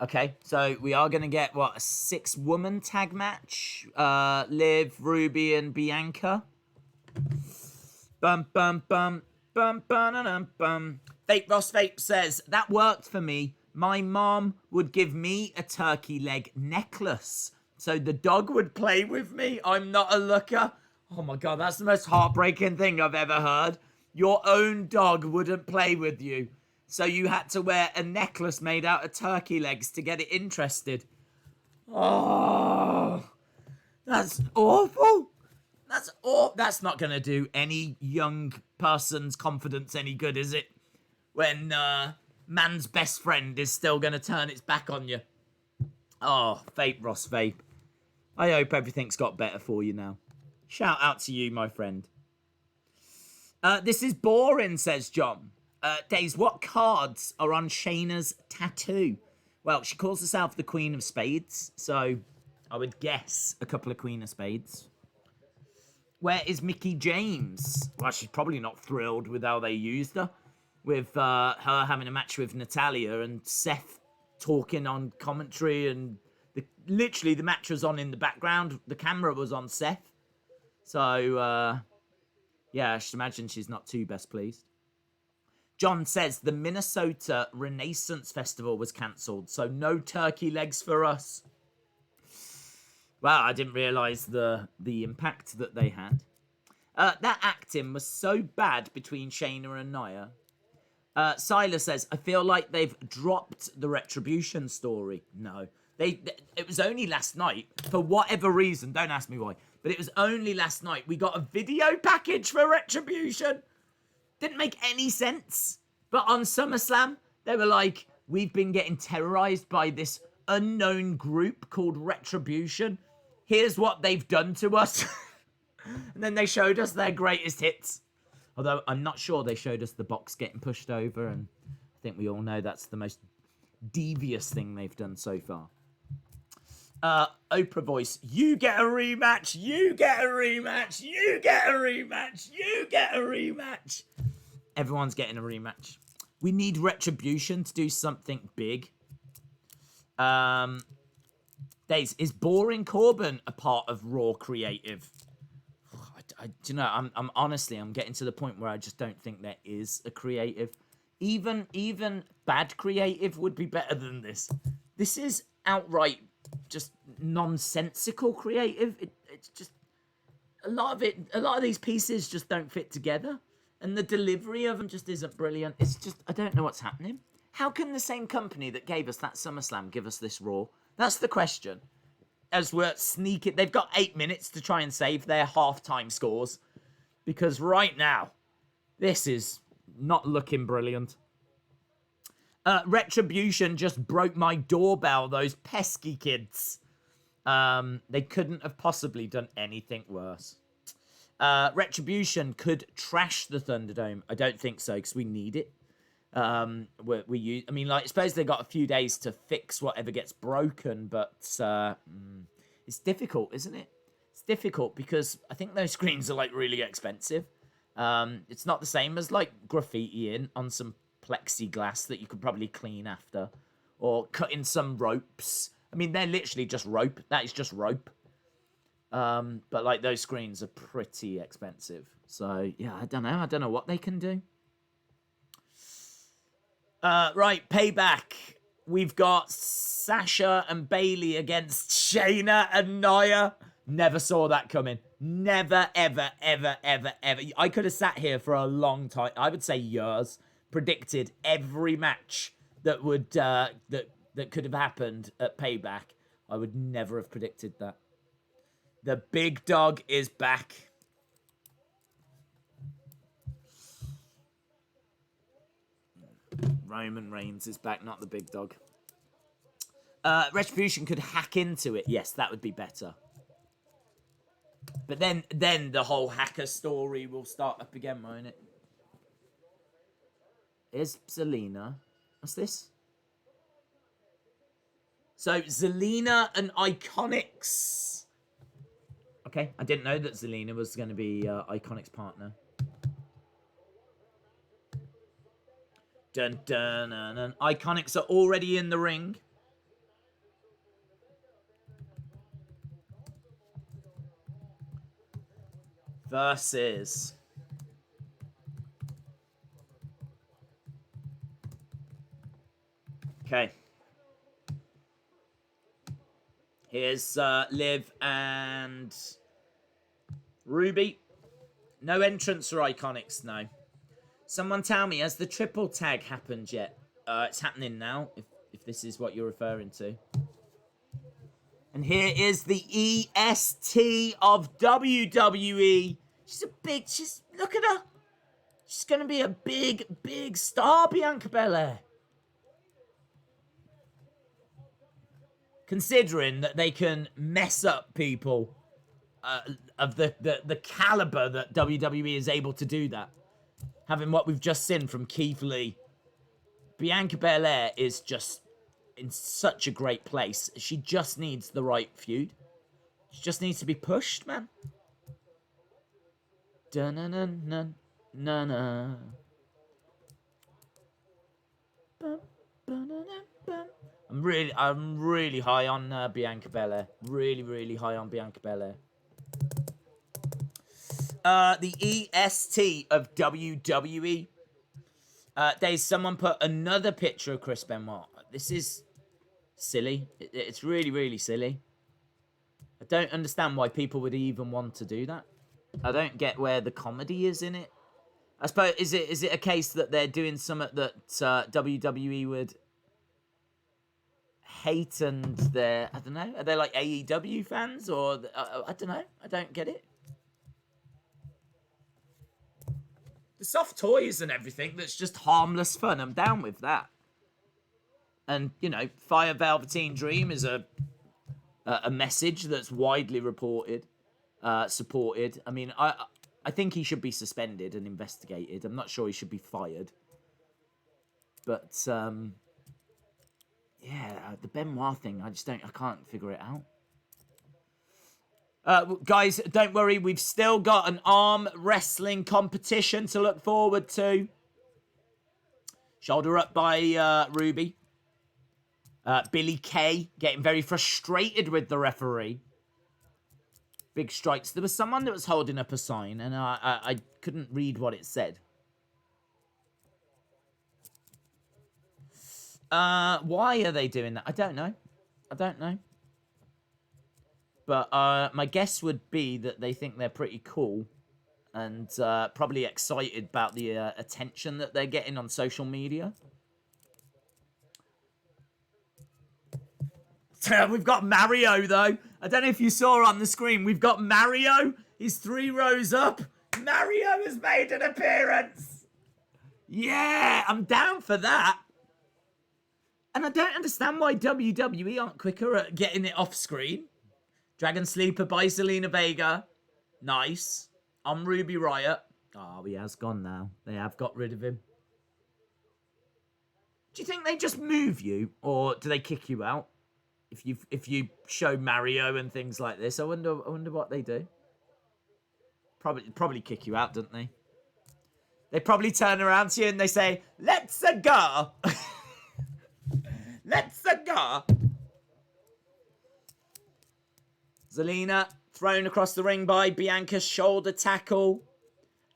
Okay, so we are going to get, what, a 6-woman tag match? Liv, Ruby, and Bianca. Bum, bum, bum, bum, bum, bum, bum. Fake Ross Fate says, that worked for me. My mom would give me a turkey leg necklace so the dog would play with me. I'm not a looker. Oh my God, that's the most heartbreaking thing I've ever heard. Your own dog wouldn't play with you, so you had to wear a necklace made out of turkey legs to get it interested. Oh, that's awful. That's not going to do any young person's confidence any good, is it? When man's best friend is still going to turn its back on you. Oh, Vape Ross Vape. I hope everything's got better for you now. Shout out to you, my friend. This is boring, says John. Days, what cards are on Shayna's tattoo? Well, she calls herself the Queen of Spades, so I would guess a couple of Queen of Spades. Where is Mickie James? Well, she's probably not thrilled with how they used her. With her having a match with Natalya and Seth talking on commentary, and literally the match was on in the background. The camera was on Seth. So, yeah, I should imagine she's not too best pleased. John says the Minnesota Renaissance Festival was cancelled, so no turkey legs for us. Wow, I didn't realise the impact that they had. That acting was so bad between Shayna and Nia. Silas says, I feel like they've dropped the Retribution story. No. It was only last night, for whatever reason, don't ask me why, but it was only last night we got a video package for Retribution. Didn't make any sense. But on SummerSlam, they were like, we've been getting terrorized by this unknown group called Retribution. Here's what they've done to us. And then they showed us their greatest hits. Although I'm not sure they showed us the box getting pushed over, and I think we all know that's the most devious thing they've done so far. Oprah voice, you get a rematch, you get a rematch, you get a rematch, you get a rematch. Everyone's getting a rematch. We need Retribution to do something big. Days, is Boring Corbin a part of Raw Creative? Do you know, I'm honestly, I'm getting to the point where I just don't think there is a creative. Even bad creative would be better than this. This is outright just nonsensical creative. It's just a lot of these pieces just don't fit together, and the delivery of them just isn't brilliant. It's just, I don't know what's happening. How can the same company that gave us that SummerSlam give us this Raw? That's the question. As we're sneaking, they've got 8 minutes to try and save their halftime scores, because right now, this is not looking brilliant. Retribution just broke my doorbell, those pesky kids. They couldn't have possibly done anything worse. Retribution could trash the Thunderdome. I don't think so, because we need it. I mean, like, I suppose they got a few days to fix whatever gets broken, but it's difficult, isn't it? It's difficult because I think those screens are, like, really expensive. It's not the same as, like, graffitiing on some plexiglass that you could probably clean after, or cutting some ropes. I mean, they're literally just rope. That is just rope. But, like, those screens are pretty expensive. So, yeah, I don't know. I don't know what they can do. Right, Payback. We've got Sasha and Bayley against Shayna and Nia. Never saw that coming. Never, ever, ever, ever, ever. I could have sat here for a long time. I would say years. Predicted every match that would that could have happened at Payback. I would never have predicted that. The big dog is back. Roman Reigns is back, not the big dog. Retribution could hack into it. Yes, that would be better. But then the whole hacker story will start up again, won't it? Here's Zelina. What's this? So, Zelina and Iconics. Okay, I didn't know that Zelina was going to be Iconics' partner. Dun, dun, dun, dun. Iconics are already in the ring. Versus... Okay. Here's Liv and Ruby. No entrance or Iconics, no. Someone tell me, has the triple tag happened yet? It's happening now, if this is what you're referring to. And here is the EST of WWE. Look at her. She's going to be a big, big star, Bianca Belair. Considering that they can mess up people of the caliber that WWE is able to do that. Having what we've just seen from Keith Lee. Bianca Belair is just in such a great place. She just needs the right feud. She just needs to be pushed, man. Dun-na-na-na-na-na. I'm really high on Bianca Belair. Really high on Bianca Belair. The EST of WWE. There's someone put another picture of Chris Benoit. This is silly. It's really silly. I don't understand why people would even want to do that. I don't get where the comedy is in it. I suppose, is it a case that they're doing something that WWE would hate and they're, I don't know, are they like AEW fans or, I don't know, I don't get it. The soft toys and everything, that's just harmless fun, I'm down with that. And, you know, Fire Velveteen Dream is a message that's widely reported, supported. I mean, I think he should be suspended and investigated. I'm not sure he should be fired. But, yeah, the Benoit thing, I can't figure it out. Guys, don't worry, we've still got an arm wrestling competition to look forward to. Shoulder up by Ruby. Billy Kay getting very frustrated with the referee. Big strikes. There was someone that was holding up a sign, and I couldn't read what it said. Why are they doing that? I don't know. But my guess would be that they think they're pretty cool and probably excited about the attention that they're getting on social media. We've got Mario, though. I don't know if you saw on the screen. We've got Mario. He's 3 rows up. Mario has made an appearance. Yeah, I'm down for that. And I don't understand why WWE aren't quicker at getting it off screen. Dragon Sleeper by Zelina Vega. Nice. On Ruby Riott. Oh, he has gone now. They have got rid of him. Do you think they just move you? Or do they kick you out? If you show Mario and things like this, I wonder what they do. Probably kick you out, don't they? They probably turn around to you and they say, "Let's go." Let's go. Zelina thrown across the ring by Bianca, shoulder tackle.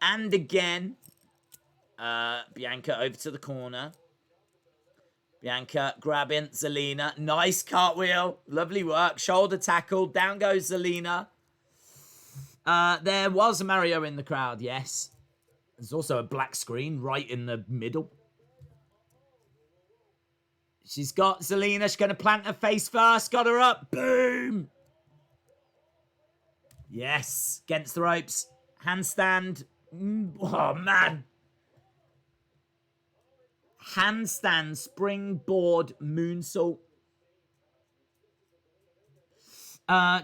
And again, Bianca over to the corner. Bianca grabbing Zelina. Nice cartwheel. Lovely work. Shoulder tackle. Down goes Zelina. There was a Mario in the crowd, yes. There's also a black screen right in the middle. She's got Zelina. She's going to plant her face first. Got her up. Boom. Yes. Against the ropes. Handstand. Oh, man. Handstand, springboard, moonsault.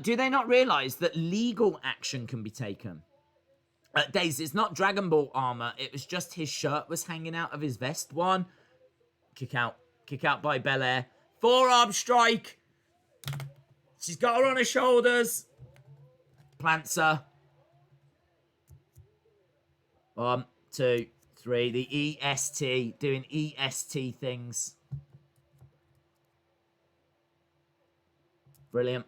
Do they not realise that legal action can be taken? Days, it's not Dragon Ball armour. It was just his shirt was hanging out of his vest. One. Kick out. Kick out by Belair. Forearm strike. She's got her on her shoulders. Plants her. 1, 2, 3. The EST. Doing EST things. Brilliant.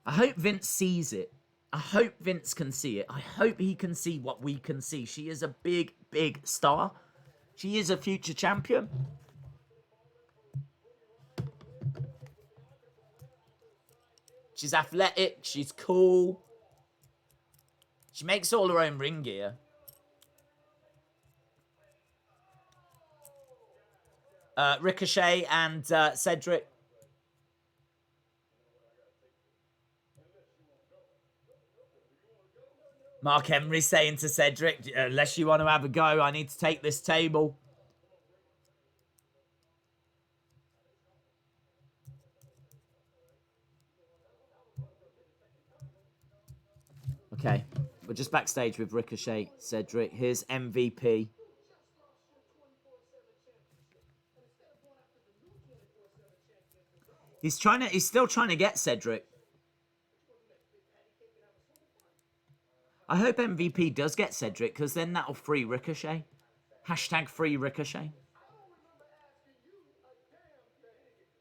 I hope Vince sees it. I hope Vince can see it. I hope he can see what we can see. She is a big, big star. She is a future champion. She's athletic. She's cool. She makes all her own ring gear. Ricochet and Cedric. Mark Henry saying to Cedric, unless you want to have a go, I need to take this table. Okay, we're just backstage with Ricochet, Cedric. Here's MVP. He's still trying to get Cedric. I hope MVP does get Cedric, because then that'll free Ricochet. Hashtag free Ricochet.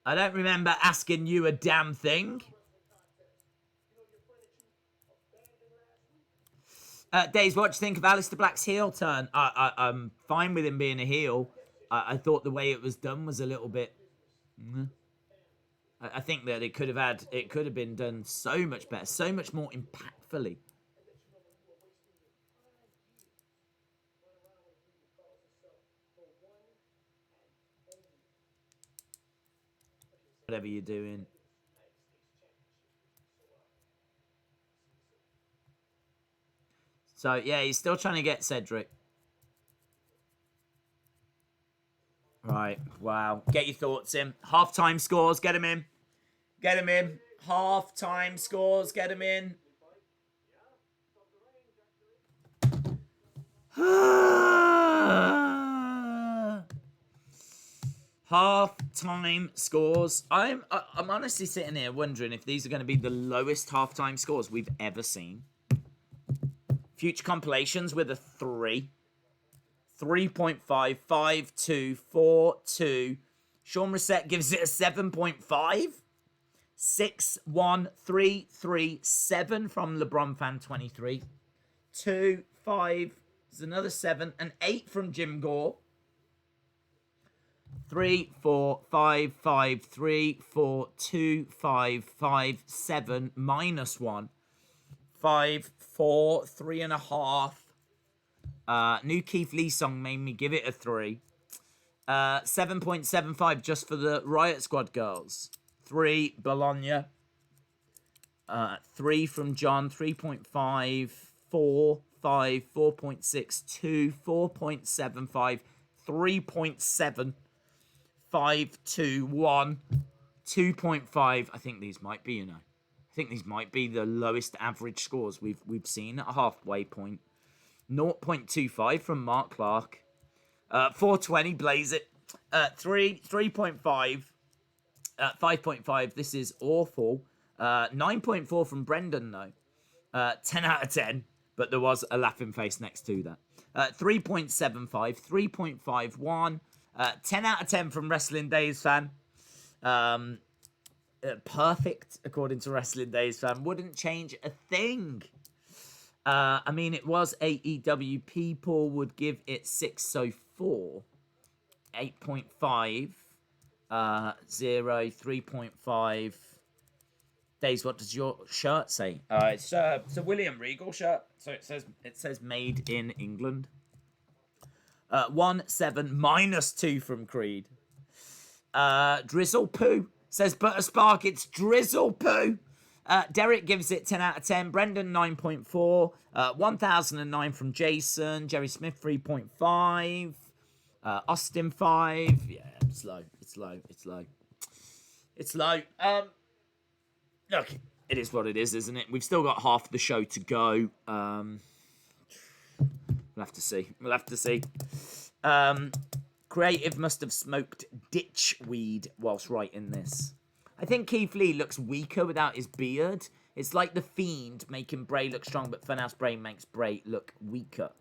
I don't remember asking you a damn thing. Days, what do you think of Aleister Black's heel turn? I'm fine with him being a heel. I thought the way it was done was a little bit... I think that it could have been done so much better, so much more impactfully. Whatever you're doing. So, yeah, he's still trying to get Cedric. Right, wow. Get your thoughts in. Half-time scores, get him in. Get him in. Half-time scores, get him in. Half-time scores. I'm honestly sitting here wondering if these are going to be the lowest half-time scores we've ever seen. Future compilations with a 3. 3.5, 5, 2, 4, 2. Sean Reset gives it a 7.5. 6, 1, 3, 3, 7 from LeBron Fan 23. 2, 5, there's another 7, and 8 from Jim Gore. 3, 4, 5, 5, 3, 4, 2, 5, 5, 7, -1. 5, 4, 3.5. New Keith Lee song made me give it a 3. 7.75 just for the Riot Squad girls. 3, Bologna. 3 from John. 3.5, 4, 5, 4.6, 2, 4.75, 3.7, 5, 2, 1, 2.5. I think these might be, I think these might be the lowest average scores we've seen at a halfway point. 0.25 from Mark Clark. 420, Blaze It. 3.5. 5.5, this is awful. 9.4 from Brendan, though. 10 out of 10, but there was a laughing face next to that. 3.75, 3.51. 10 out of 10 from Wrestling Days fan. Perfect, according to Wrestling Days fan. Wouldn't change a thing. I mean, it was AEW. People would give it 6, so 4. 8.5. 0, 3.5. Days, what does your shirt say? It's a William Regal shirt. So it says made in England. 1, 7, -2 from Creed. Drizzle Poo says Butter Spark. It's Drizzle Poo. Derek gives it 10 out of 10. Brendan, 9.4. 1009 from Jason. Jerry Smith, 3.5. Austin, 5. Yeah, it's low. It's low. It's low. It's low. Look, it is what it is, isn't it? We've still got half the show to go. We'll have to see. We'll have to see. Creative must have smoked ditch weed whilst writing this. I think Keith Lee looks weaker without his beard. It's like the Fiend making Bray look strong, but Funhouse Bray makes Bray look weaker.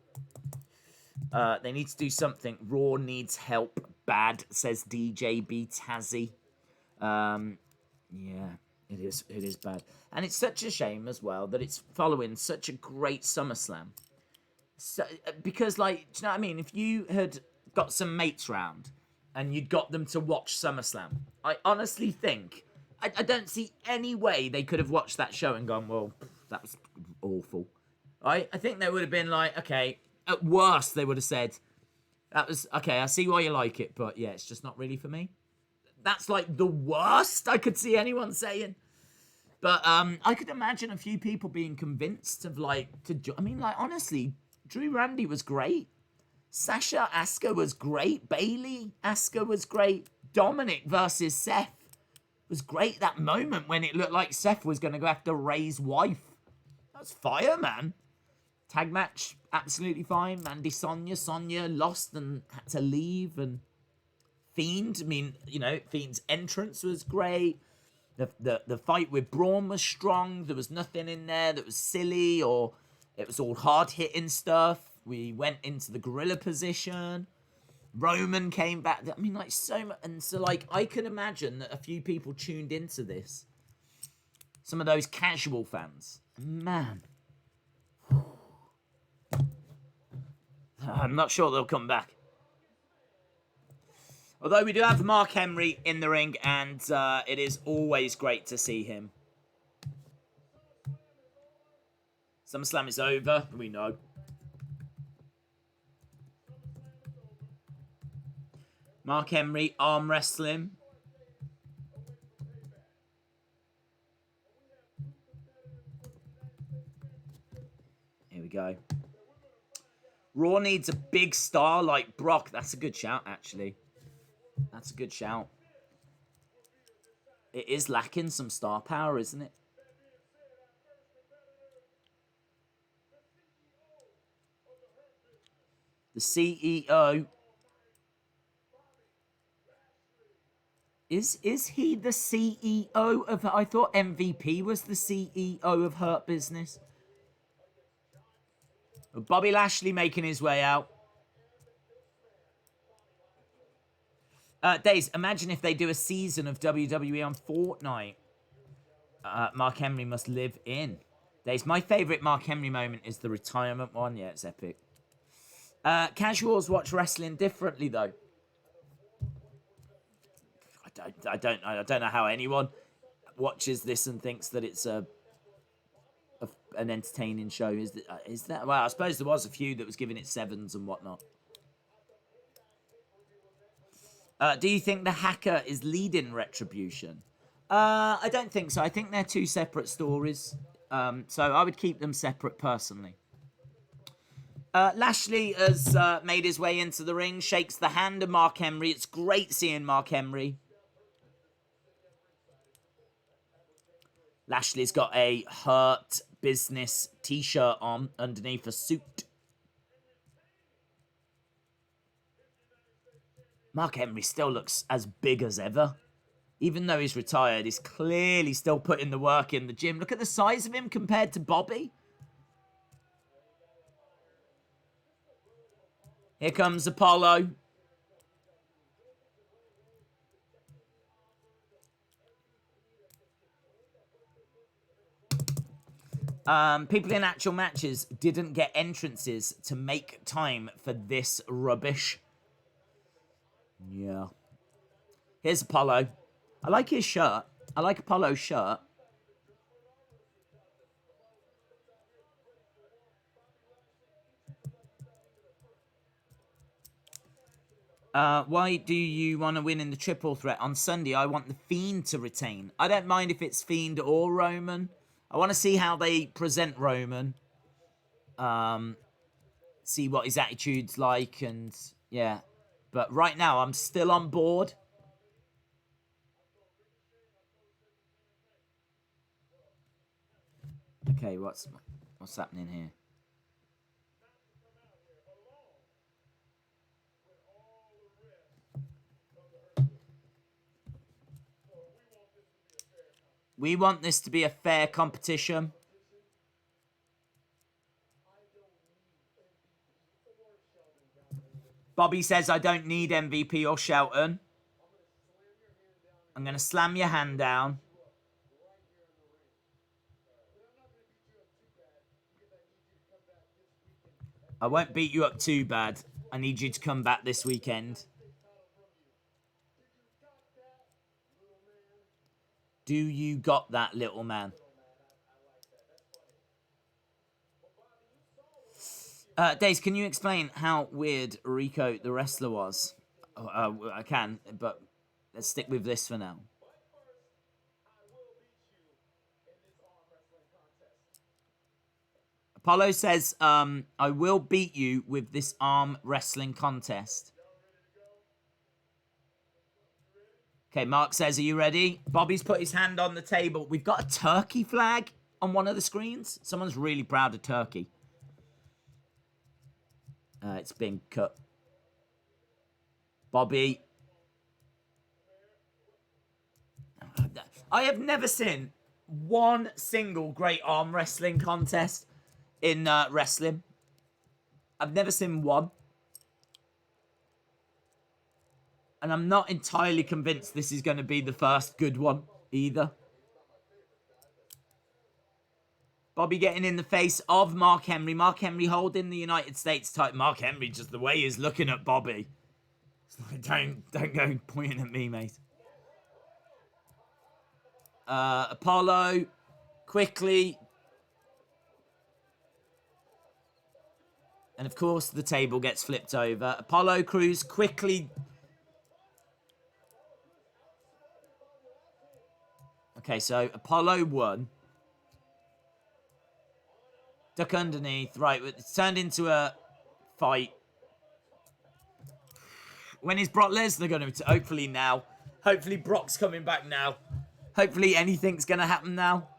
They need to do something. Raw needs help bad, says DJB Tazzy. Yeah, it is. It is bad. And it's such a shame as well that it's following such a great SummerSlam. So, because, like, do you know what I mean? If you had got some mates round and you'd got them to watch SummerSlam, I honestly think I don't see any way they could have watched that show and gone, well, that was awful. Right? I think they would have been like, okay, at worst, they would have said, that was, okay, I see why you like it, but yeah, it's just not really for me. That's like the worst I could see anyone saying. But I could imagine a few people being convinced of like, I mean, like, honestly, Drew Randy was great. Sasha Asuka was great. Bailey Asuka was great. Dominik versus Seth was great. That moment when it looked like Seth was going to go after Rey's wife. That was fire, man. Tag match, absolutely fine. Mandy Sonya lost and had to leave. And Fiend, I mean, you know, Fiend's entrance was great. The fight with Braun was strong. There was nothing in there that was silly or it was all hard-hitting stuff. We went into the gorilla position. Roman came back. I mean, like, so much. And so, like, I can imagine that a few people tuned into this. Some of those casual fans. Man. I'm not sure they'll come back. Although we do have Mark Henry in the ring, and it is always great to see him. Summerslam is over, we know. Mark Henry, arm wrestling. Here we go. Raw needs a big star like Brock. That's a good shout, actually. That's a good shout. It is lacking some star power, isn't it? The CEO. Is he the CEO of... I thought MVP was the CEO of Hurt Business. Bobby Lashley making his way out. Days, imagine if they do a season of WWE on Fortnite. Mark Henry must live in. Days, my favourite Mark Henry moment is the retirement one. Yeah, it's epic. Casuals watch wrestling differently, though. I don't know how anyone watches this and thinks that it's an entertaining show. Is that? Well, I suppose there was a few that was giving it 7s and whatnot. Do you think the hacker is leading Retribution? I don't think so. I think they're two separate stories. So I would keep them separate personally. Lashley has made his way into the ring, shakes the hand of Mark Henry. It's great seeing Mark Henry. Lashley's got a Hurt Business t-shirt on underneath a suit. Mark Henry still looks as big as ever. Even though he's retired, he's clearly still putting the work in the gym. Look at the size of him compared to Bobby. Here comes Apollo. People in actual matches didn't get entrances to make time for this rubbish. Yeah. Here's Apollo. I like his shirt. I like Apollo's shirt. Why do you want to win in the triple threat on Sunday? I want the Fiend to retain. I don't mind if it's Fiend or Roman. I want to see how they present Roman. See what his attitude's like and yeah. But right now, I'm still on board. Okay, what's happening here? We want this to be a fair competition. Bobby says, I don't need MVP or Shelton. I'm going to slam your hand down. I won't beat you up too bad. I need you to come back this weekend. Do you got that, little man? Daze, can you explain how weird Rico the wrestler was? I can, but let's stick with this for now. Apollo says, I will beat you with this arm wrestling contest. Okay, Mark says, are you ready? Bobby's put his hand on the table. We've got a turkey flag on one of the screens. Someone's really proud of turkey. It's been cut. Bobby. I have never seen one single great arm wrestling contest in wrestling. I've never seen one. And I'm not entirely convinced this is going to be the first good one either. Bobby getting in the face of Mark Henry. Mark Henry holding the United States title. Mark Henry, just the way he's looking at Bobby. It's like, don't go pointing at me, mate. Apollo, quickly. And of course, the table gets flipped over. Apollo Crews quickly. Okay, so Apollo won. Duck underneath. Right, it's turned into a fight. When is Brock Lesnar going to... Hopefully now. Hopefully Brock's coming back now. Hopefully anything's going to happen now.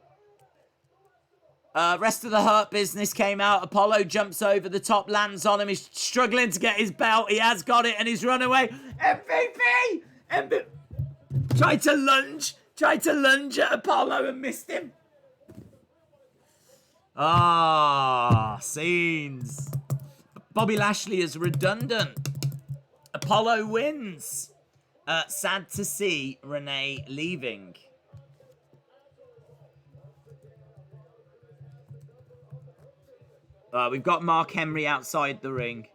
Rest of the Hurt Business came out. Apollo jumps over the top, lands on him. He's struggling to get his belt. He has got it and he's run away. MVP! Tried to lunge at Apollo and missed him. Scenes. Bobby Lashley is redundant. Apollo wins. Sad to see Renee leaving. We've got Mark Henry outside the ring.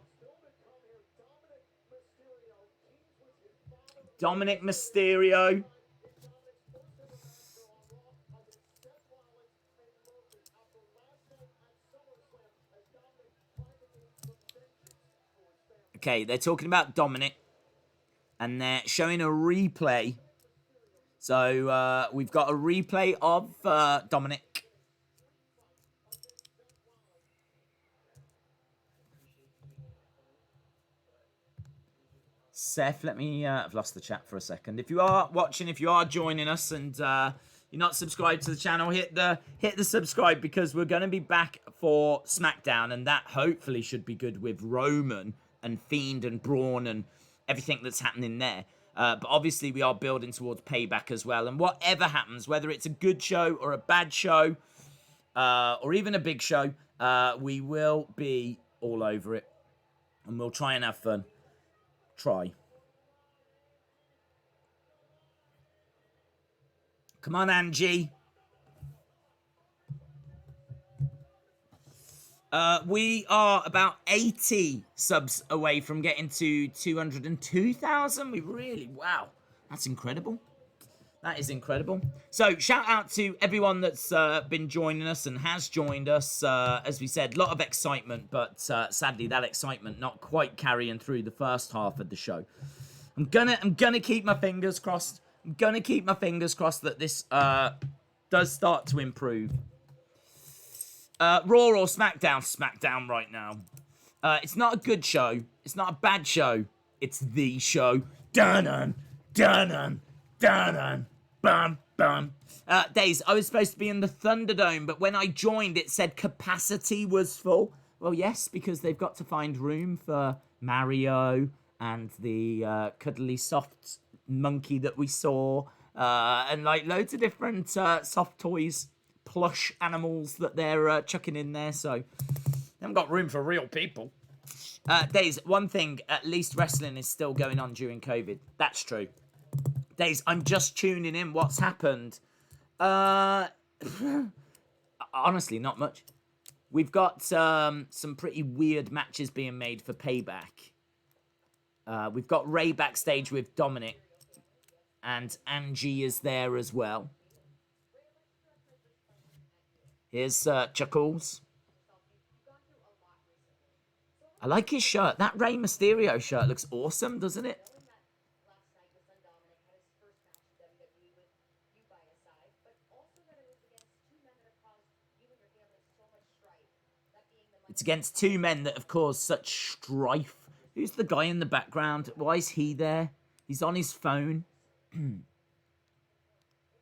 Dominik Mysterio. Okay, they're talking about Dominik. And they're showing a replay. So, we've got a replay of Dominik. Seth, let me... I've lost the chat for a second. If you are watching, if you are joining us and you're not subscribed to the channel, hit the subscribe because we're going to be back for SmackDown. And that hopefully should be good with Roman and Fiend and Braun and everything that's happening there. But obviously we are building towards Payback as well. And whatever happens, whether it's a good show or a bad show, or even a big show, we will be all over it. And we'll try and have fun. Try. Come on, Angie. We are about 80 subs away from getting to 202,000. We really, wow. That's incredible. That is incredible. So, shout out to everyone that's been joining us and has joined us. As we said, a lot of excitement, but sadly, that excitement not quite carrying through the first half of the show. I'm gonna keep my fingers crossed. I'm gonna keep my fingers crossed that this does start to improve. Raw or SmackDown? SmackDown right now. It's not a good show. It's not a bad show. It's the show. Dun-dun, dun-dun, dun-dun, bum, bum. Days, I was supposed to be in the Thunderdome, but when I joined, it said capacity was full. Well, yes, because they've got to find room for Mario and the cuddly soft monkey that we saw, and like loads of different soft toys, plush animals that they're chucking in there, so they haven't got room for real people. Days, one thing, at least wrestling is still going on during COVID. That's true. Days, I'm just tuning in. What's happened? Honestly, not much. We've got some pretty weird matches being made for Payback. We've got Rey backstage with Dominik. And Angie is there as well. Here's Chuckles. I like his shirt. That Rey Mysterio shirt looks awesome, doesn't it? It's against two men that have caused such strife. Who's the guy in the background? Why is he there? He's on his phone.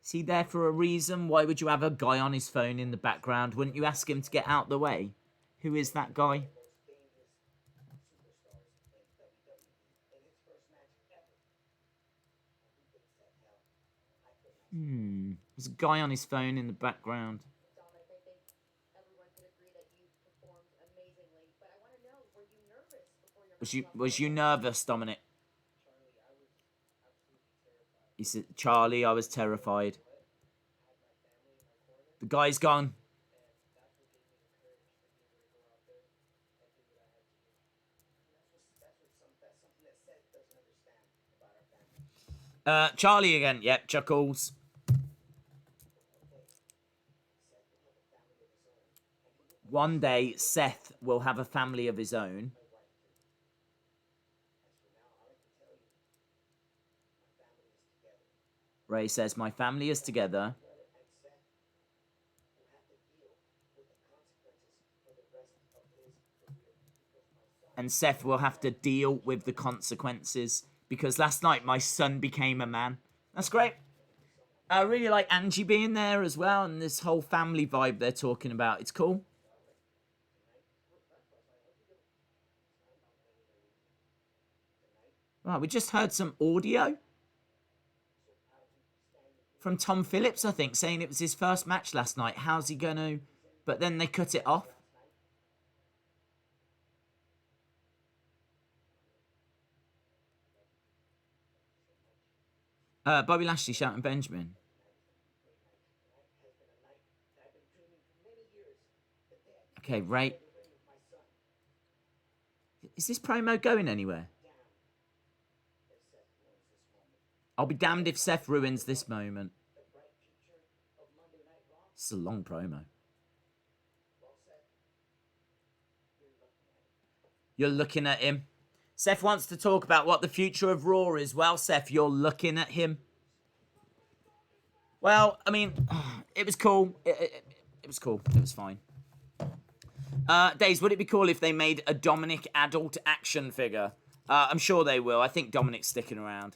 Is he there for a reason? Why would you have a guy on his phone in the background? Wouldn't you ask him to get out the way? Who is that guy? There's a guy on his phone in the background. Was you nervous, Dominik? He said, Charlie, I was terrified. The guy's gone. Charlie again. Yep, Chuckles. One day, Seth will have a family of his own. Rey says, my family is together. And Seth will have to deal with the consequences. Because last night, my son became a man. That's great. I really like Angie being there as well. And this whole family vibe they're talking about. It's cool. Right, we just heard some audio from Tom Phillips, I think, saying it was his first match last night. How's he going to... But then they cut it off. Bobby Lashley shouting Benjamin. Okay, Rey. Is this promo going anywhere? I'll be damned if Seth ruins this moment. It's a long promo. You're looking at him. Seth wants to talk about what the future of Raw is. Well, Seth, you're looking at him. Well, I mean, it was cool. It was cool. It was fine. Days, would it be cool if they made a Dominik adult action figure? I'm sure they will. I think Dominik's sticking around.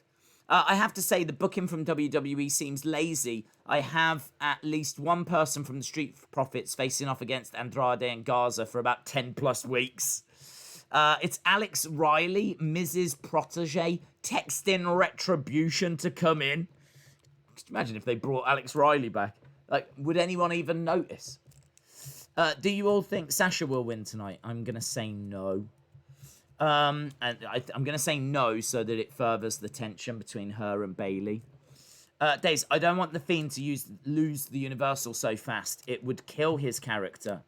I have to say, the booking from WWE seems lazy. I have at least one person from the Street Profits facing off against Andrade and Garza for about 10 plus weeks. It's Alex Riley, Mrs. Protege, texting Retribution to come in. Just imagine if they brought Alex Riley back. Like, would anyone even notice? Do you all think Sasha will win tonight? I'm going to say no. And I'm going to say no so that it furthers the tension between her and Bayley. Days, I don't want The Fiend to lose the Universal so fast. It would kill his character.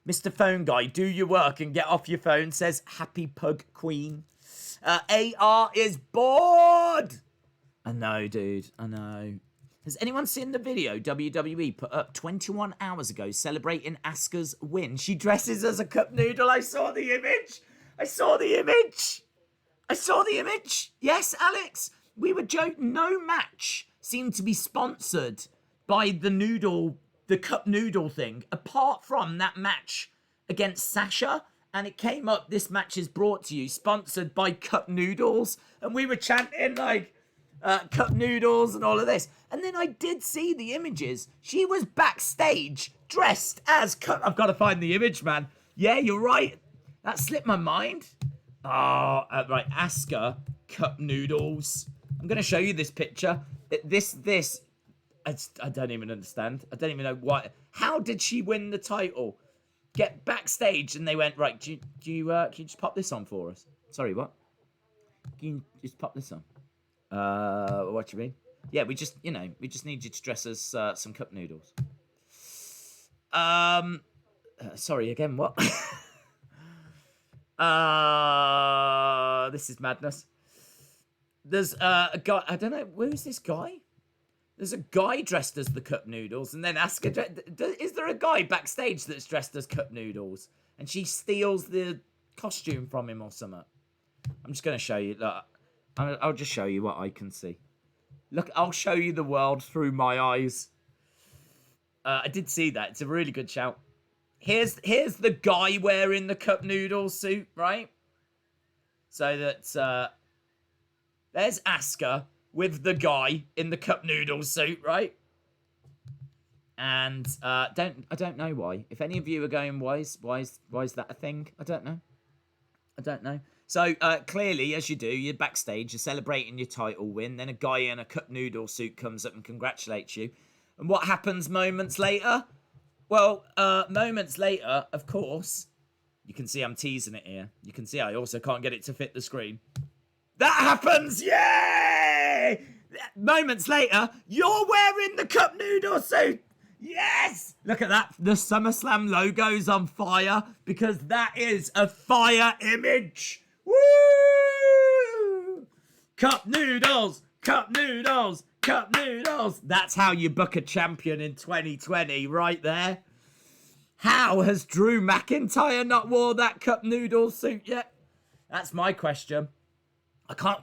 Mr. Phone Guy, do your work and get off your phone, says Happy Pug Queen. AR is bored! I know, dude. I know. Has anyone seen the video WWE put up 21 hours ago celebrating Asuka's win? She dresses as a cup noodle. I saw the image. Yes, Alex. We were joking. No match seemed to be sponsored by the cup noodle thing, apart from that match against Sasha. And it came up, this match is brought to you, sponsored by cup noodles. And we were chanting like cup noodles and all of this. And then I did see the images. She was backstage dressed as cup. I've got to find the image, man. Yeah, you're right. That slipped my mind. Oh, right. Asuka, cup noodles. I'm going to show you this picture. I don't even understand. I don't even know why. How did she win the title? Get backstage and they went, right, can you just pop this on for us? Sorry, what? Can you just pop this on? What do you mean? Yeah, we just need you to dress as some cup noodles. Sorry, again, what? This is madness. There's a guy, I don't know, who's this guy? There's a guy dressed as the Cup Noodles, and then Asuka... Is there a guy backstage that's dressed as Cup Noodles? And she steals the costume from him or something. I'm just going to show you. Look, I'll just show you what I can see. Look, I'll show you the world through my eyes. I did see that. It's a really good shout. Here's the guy wearing the Cup Noodles suit, right? So that there's Asuka with the guy in the Cup Noodles suit, right? And I don't know why. If any of you are going, why is that a thing? I don't know. So clearly, as you do, you're backstage, you're celebrating your title win. Then a guy in a Cup Noodle suit comes up and congratulates you. And what happens moments later? Well, moments later, of course, you can see I'm teasing it here. You can see I also can't get it to fit the screen. That happens! Yay! Moments later, you're wearing the Cup Noodle suit! Yes! Look at that. The Summerslam logo's on fire because that is a fire image. Woo! Cup Noodles! Cup Noodles! Cup Noodles! That's how you book a champion in 2020 right there. How has Drew McIntyre not wore that Cup Noodles suit yet? That's my question. I can't...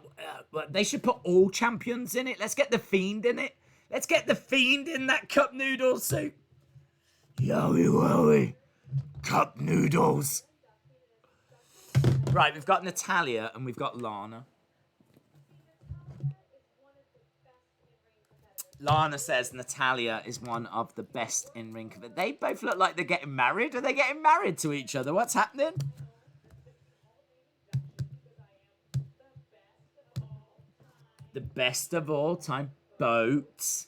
they should put all champions in it. Let's get the Fiend in it. Let's get the Fiend in that Cup Noodles suit. Yowie wowie. Cup Noodles. Right, we've got Natalya and we've got Lana. Lana says Natalya is one of the best in ring. They both look like they're getting married. Are they getting married to each other? What's happening? The best of all time. Boats.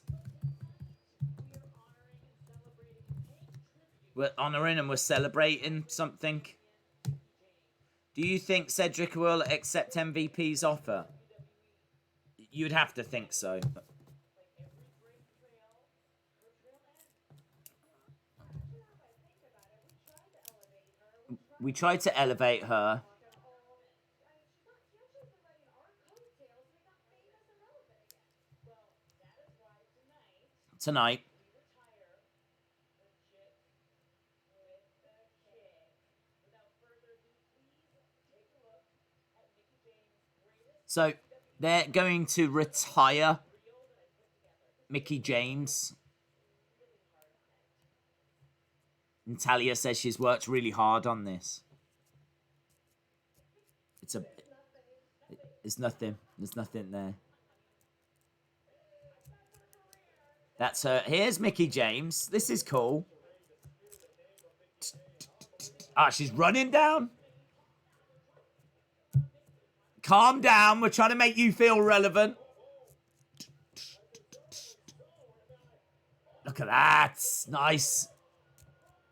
We're honouring and we're celebrating something. Do you think Cedric will accept MVP's offer? You'd have to think so. We tried to elevate her. Tonight. So, they're going to retire Mickie James. Natalya says she's worked really hard on this. There's nothing there. That's her. Here's Mickie James. This is cool. Ah, she's running down. Calm down. We're trying to make you feel relevant. Look at that. Nice.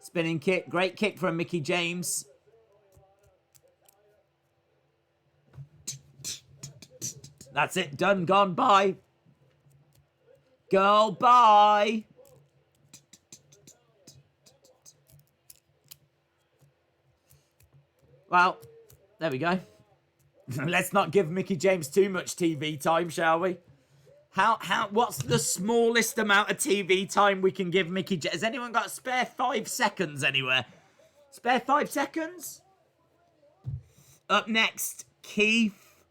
Spinning kick. Great kick from Mickie James. That's it. Done. Gone. Bye. Girl, bye. Well, there we go. Let's not give Mickie James too much TV time, shall we? What's the smallest amount of TV time we can give Mickie James? Has anyone got a spare 5 seconds anywhere? Spare 5 seconds? Up next, Keith.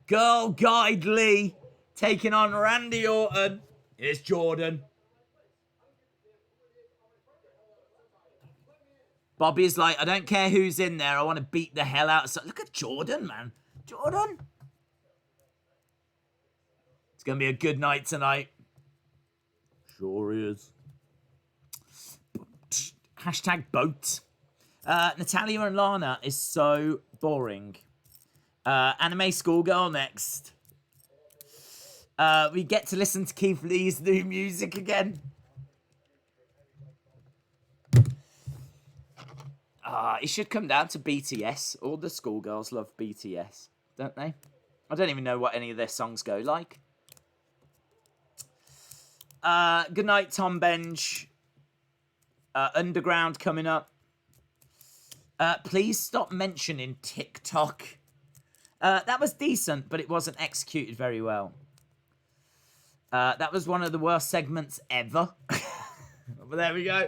Girl Guide Lee. Taking on Randy Orton. Here's Jordan. Bobby's like, I don't care who's in there. I want to beat the hell out of... Look at Jordan, man. Jordan. It's going to be a good night tonight. Sure is. Hashtag boat. Natalya and Lana is so boring. Anime Schoolgirl next. We get to listen to Keith Lee's new music again. It should come down to BTS. All the schoolgirls love BTS, don't they? I don't even know what any of their songs go like. Good night, Tom Benj. Underground coming up. Please stop mentioning TikTok. That was decent, but it wasn't executed very well. That was one of the worst segments ever. But there we go.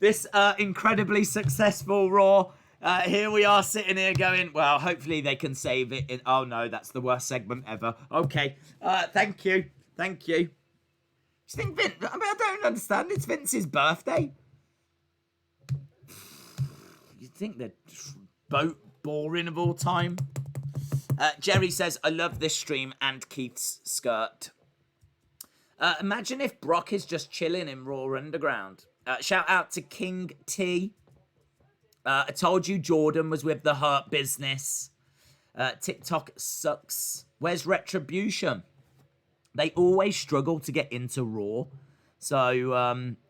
This incredibly successful Raw. Here we are sitting here going, well, hopefully they can save it. Oh, no, that's the worst segment ever. Okay. Thank you. Thank you. Do you think Vince... I mean, I don't understand. It's Vince's birthday. You think they're boring of all time? Jerry says, I love this stream and Keith's skirt. Imagine if Brock is just chilling in Raw Underground. Shout out to King T. I told you Jordan was with the Hurt Business. TikTok sucks. Where's Retribution? They always struggle to get into Raw. So,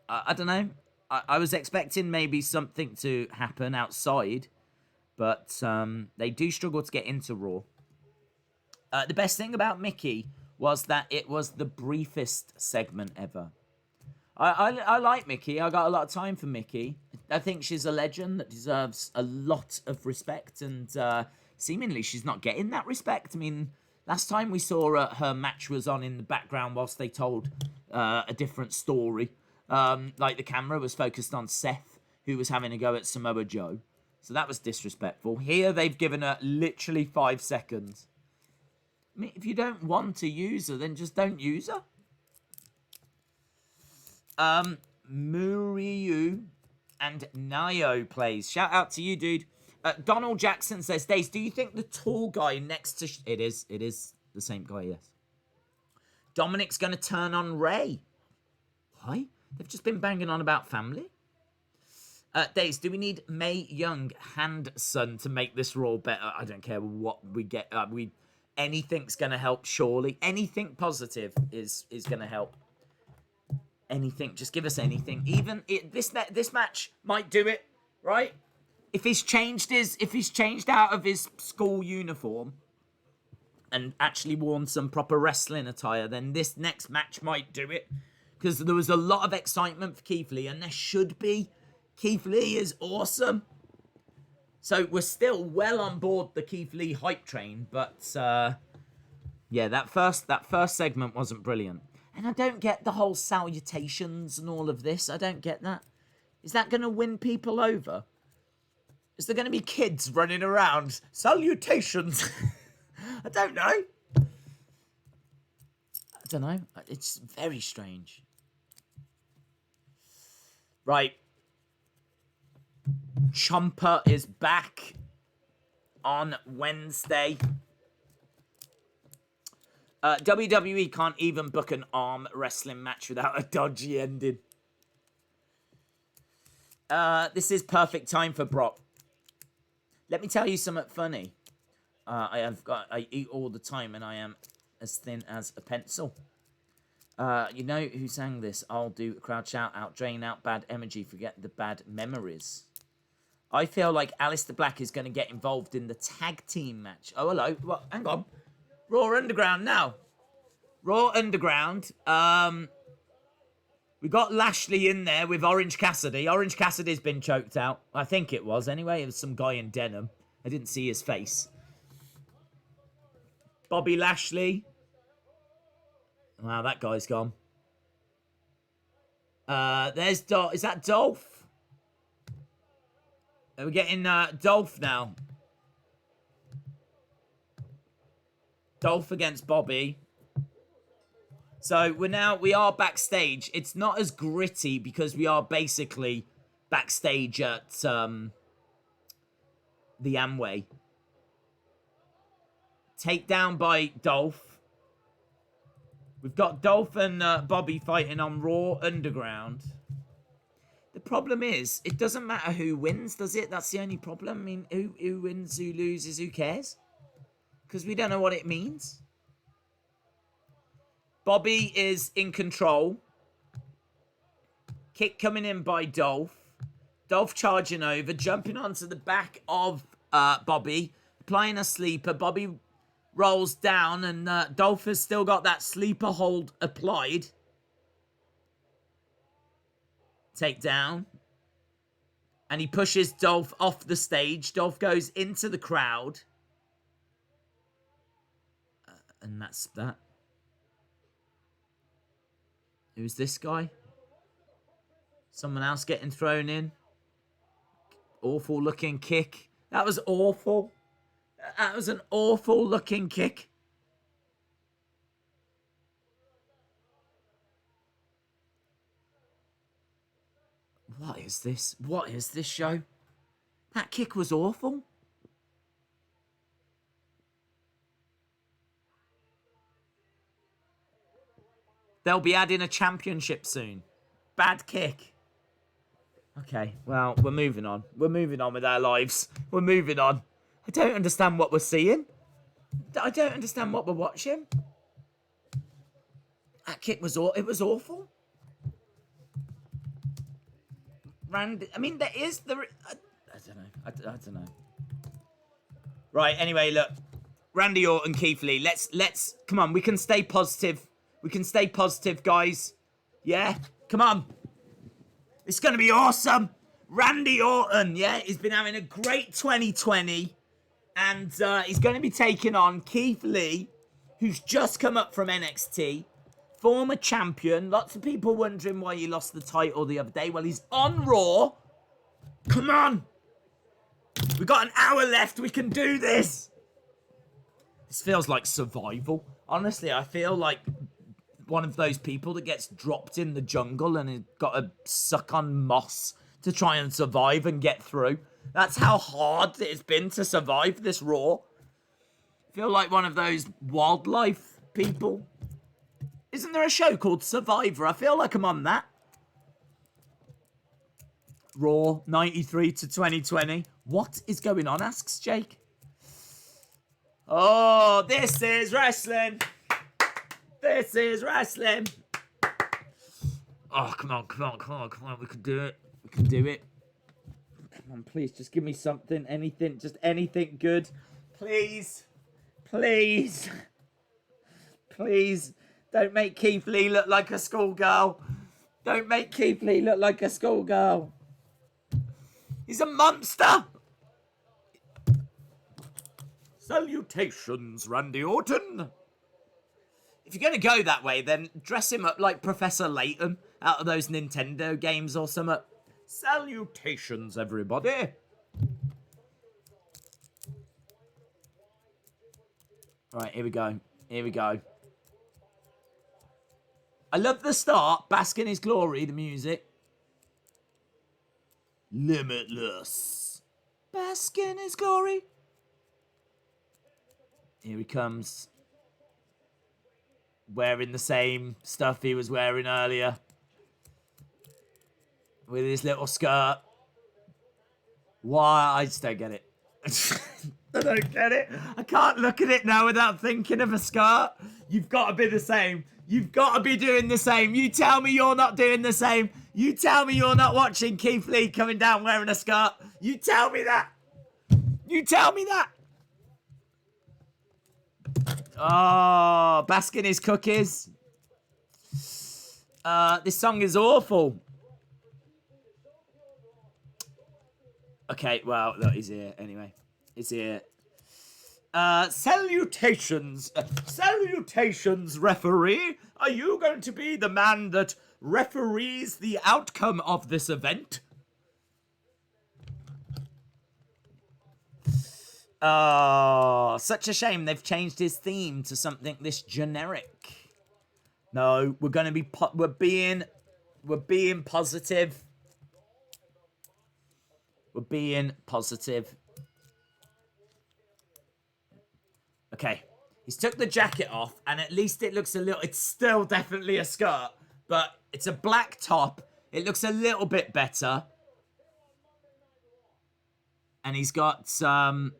I don't know. I was expecting maybe something to happen outside. But they do struggle to get into Raw. The best thing about Mickey was that it was the briefest segment ever. I like Mickey. I got a lot of time for Mickey. I think she's a legend that deserves a lot of respect. And seemingly she's not getting that respect. I mean, last time we saw her match was on in the background whilst they told a different story. Like the camera was focused on Seth, who was having a go at Samoa Joe. So that was disrespectful. Here they've given her literally 5 seconds. I mean, if you don't want to use her, then just don't use her. Muriu and Nayo plays. Shout out to you, dude. Donald Jackson says, Days, do you think the tall guy next to... It is the same guy, yes. Dominik's going to turn on Rey. Why? They've just been banging on about family. Days, do we need Mae Young Handson to make this Raw better? I don't care what we get. Anything's going to help, surely. Anything positive is going to help. Anything. Just give us anything. Even this match might do it, right? If he's changed out of his school uniform and actually worn some proper wrestling attire, then this next match might do it. Because there was a lot of excitement for Keith Lee, and there should be. Keith Lee is awesome. So we're still well on board the Keith Lee hype train, but yeah, that first segment wasn't brilliant. And I don't get the whole salutations and all of this. I don't get that. Is that going to win people over? Is there going to be kids running around? Salutations. I don't know. It's very strange. Right. Ciampa is back on Wednesday. WWE can't even book an arm wrestling match without a dodgy ending. This is perfect time for Brock. Let me tell you something funny. I eat all the time and I am as thin as a pencil. You know who sang this? I'll do a crowd shout out, drain out bad energy, forget the bad memories. I feel like Aleister Black is going to get involved in the tag team match. Oh, hello. Well, hang on. Raw Underground now. Raw Underground. We got Lashley in there with Orange Cassidy. Orange Cassidy's been choked out. I think it was. Anyway, it was some guy in denim. I didn't see his face. Bobby Lashley. Wow, that guy's gone. There's Dolph. Is that Dolph? We're getting Dolph now. Dolph against Bobby. So we are backstage. It's not as gritty because we are basically backstage at the Amway. Takedown by Dolph. We've got Dolph and Bobby fighting on Raw Underground. The problem is, it doesn't matter who wins, does it? That's the only problem. I mean, who wins, who loses, who cares? Because we don't know what it means. Bobby is in control. Kick coming in by Dolph. Dolph charging over, jumping onto the back of Bobby, applying a sleeper. Bobby rolls down, and Dolph has still got that sleeper hold applied. Takedown. And he pushes Dolph off the stage. Dolph goes into the crowd. And that's that. Who's this guy? Someone else getting thrown in. Awful looking kick. That was awful. That was an awful looking kick. What is this? What is this show? That kick was awful. They'll be adding a championship soon. Bad kick. Okay, well, we're moving on. We're moving on with our lives. We're moving on. I don't understand what we're seeing. I don't understand what we're watching. That kick was awful. Randy, I mean, there is the... I don't know. I don't know. Right, anyway, look. Randy Orton, Keith Lee. Let's... Come on, we can stay positive. We can stay positive, guys. Yeah? Come on. It's going to be awesome. Randy Orton, yeah? He's been having a great 2020. And he's going to be taking on Keith Lee, who's just come up from NXT. Former champion. Lots of people wondering why he lost the title the other day. Well, he's on Raw. Come on. We've got an hour left. We can do this. This feels like Survival. Honestly, I feel like one of those people that gets dropped in the jungle and has got to suck on moss to try and survive and get through. That's how hard it's been to survive this Raw. I feel like one of those wildlife people. Isn't there a show called Survivor? I feel like I'm on that. Raw, 93 to 2020. What is going on, asks Jake. Oh, this is wrestling. This is wrestling. Oh, come on. We can do it. We can do it. Come on, please, just give me something, anything, just anything good. Please. Please. Please. Don't make Keith Lee look like a schoolgirl. Don't make Keith Lee look like a schoolgirl. He's a monster. Salutations, Randy Orton. If you're going to go that way, then dress him up like Professor Layton out of those Nintendo games or something. Salutations, everybody. Right, here we go. Here we go. I love the start. Bask in his glory, the music. Limitless. Bask in his glory. Here he comes. Wearing the same stuff he was wearing earlier. With his little skirt. Why? I just don't get it. I don't get it. I can't look at it now without thinking of a skirt. You've got to be the same. You've got to be doing the same. You tell me you're not doing the same. You tell me you're not watching Keith Lee coming down wearing a skirt. You tell me that. You tell me that. Oh, basking his cookies. This song is awful. Okay, well, look, he's here anyway. He's here. Salutations. Salutations, referee. Are you going to be the man that referees the outcome of this event? Oh, such a shame they've changed his theme to something this generic. No, we're going to be we're being positive. We're being positive. Okay, he's took the jacket off, and at least it looks a little... It's still definitely a skirt, but it's a black top. It looks a little bit better. And he's got some...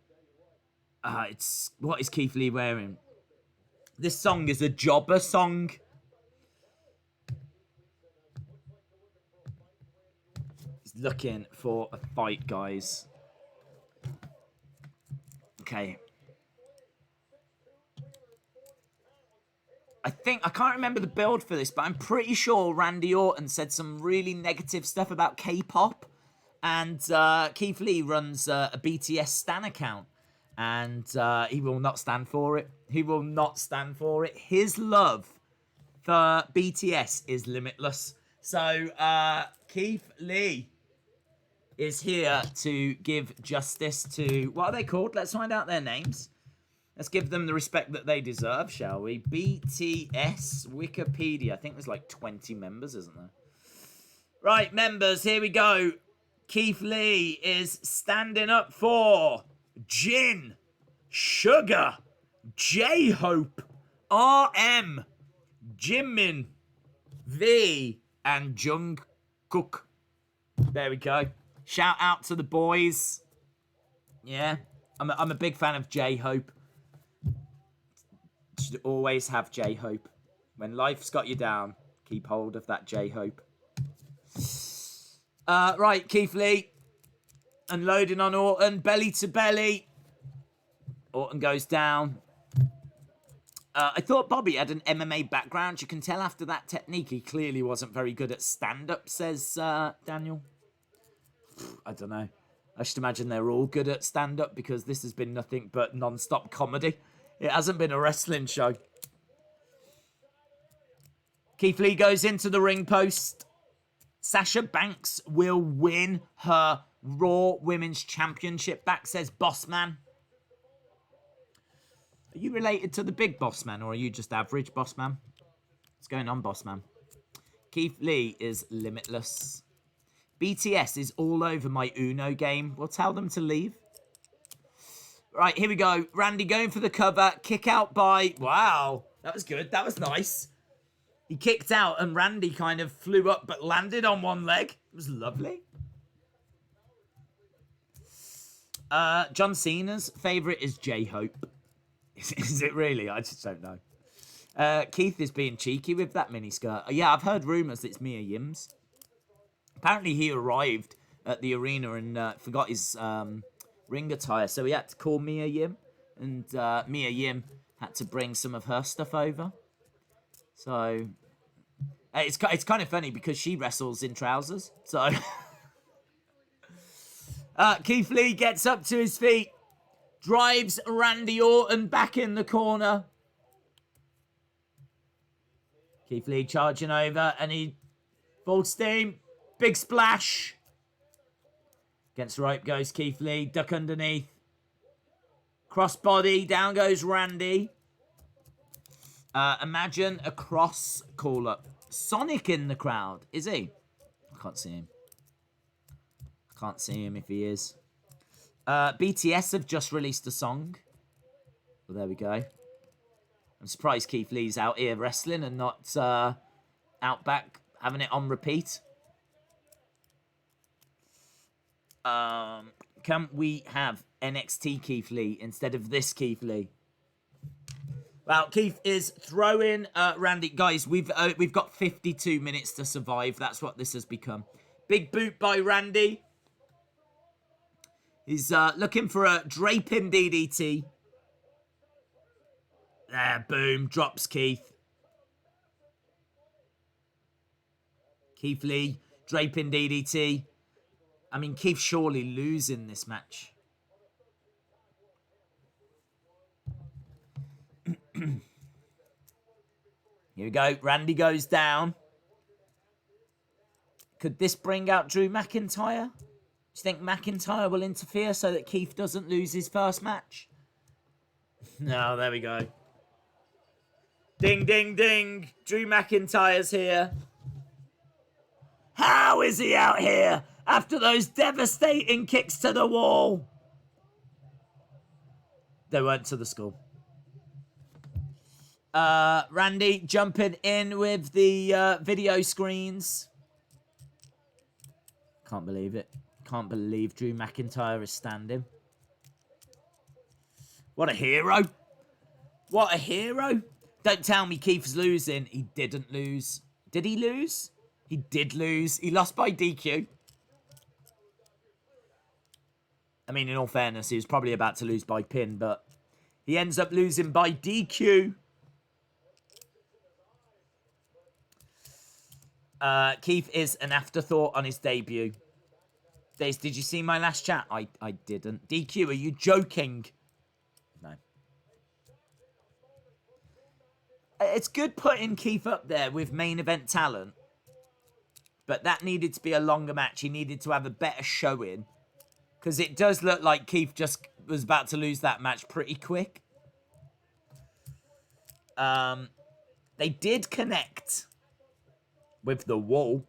it's... What is Keith Lee wearing? This song is a jobber song. He's looking for a fight, guys. Okay. I can't remember the build for this, but I'm pretty sure Randy Orton said some really negative stuff about K-pop. And Keith Lee runs a BTS Stan account. And he will not stand for it. He will not stand for it. His love The BTS is limitless. So, Keith Lee is here to give justice to... What are they called? Let's find out their names. Let's give them the respect that they deserve, shall we? BTS Wikipedia. I think there's like 20 members, isn't there? Right, members, here we go. Keith Lee is standing up for Jin, Sugar, J-Hope, RM, Jimin, V, and Jungkook. There we go. Shout out to the boys. Yeah, I'm a big fan of J-Hope. Should always have J-Hope. When life's got you down, keep hold of that J-Hope. Right, Keith Lee. Unloading on Orton. Belly to belly. Orton goes down. I thought Bobby had an MMA background. You can tell after that technique he clearly wasn't very good at stand-up, says Daniel. I don't know. I should imagine they're all good at stand-up because this has been nothing but non-stop comedy. It hasn't been a wrestling show. Keith Lee goes into the ring post. Sasha Banks will win her Raw Women's Championship back, says Bossman. Are you related to the big Bossman, or are you just average Bossman? What's going on, Bossman? Keith Lee is limitless. BTS is all over my Uno game. We'll tell them to leave. Right, here we go. Randy going for the cover. Kick out by... Wow, that was good. That was nice. He kicked out and Randy kind of flew up but landed on one leg. It was lovely. John Cena's favourite is J-Hope. Is it really? I just don't know. Keith is being cheeky with that miniskirt. Yeah, I've heard rumours it's Mia Yim's. Apparently he arrived at the arena and forgot his ring attire, so he had to call Mia Yim. And Mia Yim had to bring some of her stuff over. So it's kind of funny because she wrestles in trousers. So Keith Lee gets up to his feet, drives Randy Orton back in the corner. Keith Lee charging over and he full steam, big splash. Against the rope goes Keith Lee, duck underneath. Crossbody, down goes Randy. Imagine a cross call-up. Sonic in the crowd. Is he? I can't see him. I can't see him if he is. BTS have just released a song. Well, there we go. I'm surprised Keith Lee's out here wrestling and not out back having it on repeat. Can we have NXT Keith Lee instead of this Keith Lee? Well, Keith is throwing Randy. Guys, we've got 52 minutes to survive. That's what this has become. Big boot by Randy. He's looking for a draping DDT. There, boom. Drops Keith. Keith Lee, draping DDT. I mean, Keith surely losing this match. Here we go. Randy goes down. Could this bring out Drew McIntyre? Do you think McIntyre will interfere so that Keith doesn't lose his first match? No, there we go. Ding, ding, ding. Drew McIntyre's here. How is he out here after those devastating kicks to the wall? They weren't to the skull. Randy jumping in with the video screens. Can't believe it. Can't believe Drew McIntyre is standing. What a hero. What a hero. Don't tell me Keith's losing. He didn't lose. Did he lose? He did lose. He lost by DQ. I mean, in all fairness, he was probably about to lose by pin, but he ends up losing by DQ. Keith is an afterthought on his debut. Days, did you see my last chat? I didn't. DQ, are you joking? No. It's good putting Keith up there with main event talent. But that needed to be a longer match. He needed to have a better showing. Because it does look like Keith just was about to lose that match pretty quick. They did connect with the wall.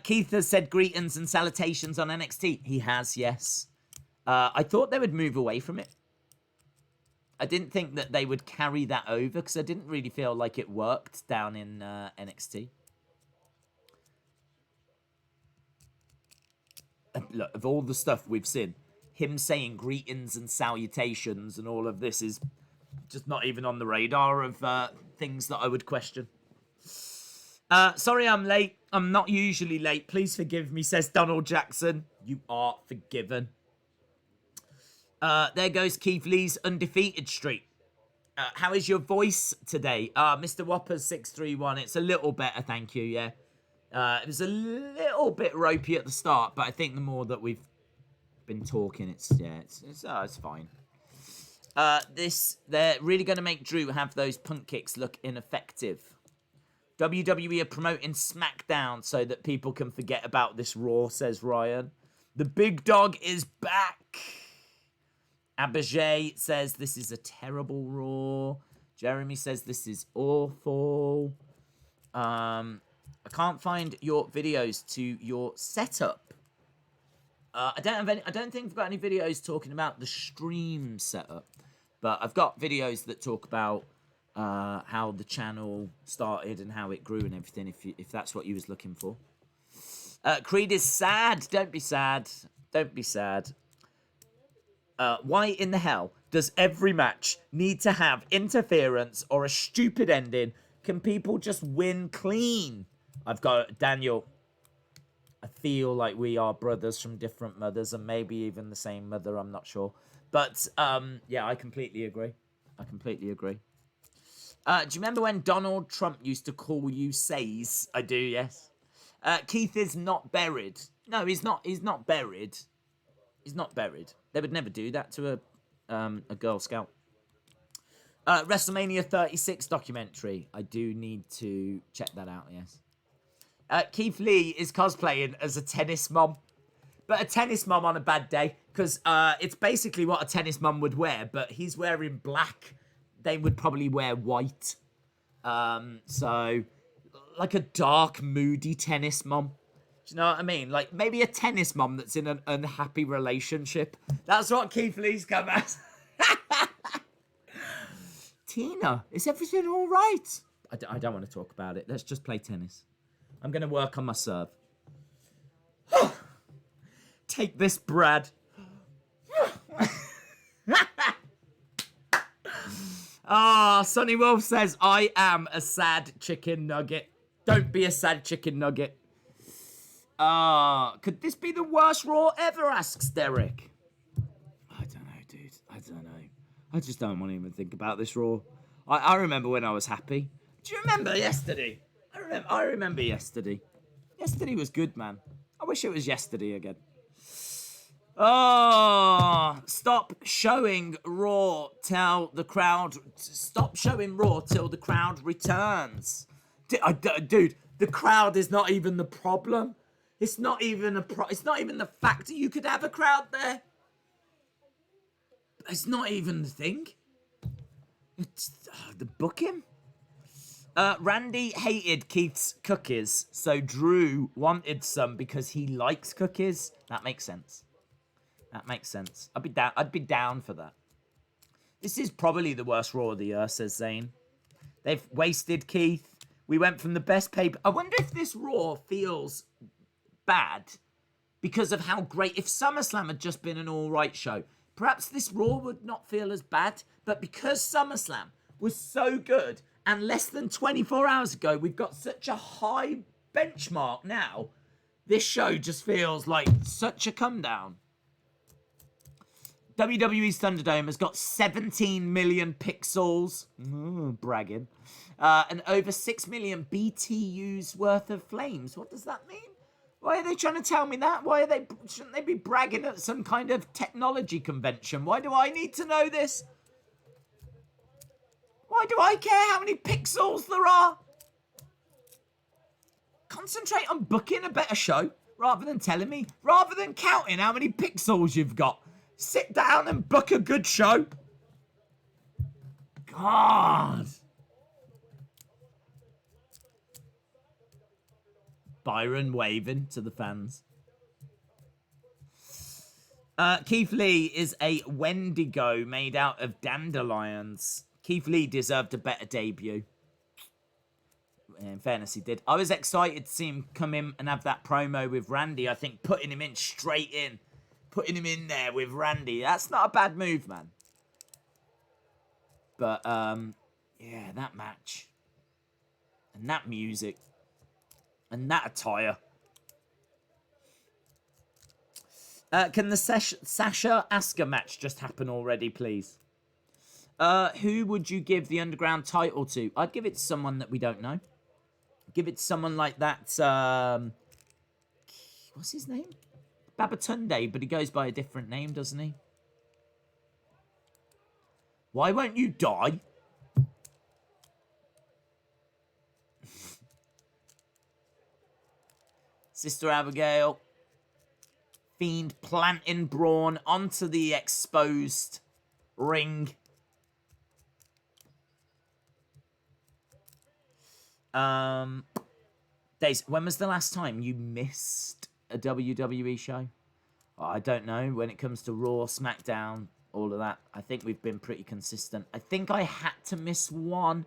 Keith has said greetings and salutations on NXT. He has, yes. I thought they would move away from it. I didn't think that they would carry that over because I didn't really feel like it worked down in NXT. Look, of all the stuff we've seen, him saying greetings and salutations and all of this is just not even on the radar of things that I would question. Sorry I'm late. I'm not usually late. Please forgive me, says Donald Jackson. You are forgiven. There goes Keith Lee's undefeated streak. How is your voice today? Mr. Whoppers 631. It's a little better, thank you, yeah. It was a little bit ropey at the start, but I think the more that we've been talking, it's fine. They're really going to make Drew have those punt kicks look ineffective. WWE are promoting SmackDown so that people can forget about this Raw, says Ryan. The big dog is back. Abajay says this is a terrible Raw. Jeremy says this is awful. I can't find your videos to your setup. I don't think I've got any videos talking about the stream setup, but I've got videos that talk about how the channel started and how it grew and everything. If that's what you was looking for. Creed is sad. Don't be sad. Don't be sad. Why in the hell does every match need to have interference or a stupid ending? Can people just win clean? I've got Daniel. I feel like we are brothers from different mothers and maybe even the same mother. I'm not sure. But, yeah, I completely agree. I completely agree. Do you remember when Donald Trump used to call you Says? I do, yes. Keith is not buried. No, he's not. He's not buried. He's not buried. They would never do that to a Girl Scout. WrestleMania 36 documentary. I do need to check that out, yes. Keith Lee is cosplaying as a tennis mom. But a tennis mom on a bad day. Because it's basically what a tennis mom would wear. But he's wearing black. They would probably wear white. So, like a dark, moody tennis mom. Do you know what I mean? Like, maybe a tennis mom that's in an unhappy relationship. That's what Keith Lee's come as. Tina, is everything all right? I don't want to talk about it. Let's just play tennis. I'm going to work on my serve. Take this, Brad. Sonny Wolf says, I am a sad chicken nugget. Don't be a sad chicken nugget. Could this be the worst Raw ever, asks Derek. I don't know, dude. I don't know. I just don't want to even think about this Raw. I remember when I was happy. Do you remember yesterday? I remember yesterday. Yesterday was good, man. I wish it was yesterday again. Stop showing Raw till the crowd... Stop showing Raw till the crowd returns. Dude, the crowd is not even the problem. It's not even it's not even the fact that you could have a crowd there. It's not even the thing. It's the booking. Randy hated Keith's cookies, so Drew wanted some because he likes cookies. That makes sense. That makes sense. I'd be down for that. This is probably the worst Raw of the year, says Zane. They've wasted Keith. We went from the best paper. I wonder if this Raw feels bad because of how great. If SummerSlam had just been an all-right show, perhaps this Raw would not feel as bad. But because SummerSlam was so good, and less than 24 hours ago, we've got such a high benchmark now, this show just feels like such a come down. WWE's ThunderDome has got 17 million pixels. Bragging. And over 6 million BTUs worth of flames. What does that mean? Why are they trying to tell me that? Shouldn't they be bragging at some kind of technology convention? Why do I need to know this? Why do I care how many pixels there are? Concentrate on booking a better show rather than telling me, rather than counting how many pixels you've got. Sit down and book a good show. God. Byron waving to the fans. Keith Lee is a Wendigo made out of dandelions. Keith Lee deserved a better debut. In fairness, he did. I was excited to see him come in and have that promo with Randy. I think putting him in straight in. Putting him in there with Randy. That's not a bad move, man. But, yeah, that match. And that music. And that attire. Can the Sasha Asuka match just happen already, please? Who would you give the Underground title to? I'd give it to someone that we don't know. Give it to someone like that, what's his name? Babatunde, but he goes by a different name, doesn't he? Why won't you die? Sister Abigail. Fiend planting Braun onto the exposed ring. Days, when was the last time you missed a WWE show? Oh, I don't know. When it comes to Raw, SmackDown, all of that, I think we've been pretty consistent. I think I had to miss one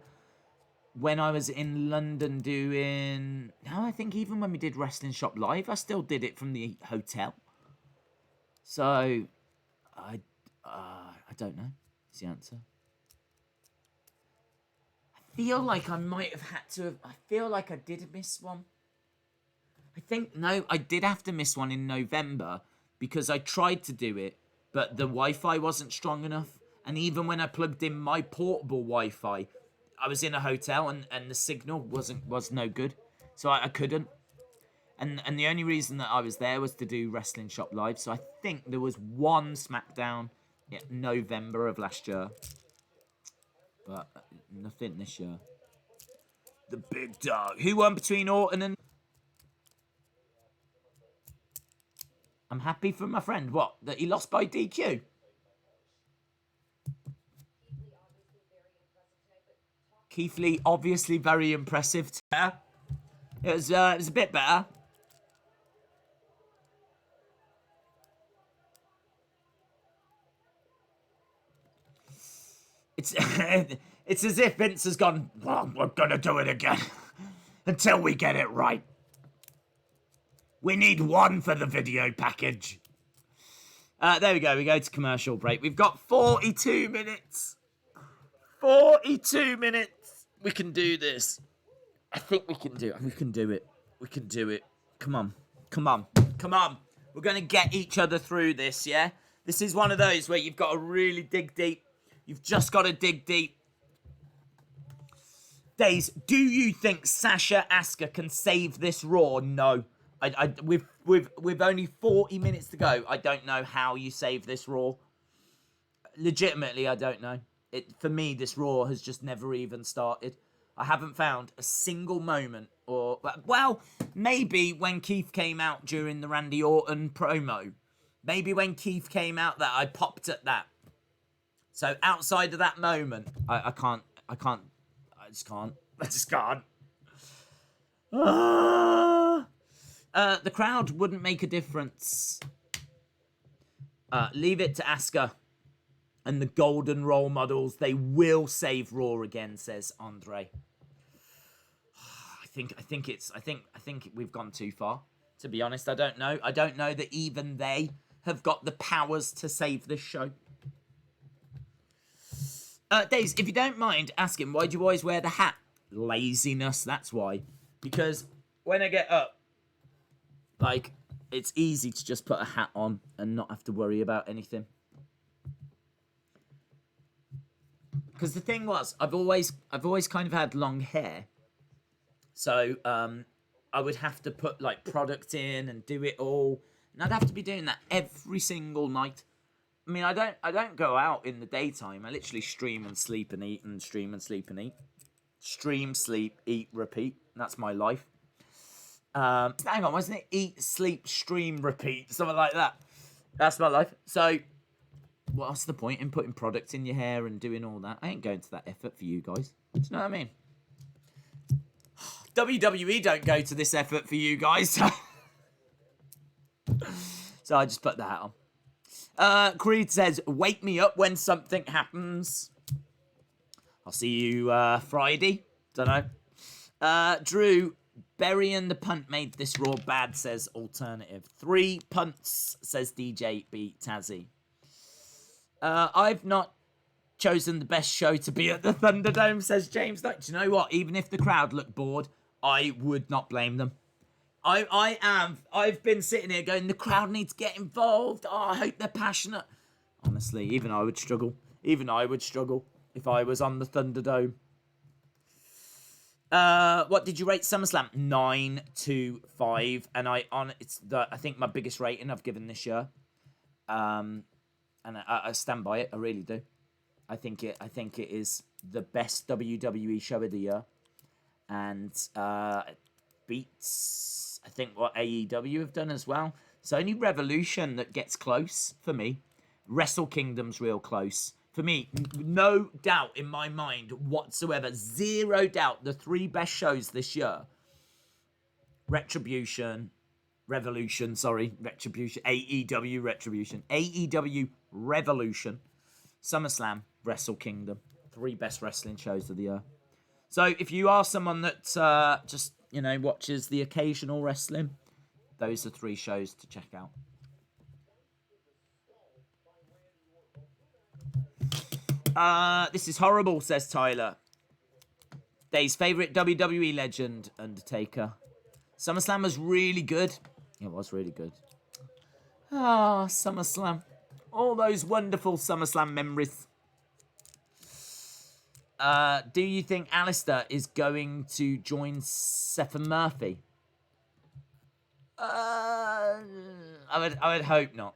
when I was in London doing... No, I think even when we did Wrestling Shop Live, I still did it from the hotel. So, I don't know. That's the answer. I feel like I might have had to have... I feel like I did miss one. I think... No, I did have to miss one in November because I tried to do it, but the Wi-Fi wasn't strong enough. And even when I plugged in my portable Wi-Fi, I was in a hotel and the signal was no good. So I couldn't. And the only reason that I was there was to do Wrestling Shop Live. So I think there was one SmackDown in November of last year. But nothing this year. The big dog. Who won between Orton and... I'm happy for my friend. What? That he lost by DQ? Keith Lee, obviously very impressive. It was a bit better. It's as if Vince has gone, well, we're going to do it again until we get it right. We need one for the video package. There we go. We go to commercial break. We've got 42 minutes. 42 minutes. We can do this. I think we can do it. We can do it. We can do it. Come on. Come on. Come on. We're going to get each other through this, yeah? This is one of those where you've got to really dig deep. You've just got to dig deep. Days, do you think Sasha Asuka can save this Raw? No. With only 40 minutes to go, I don't know how you save this Raw. Legitimately, I don't know. For me, this Raw has just never even started. I haven't found a single moment or... Well, maybe when Keith came out during the Randy Orton promo. Maybe when Keith came out that I popped at that. So outside of that moment, I just can't. The crowd wouldn't make a difference. Leave it to Asuka and the golden role models. They will save Raw again, says Andre. I think we've gone too far. To be honest, I don't know. I don't know that even they have got the powers to save this show. Days, if you don't mind asking, why do you always wear the hat? Laziness, that's why. Because when I get up, like, it's easy to just put a hat on and not have to worry about anything. Because the thing was, I've always kind of had long hair. So, I would have to put, like, product in and do it all. And I'd have to be doing that every single night. I mean, I don't go out in the daytime. I literally stream and sleep and eat and stream and sleep and eat. Stream, sleep, eat, repeat. That's my life. Hang on, wasn't it? Eat, sleep, stream, repeat. Something like that. That's my life. So, what's the point in putting product in your hair and doing all that? I ain't going to that effort for you guys. Do you know what I mean? WWE don't go to this effort for you guys. So I just put the hat on. Creed says, wake me up when something happens. I'll see you Friday. Don't know. Drew, burying the punt made this Raw bad, says Alternative. 3 punts, says DJ B Tazzy. I've not chosen the best show to be at the Thunderdome, says James. Do you know what? Even if the crowd look bored, I would not blame them. I've been sitting here going, the crowd needs to get involved. Oh, I hope they're passionate. Honestly, even I would struggle. Even I would struggle if I was on the Thunderdome. What did you rate SummerSlam? 9-5, and I think my biggest rating I've given this year. And I stand by it. I really do. I think it is the best WWE show of the year, and beats I think what AEW have done as well. It's only Revolution that gets close for me. Wrestle Kingdom's real close. For me, no doubt in my mind whatsoever, 0 doubt, the 3 best shows this year. Retribution, AEW Retribution, AEW Revolution, SummerSlam, Wrestle Kingdom. 3 best wrestling shows of the year. So if you are someone that just, watches the occasional wrestling, those are 3 shows to check out. This is horrible, says Tyler. Dave's favourite WWE legend, Undertaker. SummerSlam was really good. It was really good. SummerSlam. All those wonderful SummerSlam memories. Do you think Alistair is going to join Seth and Murphy? I would hope not.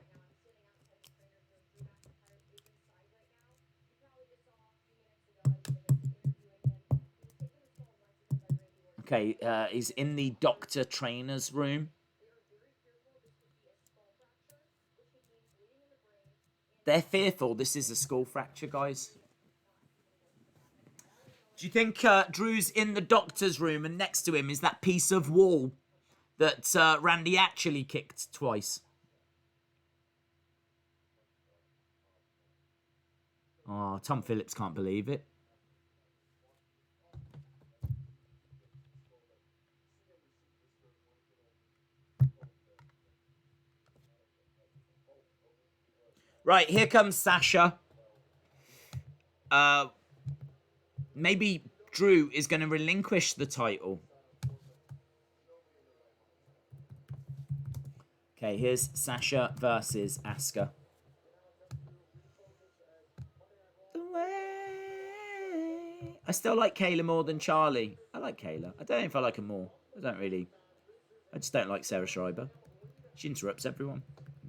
Okay, he's in the doctor trainer's room. They're fearful this is a skull fracture, guys. Do you think Drew's in the doctor's room and next to him is that piece of wall that Randy actually kicked twice? Oh, Tom Phillips can't believe it. Right, here comes Sasha. Maybe Drew is going to relinquish the title. Okay, here's Sasha versus Asuka. I still like Kayla more than Charlie. I like Kayla. I don't know if I like her more. I just don't like Sarah Schreiber. She interrupts everyone.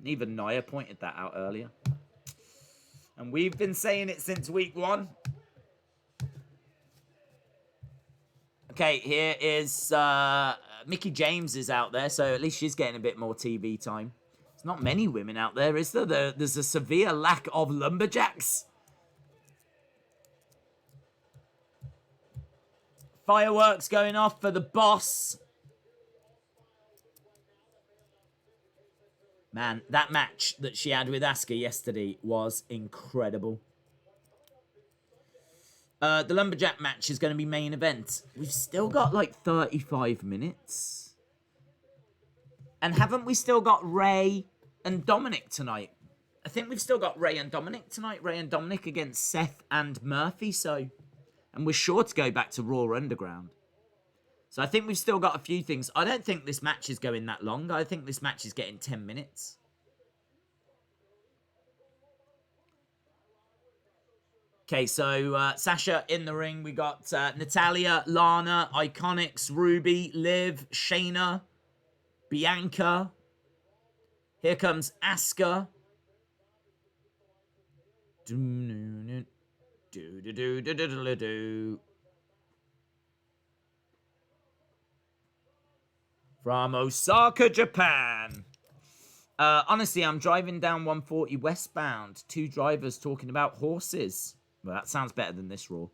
Even Nia pointed that out earlier. And we've been saying it since week 1. Okay, here is Mickie James is out there, so at least she's getting a bit more TV time. There's not many women out there, is there? There's a severe lack of lumberjacks. Fireworks going off for the boss. Man, that match that she had with Asuka yesterday was incredible. The Lumberjack match is going to be main event. We've still got like 35 minutes. And haven't we still got Rey and Dominik tonight? I think we've still got Rey and Dominik tonight. Rey and Dominik against Seth and Murphy. And we're sure to go back to Raw Underground. So I think we've still got a few things. I don't think this match is going that long. I think this match is getting 10 minutes. Okay, so Sasha in the ring. We got Natalya, Lana, Iconics, Ruby, Liv, Shayna, Bianca. Here comes Asuka. From Osaka, Japan. Honestly, I'm driving down 140 westbound. Two drivers talking about horses. Well, that sounds better than this Raw.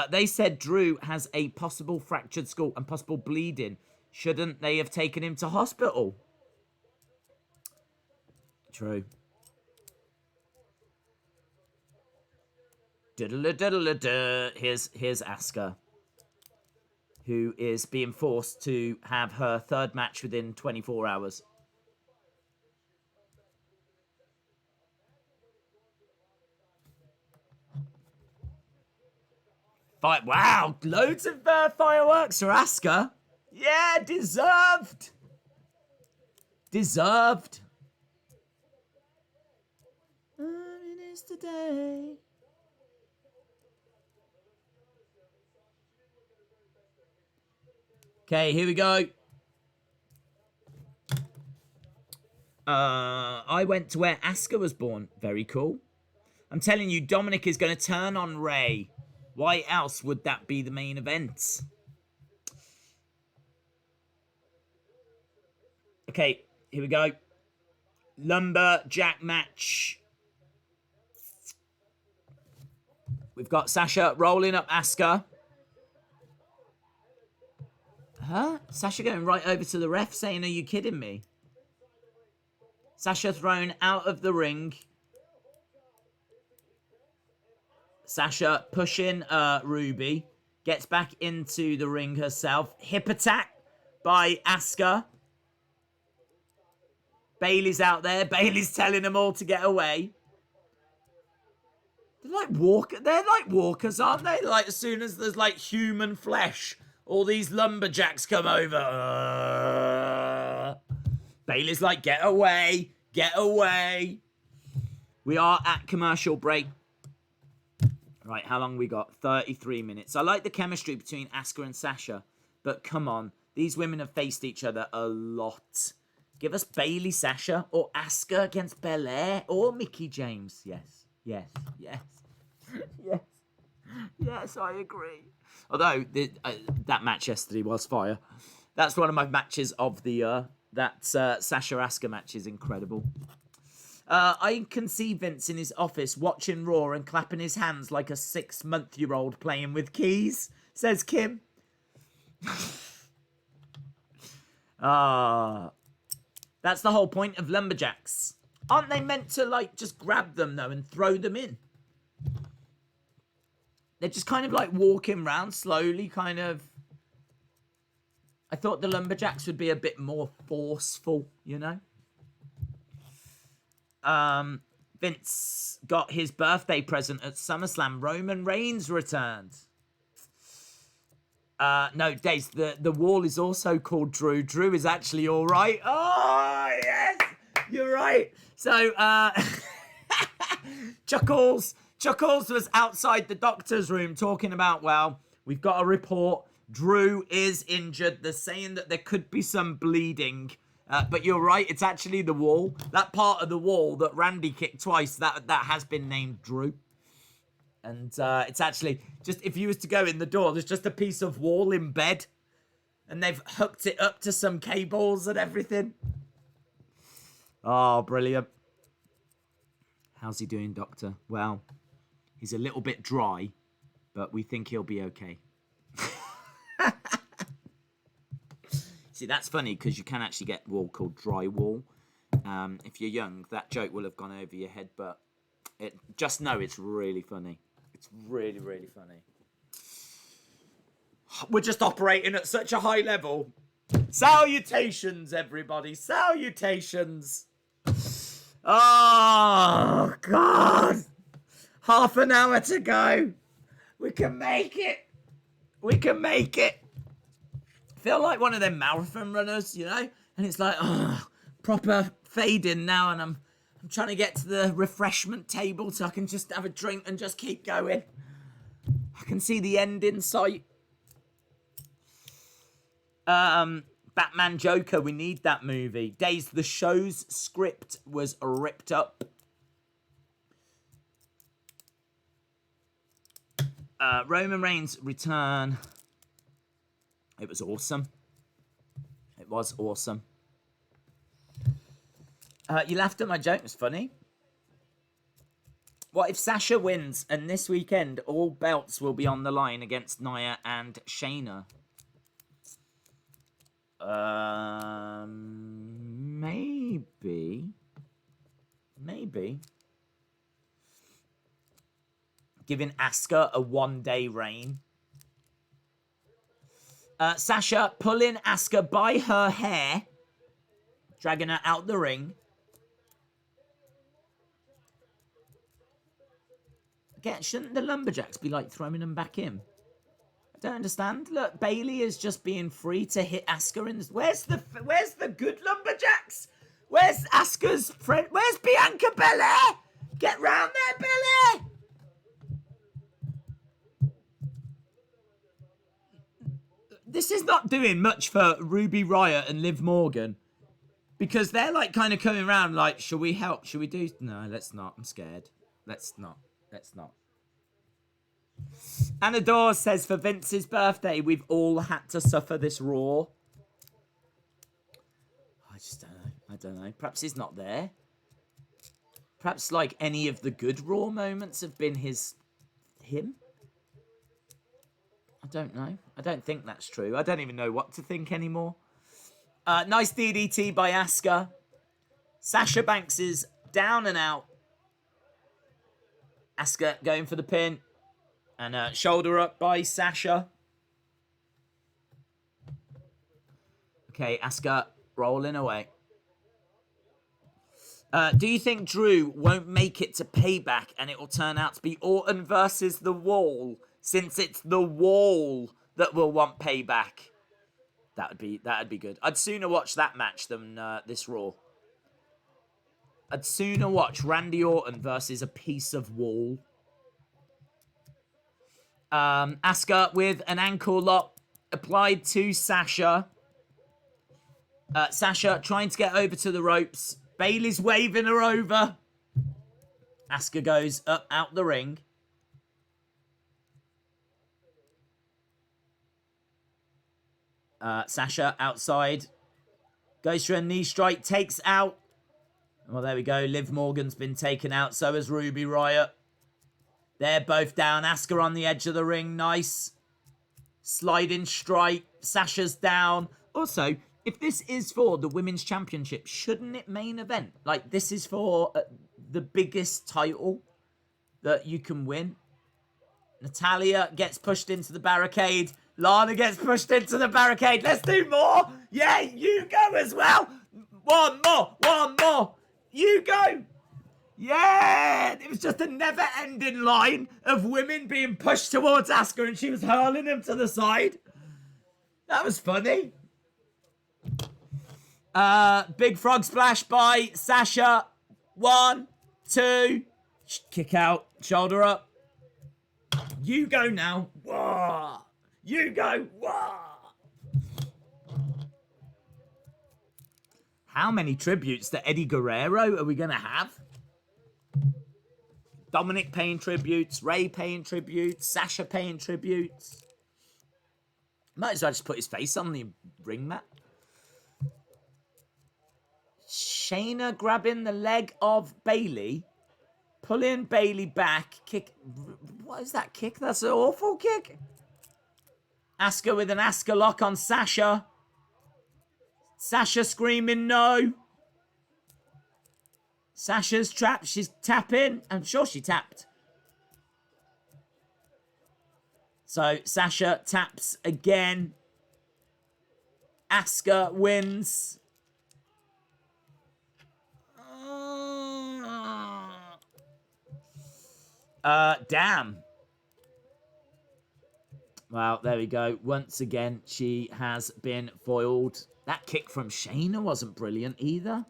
They said Drew has a possible fractured skull and possible bleeding. Shouldn't they have taken him to hospital? True. Here's Asuka, who is being forced to have her third match within 24 hours. Wow, loads of fireworks for Asuka. Yeah, deserved. Deserved. It is today. Okay, here we go. I went to where Asuka was born. Very cool. I'm telling you, Dominik is going to turn on Rey. Why else would that be the main event? Okay, here we go. Lumberjack match. We've got Sasha rolling up Asuka. Huh? Sasha going right over to the ref saying, are you kidding me? Sasha thrown out of the ring. Sasha pushing Ruby. Gets back into the ring herself. Hip attack by Asuka. Bayley's out there. Bayley's telling them all to get away. They're like walkers, aren't they? Like as soon as there's like human flesh, all these lumberjacks come over. Bayley's like, get away. Get away. We are at commercial break. Right, how long we got? 33 minutes. I like the chemistry between Asuka and Sasha, but come on. These women have faced each other a lot. Give us Bayley, Sasha, or Asuka against Belair, or Mickie James. Yes, yes, yes, yes, yes, I agree. Although, that match yesterday was fire. That's one of my matches of the year. That Sasha-Asuka match is incredible. I can see Vince in his office watching Raw and clapping his hands like a 6-month-old playing with keys, says Kim. That's the whole point of lumberjacks. Aren't they meant to, like, just grab them, though, and throw them in? They're just kind of, like, walking around slowly, kind of. I thought the lumberjacks would be a bit more forceful, you know? Vince got his birthday present at SummerSlam. Roman Reigns returned. No, Daze, the wall is also called Drew. Drew is actually all right. Oh, yes! You're right. So, Chuckles was outside the doctor's room talking about, well, we've got a report. Drew is injured. They're saying that there could be some bleeding. But you're right, it's actually the wall. That part of the wall that Randy kicked twice, that has been named Drew. And it's actually, just if you was to go in the door, there's just a piece of wall in bed. And they've hooked it up to some cables and everything. Oh, brilliant. How's he doing, Doctor? Well, he's a little bit dry, but we think he'll be okay. See, that's funny because you can actually get wall called drywall. If you're young, that joke will have gone over your head, but just know it's really funny. It's really, really funny. We're just operating at such a high level. Salutations, everybody. Salutations. Oh, God. Half an hour to go. We can make it. We can make it. Feel like one of them marathon runners, you know? And it's like, oh, proper fading now, and I'm trying to get to the refreshment table so I can just have a drink and just keep going. I can see the end in sight. Batman Joker, we need that movie. Days, the show's script was ripped up. Roman Reigns' return. It was awesome. It was awesome. You laughed at my joke. It was funny. What if Sasha wins and this weekend all belts will be on the line against Nia and Shayna? Maybe. Giving Asuka a one-day reign. Sasha pulling Asuka by her hair, dragging her out the ring. Again, shouldn't the Lumberjacks be like throwing them back in? I don't understand. Look, Bayley is just being free to hit Asuka in. Where's the good Lumberjacks? Where's Asuka's friend? Where's Bianca Belair? Get round there, Belair! This is not doing much for Ruby Riott and Liv Morgan. Because they're like kind of coming around like, shall we help? Shall we do? No, let's not. I'm scared. Let's not. Anna Dawes says, for Vince's birthday, we've all had to suffer this Raw. I just don't know. I don't know. Perhaps he's not there. Perhaps like any of the good Raw moments have been him. I don't know. I don't think that's true. I don't even know what to think anymore. Nice DDT by Asuka. Sasha Banks is down and out. Asuka going for the pin. And shoulder up by Sasha. Okay, Asuka rolling away. Do you think Drew won't make it to Payback and it will turn out to be Orton versus The Wall, since it's The Wall that will want Payback? That'd be good. I'd sooner watch that match than this Raw. I'd sooner watch Randy Orton versus a piece of wall. Asuka with an ankle lock applied to Sasha. Sasha trying to get over to the ropes. Bayley's waving her over. Asuka goes up out the ring. Sasha outside. Goes for a knee strike. Takes out. Well, there we go. Liv Morgan's been taken out. So has Ruby Riott. They're both down. Asuka on the edge of the ring. Nice. Sliding strike. Sasha's down. Also, if this is for the Women's Championship, shouldn't it main event? Like, this is for the biggest title that you can win. Natalia gets pushed into the barricade. Lana gets pushed into the barricade. Let's do more. Yeah, you go as well. One more. You go. Yeah, it was just a never-ending line of women being pushed towards Asuka and she was hurling them to the side. That was funny. Big frog splash by Sasha. 1, 2. Kick out. Shoulder up. You go now. Whoa. You go. Whoa. How many tributes to Eddie Guerrero are we going to have? Dominik paying tributes, Rey paying tributes, Sasha paying tributes. Might as well just put his face on the ring mat. Shayna grabbing the leg of Bayley, pulling Bayley back, kick. What is that kick? That's an awful kick. Asuka with an Asuka lock on Sasha. Sasha screaming no. Sasha's trapped. She's tapping. I'm sure she tapped. So Sasha taps again. Asuka wins. Damn. Well, there we go. Once again, she has been foiled. That kick from Shayna wasn't brilliant either.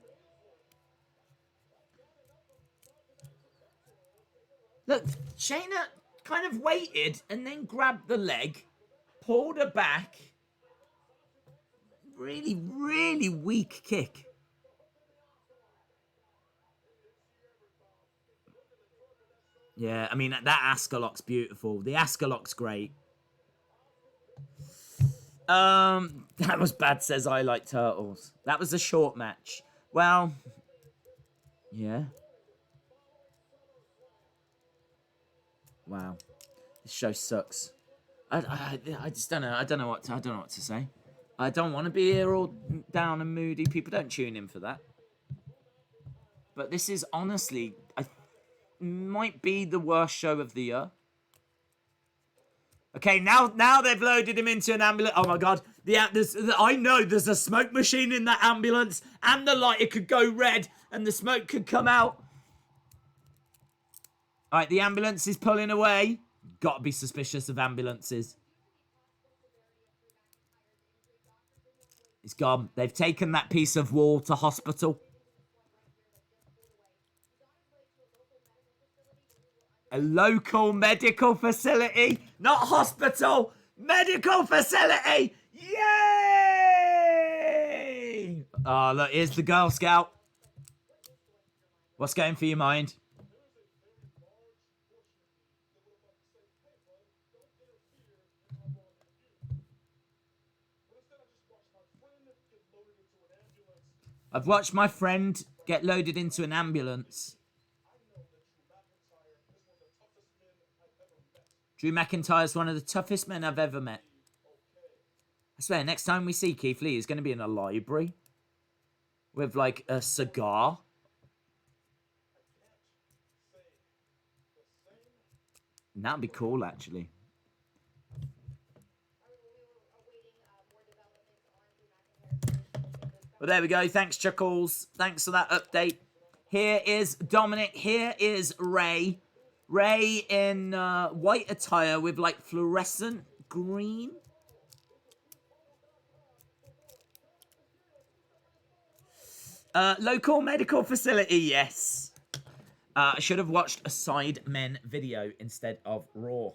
Look, Shayna kind of waited and then grabbed the leg, pulled her back. Really, really weak kick. Yeah, I mean, that Askerlock's beautiful. The Askerlock's great. That was bad, says I Like Turtles. That was a short match. Well, yeah. Wow. This show sucks. I just don't know. I don't know what to say. I don't want to be here all down and moody. People don't tune in for that. But this is honestly, might be the worst show of the year. Okay, now they've loaded him into an ambulance. Oh my god, I know there's a smoke machine in that ambulance, and the light, it could go red, and the smoke could come out. All right, the ambulance is pulling away. Got to be suspicious of ambulances. It's gone. They've taken that piece of wall to hospital. A local medical facility, not hospital, medical facility. Yay! Oh, look, here's the Girl Scout. What's going through your mind? I've watched my friend get loaded into an ambulance. Drew McIntyre's one of the toughest men I've ever met. I swear, next time we see Keith Lee, he's going to be in a library with, like, a cigar. And that'd be cool, actually. Well, there we go. Thanks, Chuckles. Thanks for that update. Here is Dominik. Here is Rey. Rey in white attire with, like, fluorescent green. Local medical facility, yes. I should have watched a Sidemen video instead of Raw.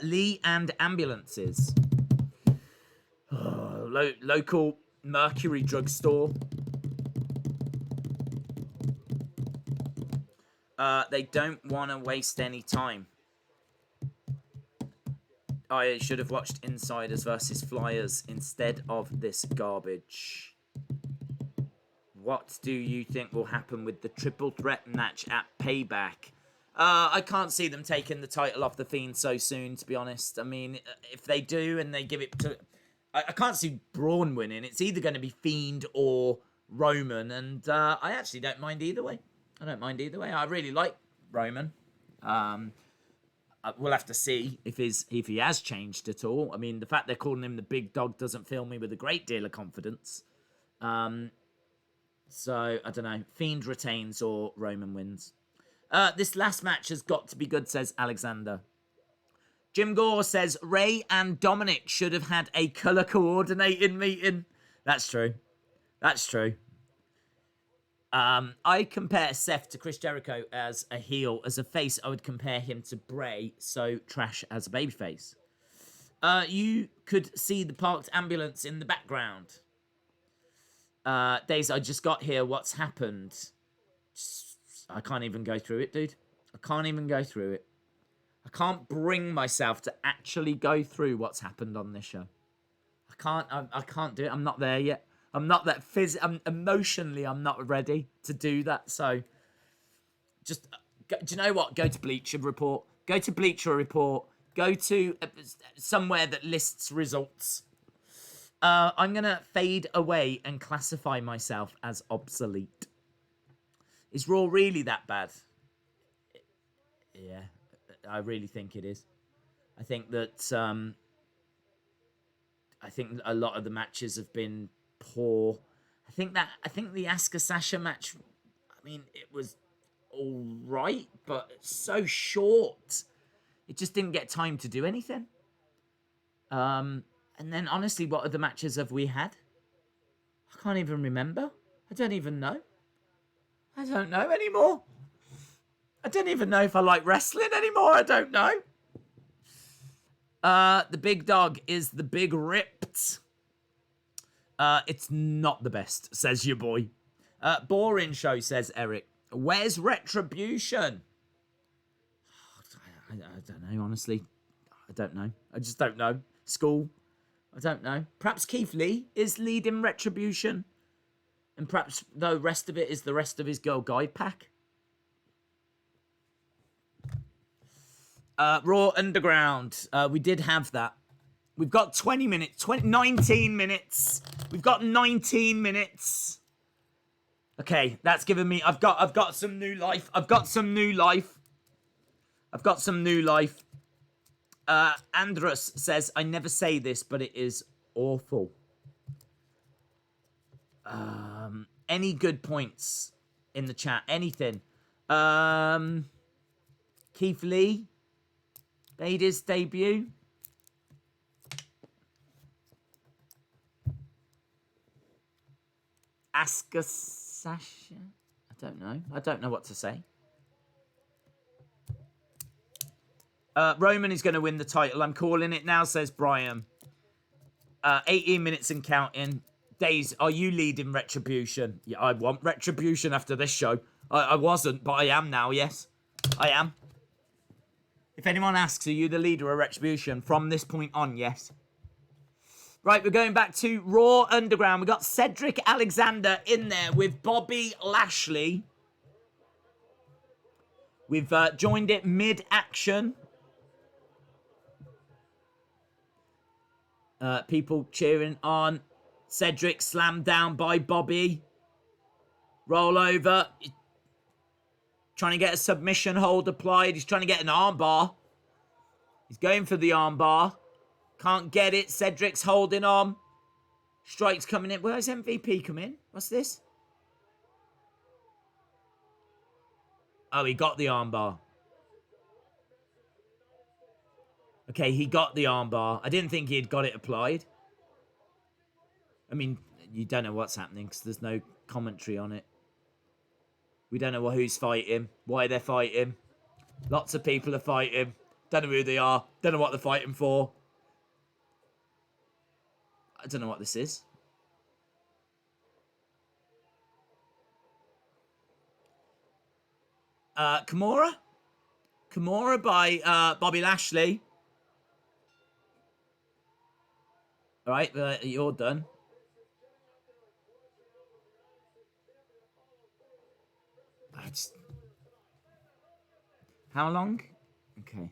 Lee and ambulances. Local Mercury drugstore. They don't want to waste any time. I should have watched Insiders versus Flyers instead of this garbage. What do you think will happen with the triple threat match at Payback? I can't see them taking the title off The Fiend so soon, to be honest. I mean, if they do and they give it to... I can't see Braun winning. It's either going to be Fiend or Roman, and I actually don't mind either way. I don't mind either way. I really like Roman. We'll have to see if he has changed at all. I mean, the fact they're calling him the big dog doesn't fill me with a great deal of confidence. So, I don't know. Fiend retains or Roman wins. This last match has got to be good, says Alexander. Jim Gore says, Rey and Dominik should have had a colour coordinating meeting. That's true. That's true. I compare Seth to Chris Jericho as a heel. As a face, I would compare him to Bray, so trash as a babyface. You could see the parked ambulance in the background. Days, I just got here. What's happened? I can't even go through it, dude. I can't even go through it. I can't bring myself to actually go through what's happened on this show. I can't do it. I'm not there yet. I'm not that emotionally, I'm not ready to do that. So, just, do you know what? Go to Bleacher Report. Go to Bleacher Report. Go to somewhere that lists results. I'm going to fade away and classify myself as obsolete. Is Raw really that bad? Yeah, I really think it is. I think that a lot of the matches have been poor. I think the Asuka Sasha match, I mean, it was all right, but it's so short. It just didn't get time to do anything. And then, honestly, what other matches have we had? I can't even remember. I don't even know. I don't know anymore. I don't even know if I like wrestling anymore. I don't know. The big dog is the big ripped. It's not the best, says your boy. Boring show, says Eric. Where's Retribution? I don't know, honestly. I don't know. I just don't know. School. I don't know. Perhaps Keith Lee is leading Retribution. And perhaps the rest of it is the rest of his Girl Guide pack. Raw Underground. We did have that. We've got 20 minutes. 19 minutes. We've got 19 minutes. Okay, that's given me... I've got some new life. I've got some new life. Andrus says, I never say this, but it is awful. Any good points in the chat? Anything? Keith Lee made his debut. Asuka Sasha? I don't know. I don't know what to say. Roman is going to win the title. I'm calling it now, says Brian. 18 minutes and counting. Days, are you leading Retribution? Yeah, I want Retribution after this show. I wasn't, but I am now, yes. I am. If anyone asks, are you the leader of Retribution? From this point on, yes. Right, we're going back to Raw Underground. We've got Cedric Alexander in there with Bobby Lashley. We've joined it mid-action. People cheering on. Cedric slammed down by Bobby. Roll over. Trying to get a submission hold applied. He's trying to get an armbar. He's going for the armbar. Can't get it. Cedric's holding on. Strike's coming in. Where's MVP come in? What's this? Oh, he got the armbar. Okay, he got the armbar. I didn't think he had got it applied. I mean, you don't know what's happening because there's no commentary on it. We don't know who's fighting, why they're fighting. Lots of people are fighting. Don't know who they are. Don't know what they're fighting for. I don't know what this is. Kimura? Kimura by Bobby Lashley. All right, you're done. How long? Okay.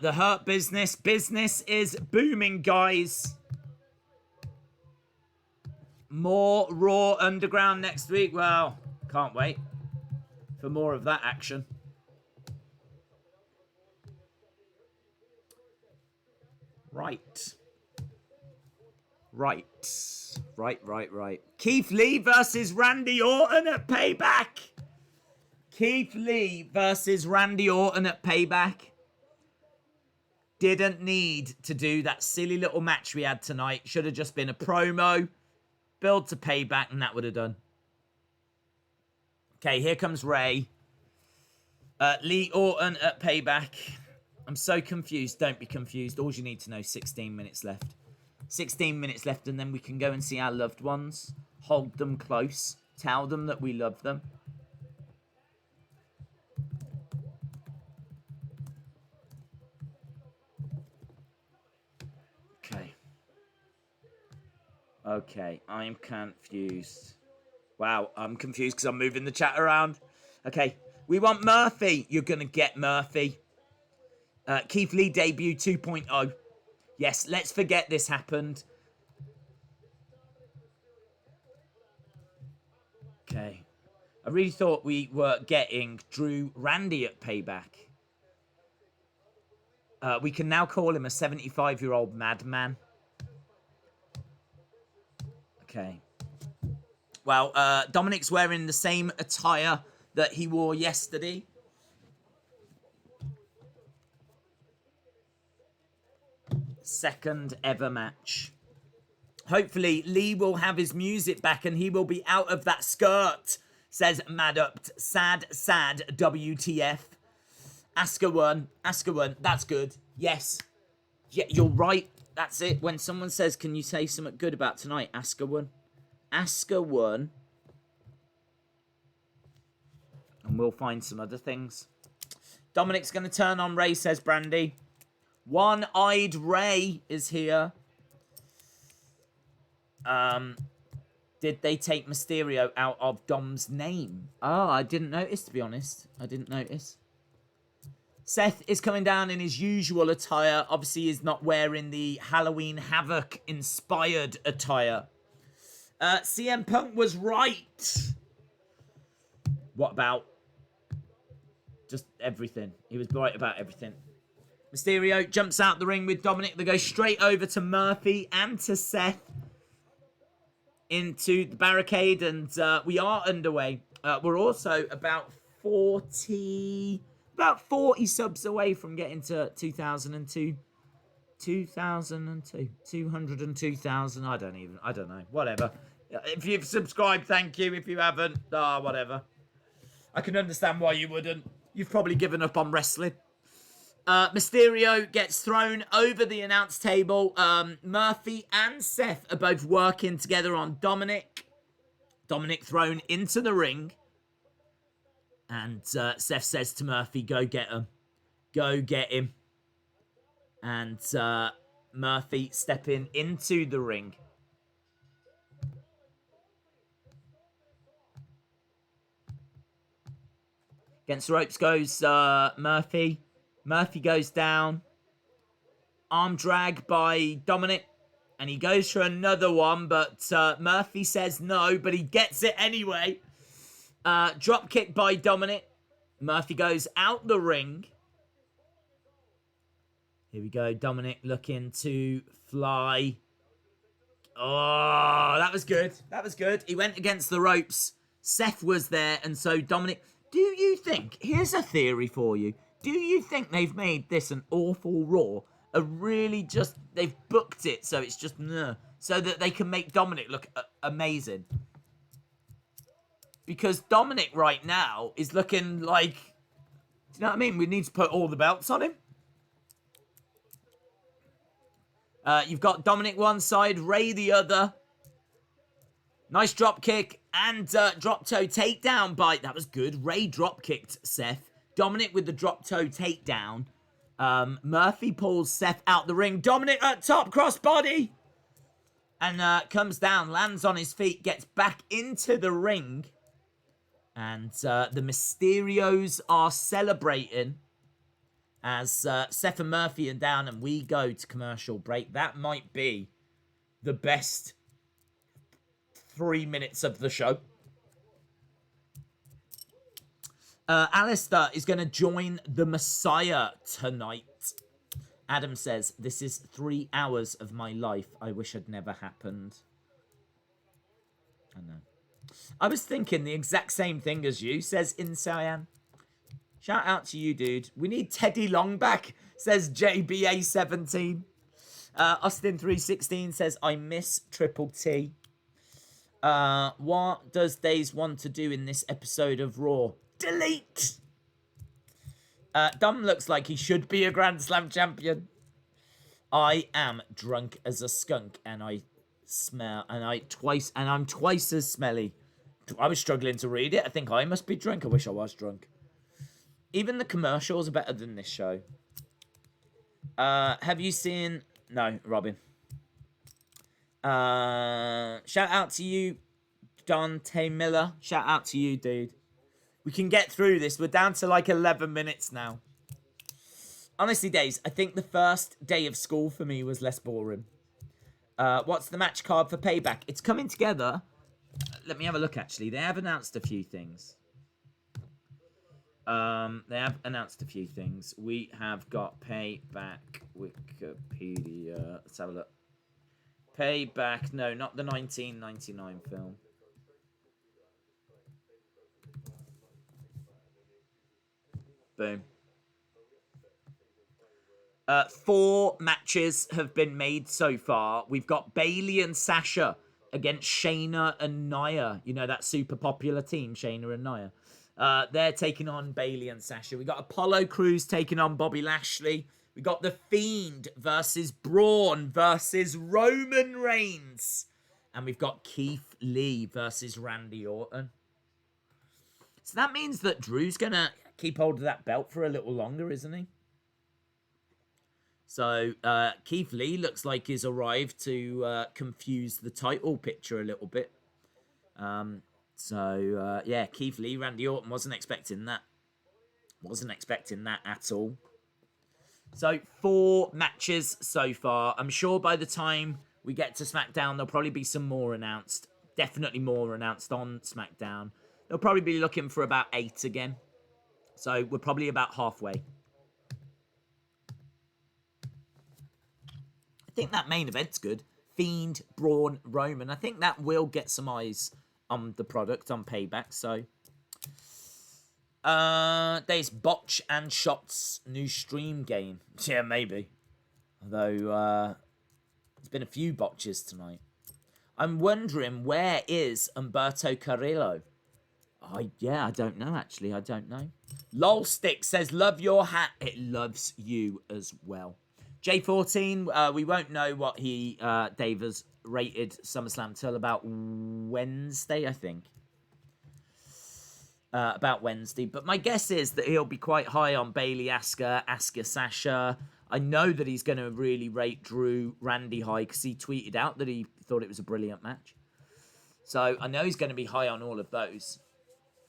The Hurt Business. Business is booming, guys. More Raw Underground next week. Well, can't wait for more of that action. Right. Keith Lee versus Randy Orton at Payback. Keith Lee versus Randy Orton at Payback. Didn't need to do that silly little match we had tonight. Should have just been a promo. Build to Payback, and that would have done. Okay, here comes Ray. Lee Orton at Payback. I'm so confused. Don't be confused. All you need to know, 16 minutes left. 16 minutes left, and then we can go and see our loved ones. Hold them close. Tell them that we love them. Okay, I'm confused. Wow, I'm confused because I'm moving the chat around. Okay, we want Murphy. You're going to get Murphy. Keith Lee debut 2.0. Yes, let's forget this happened. Okay. I really thought we were getting Drew Randy at Payback. We can now call him a 75-year-old madman. Okay. Well, Dominik's wearing the same attire that he wore yesterday. Second ever match. Hopefully, Lee will have his music back and he will be out of that skirt, says Madupt. Sad, WTF. Asuka won. That's good. Yes. Yeah, you're right. That's it. When someone says, can you say something good about tonight? Asuka won. and we'll find some other things. Dominik's going to turn on Rey, says Brandy. One-eyed Rey is here. Did they take Mysterio out of Dom's name? Oh, I didn't notice, to be honest. I didn't notice. Seth is coming down in his usual attire. Obviously, he's not wearing the Halloween Havoc-inspired attire. CM Punk was right. What about just everything? He was right about everything. Mysterio jumps out the ring with Dominik. They go straight over to Murphy and to Seth into the barricade, and we are underway. We're also about 40 subs away from getting to 202,000. I don't know. Whatever. If you've subscribed, thank you. If you haven't, whatever. I can understand why you wouldn't. You've probably given up on wrestling. Mysterio gets thrown over the announce table. Murphy and Seth are both working together on Dominik. Dominik thrown into the ring. And Seth says to Murphy, go get him. Go get him. And Murphy stepping into the ring. Against the ropes goes Murphy. Murphy goes down. Arm drag by Dominik. And he goes for another one, but Murphy says no, but he gets it anyway. Drop kick by Dominik. Murphy goes out the ring. Here we go. Dominik looking to fly. Oh, that was good. That was good. He went against the ropes. Seth was there, and so Dominik... Do you think... Here's a theory for you. Do you think they've made this an awful Raw? They've booked it so it's just... so that they can make Dominik look amazing. Because Dominik right now is looking like... Do you know what I mean? We need to put all the belts on him. You've got Dominik one side, Rey the other. Nice drop kick and drop toe takedown by... That was good. Rey drop kicked Seth. Dominik with the drop toe takedown. Murphy pulls Seth out the ring. Dominik at top, crossbody. And comes down, lands on his feet, gets back into the ring. And the Mysterios are celebrating as Seth and Murphy are down and we go to commercial break. That might be the best 3 minutes of the show. Alistair is going to join the Messiah tonight. Adam says, this is 3 hours of my life I wish had never happened. I know. I was thinking the exact same thing as you, says Insayan. Shout out to you, dude. We need Teddy Long back, says JBA17. Austin316 says, I miss Triple T. What does Days want to do in this episode of Raw? Delete! Dom looks like he should be a Grand Slam champion. I am drunk as a skunk, and I'm twice as smelly. I was struggling to read it. I think I must be drunk. I wish I was drunk. Even the commercials are better than this show. Have you seen... No, Robin. Shout out to you, Dante Miller. Shout out to you, dude. We can get through this. We're down to like 11 minutes now. Honestly, Days, I think the first day of school for me was less boring. What's the match card for Payback? It's coming together. Let me have a look, actually. They have announced a few things. We have got Payback, Wikipedia. Let's have a look. Payback. No, not the 1999 film. Boom. 4 matches have been made so far. We've got Bayley and Sasha against Shayna and Nia. You know, that super popular team, Shayna and Nia. They're taking on Bayley and Sasha. We got Apollo Crews taking on Bobby Lashley. We got The Fiend versus Braun versus Roman Reigns. And we've got Keith Lee versus Randy Orton. So that means that Drew's going to keep hold of that belt for a little longer, isn't he? So Keith Lee looks like he's arrived to confuse the title picture a little bit. Yeah, Keith Lee, Randy Orton, wasn't expecting that. Wasn't expecting that at all. So 4 matches so far. I'm sure by the time we get to SmackDown, there'll probably be some more announced. Definitely more announced on SmackDown. They'll probably be looking for about 8 again. So we're probably about halfway. I think that main event's good. Fiend, Braun, Roman. I think that will get some eyes on the product on Payback. So there's Botch and Shots new stream game. Yeah, maybe. Although there's been a few botches tonight. I'm wondering, where is Humberto Carrillo? I don't know, actually. I don't know. Lolstick says, love your hat. It loves you as well. J14, we won't know what Dave has rated SummerSlam till about Wednesday, I think. About Wednesday. But my guess is that he'll be quite high on Bayley, Asuka, Sasha. I know that he's going to really rate Drew, Randy high because he tweeted out that he thought it was a brilliant match. So I know he's going to be high on all of those.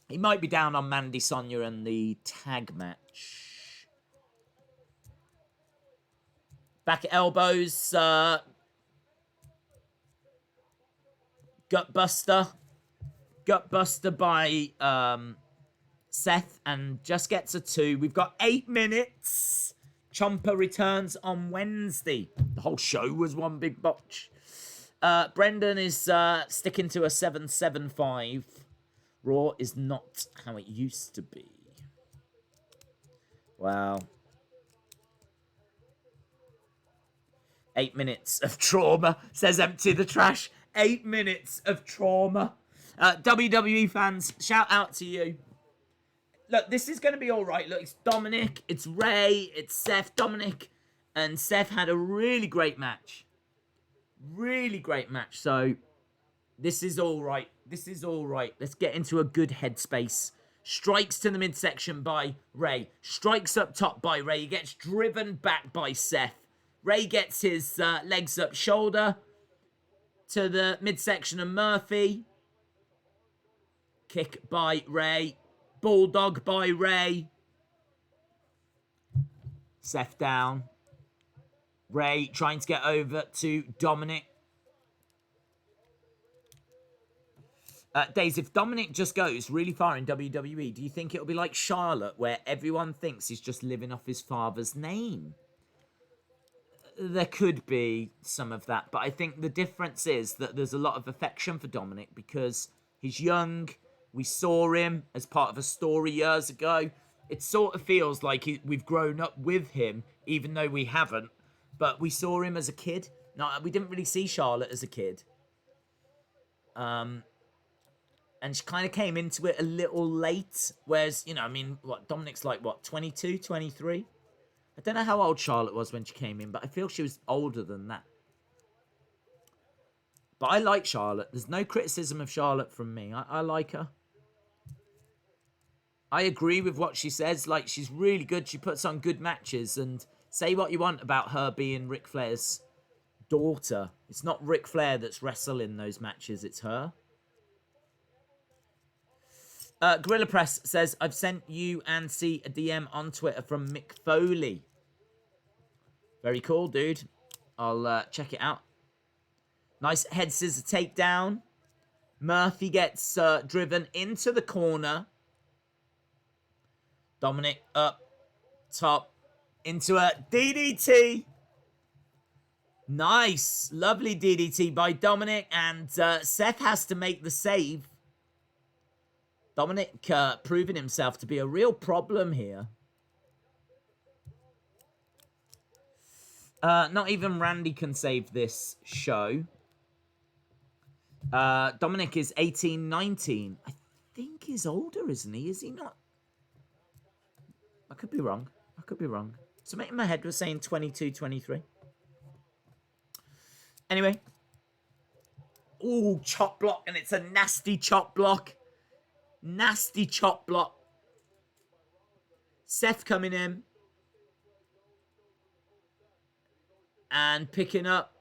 He might be down on Mandy, Sonya and the tag match. Back at elbows. Gutbuster. Gutbuster by Seth and just gets a 2. We've got 8 minutes. Ciampa returns on Wednesday. The whole show was one big botch. Brendan is sticking to a 7.75. Raw is not how it used to be. Wow. 8 minutes of trauma, says Empty the Trash. 8 minutes of trauma. WWE fans, shout out to you. Look, this is going to be all right. Look, it's Dominik, it's Rey, it's Seth. Dominik and Seth had a really great match. Really great match. So, this is all right. This is all right. Let's get into a good headspace. Strikes to the midsection by Rey. Strikes up top by Rey. He gets driven back by Seth. Rey gets his legs up shoulder to the midsection of Murphy. Kick by Rey. Bulldog by Rey. Seth down. Rey trying to get over to Dominik. Days, if Dominik just goes really far in WWE, do you think it'll be like Charlotte, where everyone thinks he's just living off his father's name? There could be some of that, but I think the difference is that there's a lot of affection for Dominik because he's young. We saw him as part of a story years ago. It sort of feels like we've grown up with him, even though we haven't. But we saw him as a kid. No, we didn't really see Charlotte as a kid. And she kind of came into it a little late. Whereas, you know, I mean, Dominik's like, 22, 23? I don't know how old Charlotte was when she came in, but I feel she was older than that. But I like Charlotte. There's no criticism of Charlotte from me. I like her. I agree with what she says. Like, she's really good. She puts on good matches. And say what you want about her being Ric Flair's daughter. It's not Ric Flair that's wrestling those matches. It's her. Gorilla Press says, I've sent you and C a DM on Twitter from Mick Foley. Very cool, dude. I'll check it out. Nice head scissor takedown. Murphy gets driven into the corner. Dominik up top into a DDT. Nice. Lovely DDT by Dominik. And Seth has to make the save. Dominik proving himself to be a real problem here. Not even Randy can save this show. Dominik is 18, 19. I think he's older, isn't he? Is he not? I could be wrong. I could be wrong. Something in my head was saying 22, 23. Anyway. Ooh, chop block. And it's a nasty chop block. Nasty chop block. Seth coming in. And picking up.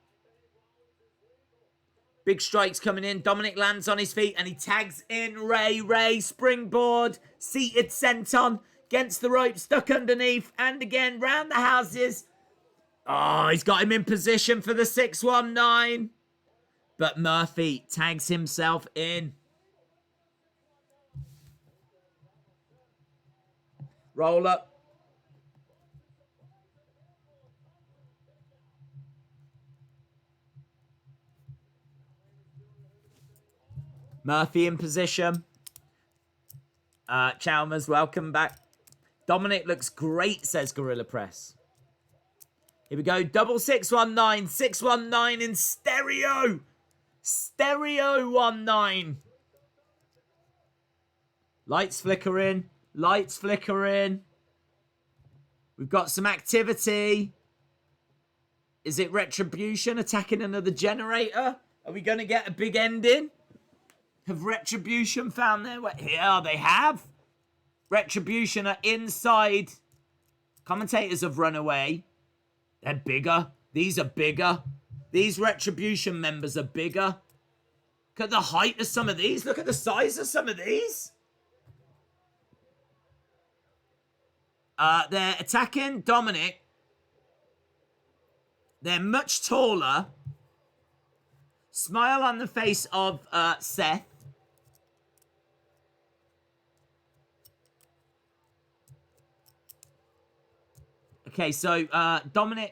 Big strikes coming in. Dominik lands on his feet and he tags in Rey. Rey, springboard, seated senton, against the rope, stuck underneath. And again, round the houses. Oh, he's got him in position for the 619. But Murphy tags himself in. Roll up. Murphy in position. Chalmers, welcome back. Dominik looks great, says Gorilla Press. Here we go. Double 619. 619 in stereo. Stereo 19. Lights flickering. Lights flickering. We've got some activity. Is it Retribution attacking another generator? Are we going to get a big ending? Have Retribution found their way? Yeah, they have. Retribution are inside. Commentators have run away. They're bigger. These are bigger. These Retribution members are bigger. Look at the height of some of these. Look at the size of some of these. They're attacking Dominik. They're much taller. Smile on the face of Seth. Okay, so Dominik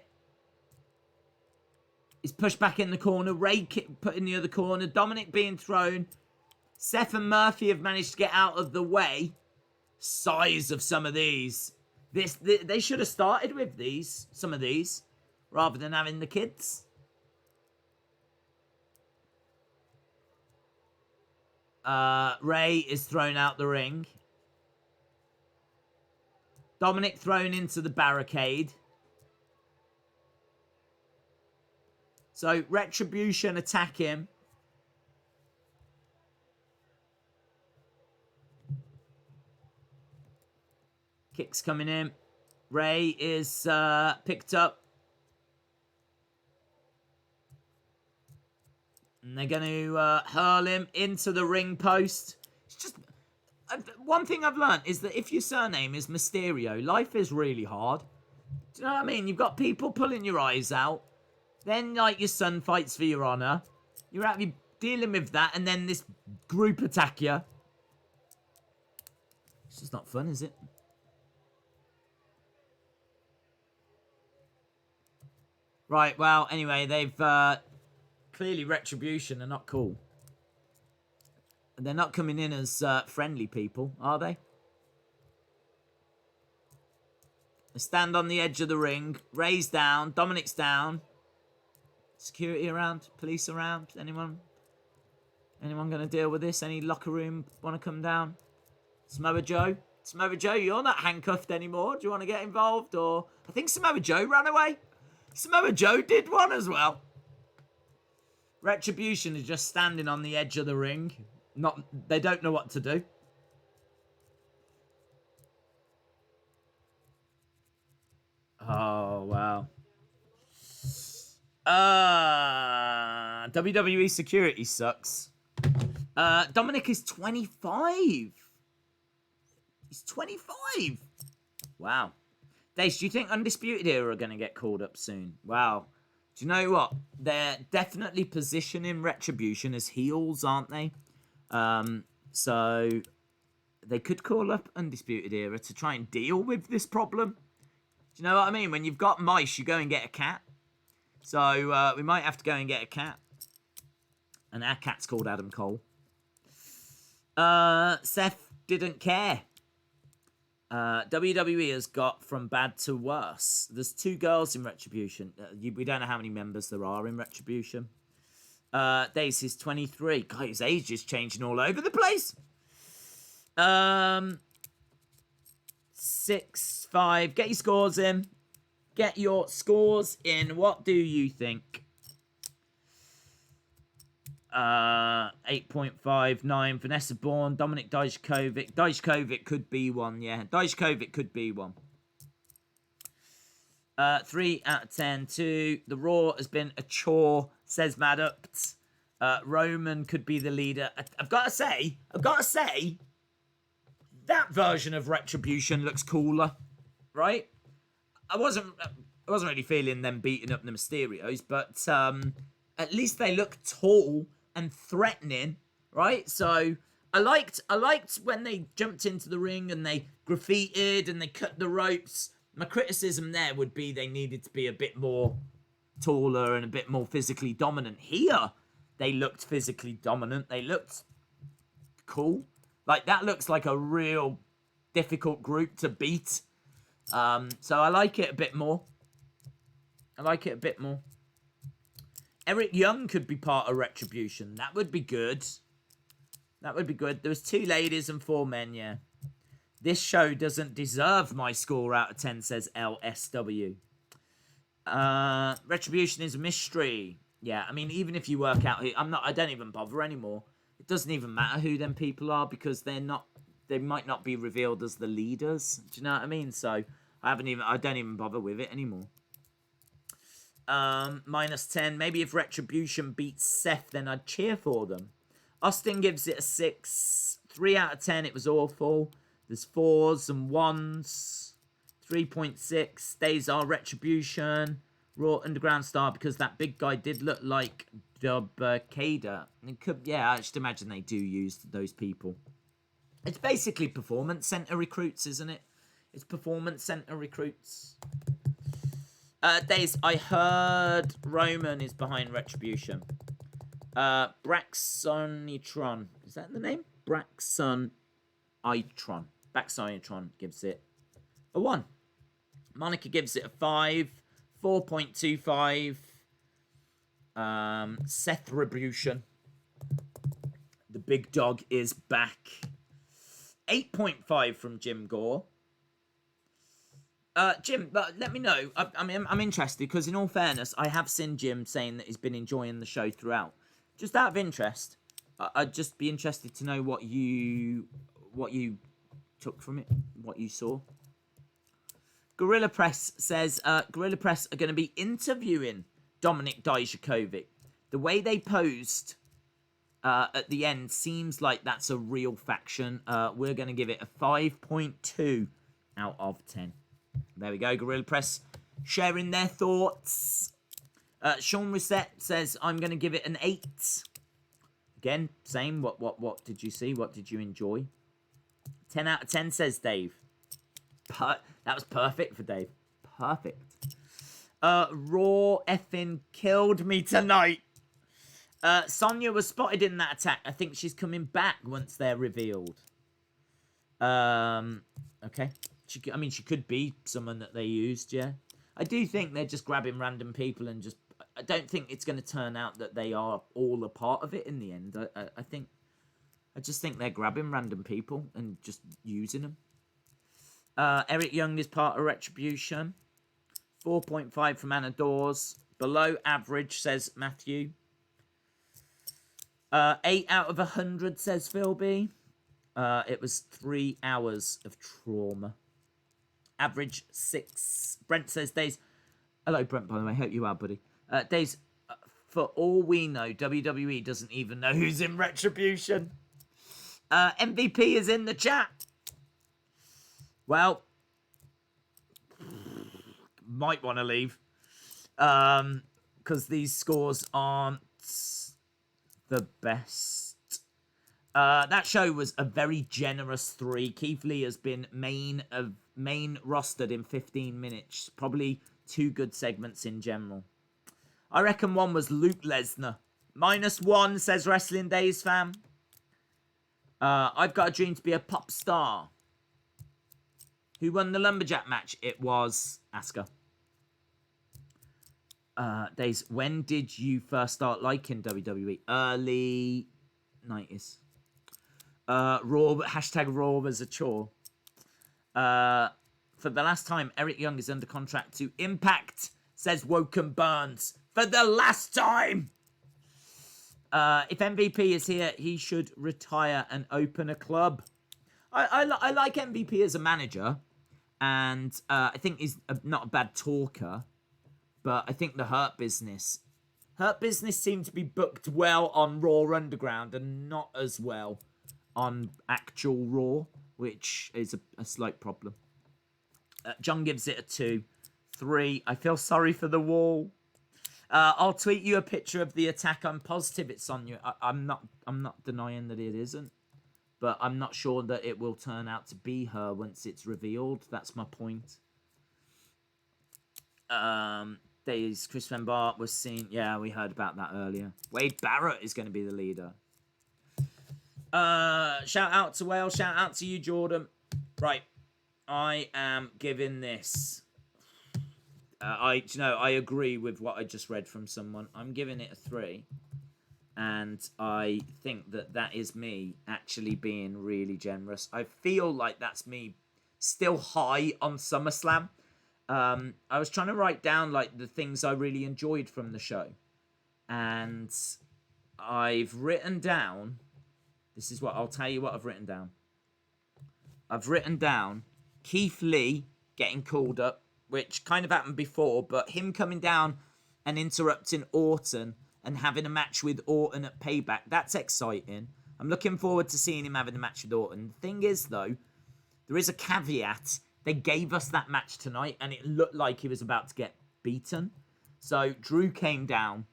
is pushed back in the corner. Rey put in the other corner. Dominik being thrown. Seth and Murphy have managed to get out of the way. Size of some of these. They should have started with these. Some of these. Rather than having the kids. Rey is thrown out the ring. Dominik thrown into the barricade. So, Retribution attack him. Kicks coming in. Rey is picked up. And they're going to hurl him into the ring post. It's just... one thing I've learned is that if your surname is Mysterio, life is really hard. Do you know what I mean? You've got people pulling your eyes out. Then, like, your son fights for your honour. You're actually dealing with that, and then this group attack you. It's just not fun, is it? Right, well, anyway, they've... clearly, Retribution are not cool. They're not coming in as friendly people, are they? They stand on the edge of the ring. Rey's down. Dominik's down. Security around? Police around? Anyone? Anyone going to deal with this? Any locker room want to come down? Samoa Joe? Samoa Joe, you're not handcuffed anymore. Do you want to get involved? Or I think Samoa Joe ran away. Samoa Joe did one as well. Retribution is just standing on the edge of the ring. They don't know what to do. Oh, wow. WWE security sucks. Dominik is 25. He's 25. Wow. Dace, do you think Undisputed Era are going to get called up soon? Wow. Do you know what? They're definitely positioning Retribution as heels, aren't they? So they could call up Undisputed Era to try and deal with this problem. Do you know what I mean? When you've got mice, you go and get a cat. So we might have to go and get a cat. And our cat's called Adam Cole. Seth didn't care. WWE has got from bad to worse. There's 2 girls in Retribution. We don't know how many members there are in Retribution. Dace is 23. God, his age is changing all over the place. 6-5. Get your scores in. Get your scores in. What do you think? 8.59. Vanessa Bourne, Dominik Dijakovic. Dijakovic could be one, yeah. Dijakovic could be one. 3 out of 10. 2. The Raw has been a chore, says Maddox. Roman could be the leader. I've got to say, that version of Retribution looks cooler, right? I wasn't really feeling them beating up the Mysterios, but at least they look tall and threatening, right? So I liked when they jumped into the ring and they graffitied and they cut the ropes. My criticism there would be they needed to be a bit more taller and a bit more physically dominant. Here, they looked physically dominant. They looked cool. Like, that looks like a real difficult group to beat. So I like it a bit more. Eric Young could be part of Retribution. That would be good. There was 2 ladies and 4 men, yeah. This show doesn't deserve my score out of 10, says LSW. Retribution is a mystery. Yeah, I mean, even if you work out, I don't even bother anymore. It doesn't even matter who them people are because they might not be revealed as the leaders. Do you know what I mean? So I don't even bother with it anymore. -10. Maybe if Retribution beats Seth, then I'd cheer for them. Austin gives it a 6. 3 out of 10. It was awful. There's 4s and 1s. 3.6. Stays our Retribution. Raw Underground star because that big guy did look like Dubcader. I just imagine they do use those people. It's basically Performance Center recruits, isn't it? It's Performance Center recruits. Days, I heard Roman is behind Retribution. Braxonitron. Is that the name? Braxonitron gives it a 1. Monica gives it a 5. 4.25. Seth Retribution. The big dog is back. 8.5 from Jim Gore. Jim, let me know. I'm interested because, in all fairness, I have seen Jim saying that he's been enjoying the show throughout. Just out of interest, I'd just be interested to know what you took from it, what you saw. Gorilla Press says Gorilla Press are going to be interviewing Dominik Dijakovic. The way they posed at the end seems like that's a real faction. We're going to give it a 5.2 out of 10. There we go, Gorilla Press sharing their thoughts. Sean Reset says, I'm going to give it an 8. Again, same. What did you see? What did you enjoy? 10 out of 10, says Dave. That was perfect for Dave. Perfect. Raw effing killed me tonight. Sonya was spotted in that attack. I think she's coming back once they're revealed. Okay. She could be someone that they used, yeah. I do think they're just grabbing random people and just... I don't think it's going to turn out that they are all a part of it in the end. I just think they're grabbing random people and just using them. Eric Young is part of Retribution. 4.5 from Anna Dawes. Below average, says Matthew. 8 out of 100, says Philby. It was 3 hours of trauma. Average 6. Brent says, Days. Hello, Brent, by the way. Hope you are, buddy. Days, for all we know, WWE doesn't even know who's in Retribution. MVP is in the chat. Well, might want to leave. Because these scores aren't the best. That show was a very generous 3. Keith Lee has been main rostered in 15 minutes. Probably 2 good segments in general. I reckon 1 was Luke Lesnar. -1, says Wrestling Days fam. I've got a dream to be a pop star. Who won the Lumberjack match? It was Asuka. Days, when did you first start liking WWE? Early 90s. Raw, #Raw was a chore. For the last time, Eric Young is under contract to Impact, says Woken Burns. For the last time! If MVP is here, he should retire and open a club. I like MVP as a manager, and I think he's not a bad talker, but I think the Hurt Business seemed to be booked well on Raw Underground and not as well on actual Raw, which is a slight problem. John gives it a 2. 3. I feel sorry for the wall. I'll tweet you a picture of the attack. I'm positive it's on you. I'm not denying that it isn't, but I'm not sure that it will turn out to be her once it's revealed. That's my point. Days Chris Van Bart was seen. Yeah, we heard about that earlier. Wade Barrett is going to be the leader. Shout out to Wales. Shout out to you, Jordan. Right, I am giving this. I agree with what I just read from someone. I'm giving it a 3. And I think that is me actually being really generous. I feel like that's me still high on SummerSlam. I was trying to write down like the things I really enjoyed from the show. And I've written down, I'll tell you what I've written down. I've written down Keith Lee getting called up, which kind of happened before, but him coming down and interrupting Orton and having a match with Orton at Payback, that's exciting. I'm looking forward to seeing him having a match with Orton. The thing is, though, there is a caveat. They gave us that match tonight, and it looked like he was about to get beaten. So Drew came down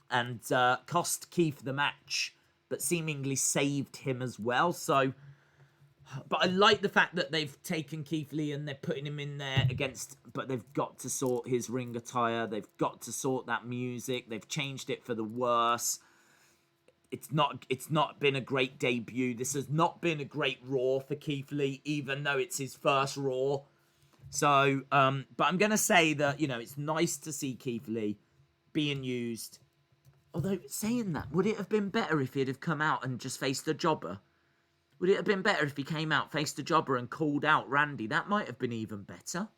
and cost Keith the match, but seemingly saved him as well. But I like the fact that they've taken Keith Lee and they're putting him in there but they've got to sort his ring attire. They've got to sort that music. They've changed it for the worse. It's not been a great debut. This has not been a great Raw for Keith Lee, even though it's his first Raw. So, but I'm going to say that, it's nice to see Keith Lee being used. Although, saying that, would it have been better if he'd have come out and just faced the jobber? Would it have been better if he came out, faced the jobber, and called out Randy? That might have been even better.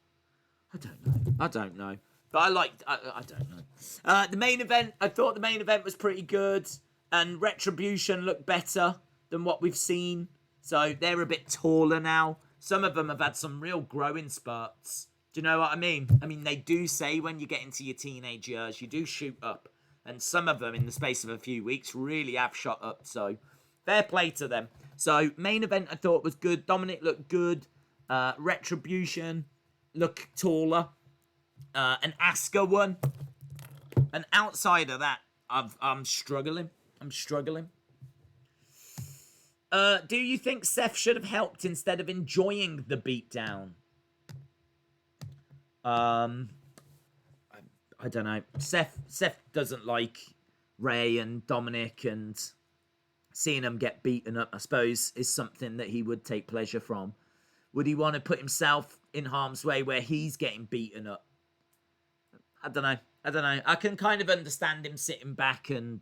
I don't know. But I don't know. The main event, I thought the main event was pretty good. And Retribution looked better than what we've seen. So they're a bit taller now. Some of them have had some real growing spurts. Do you know what I mean? I mean, they do say when you get into your teenage years, you do shoot up. And some of them, in the space of a few weeks, really have shot up. So fair play to them. So, main event I thought was good. Dominik looked good. Retribution looked taller. And Asuka won. And outside of that, I'm struggling. Do you think Seth should have helped instead of enjoying the beatdown? I don't know. Seth doesn't like Rey and Dominik, and seeing him get beaten up, I suppose, is something that he would take pleasure from. Would he want to put himself in harm's way where he's getting beaten up? I don't know. I can kind of understand him sitting back and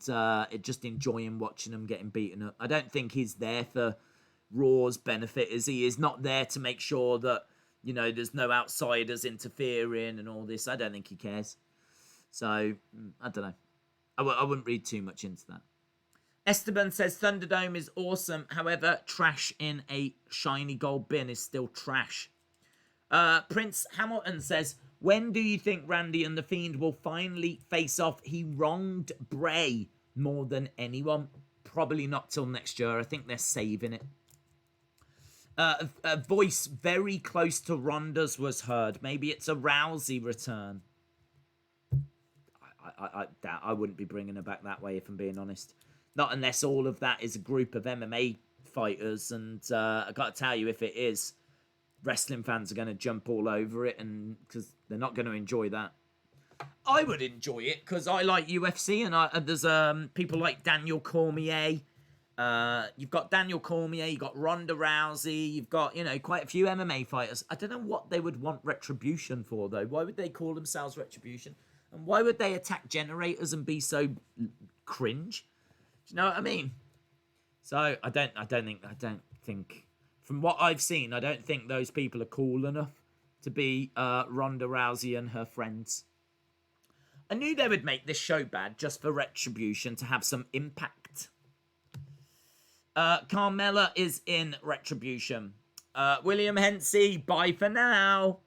just enjoying watching him getting beaten up. I don't think he's there for Raw's benefit, is he? He's not there to make sure that, there's no outsiders interfering and all this. I don't think he cares. So, I don't know. I wouldn't read too much into that. Esteban says ThunderDome is awesome. However, trash in a shiny gold bin is still trash. Prince Hamilton says, when do you think Randy and The Fiend will finally face off? He wronged Bray more than anyone. Probably not till next year. I think they're saving it. A voice very close to Ronda's was heard. Maybe it's a Rousey return. I wouldn't be bringing her back that way, if I'm being honest. Not unless all of that is a group of MMA fighters. And I got to tell you, if it is, wrestling fans are going to jump all over it, and because they're not going to enjoy that. I would enjoy it because I like UFC, and there's people like Daniel Cormier. You've got Daniel Cormier, you've got Ronda Rousey, you've got, quite a few MMA fighters. I don't know what they would want Retribution for, though. Why would they call themselves Retribution? And why would they attack generators and be so cringe? Do you know what I mean? So I don't think, from what I've seen, I don't think those people are cool enough to be Ronda Rousey and her friends. I knew they would make this show bad just for Retribution to have some impact. Carmella is in Retribution. William Hensey, bye for now.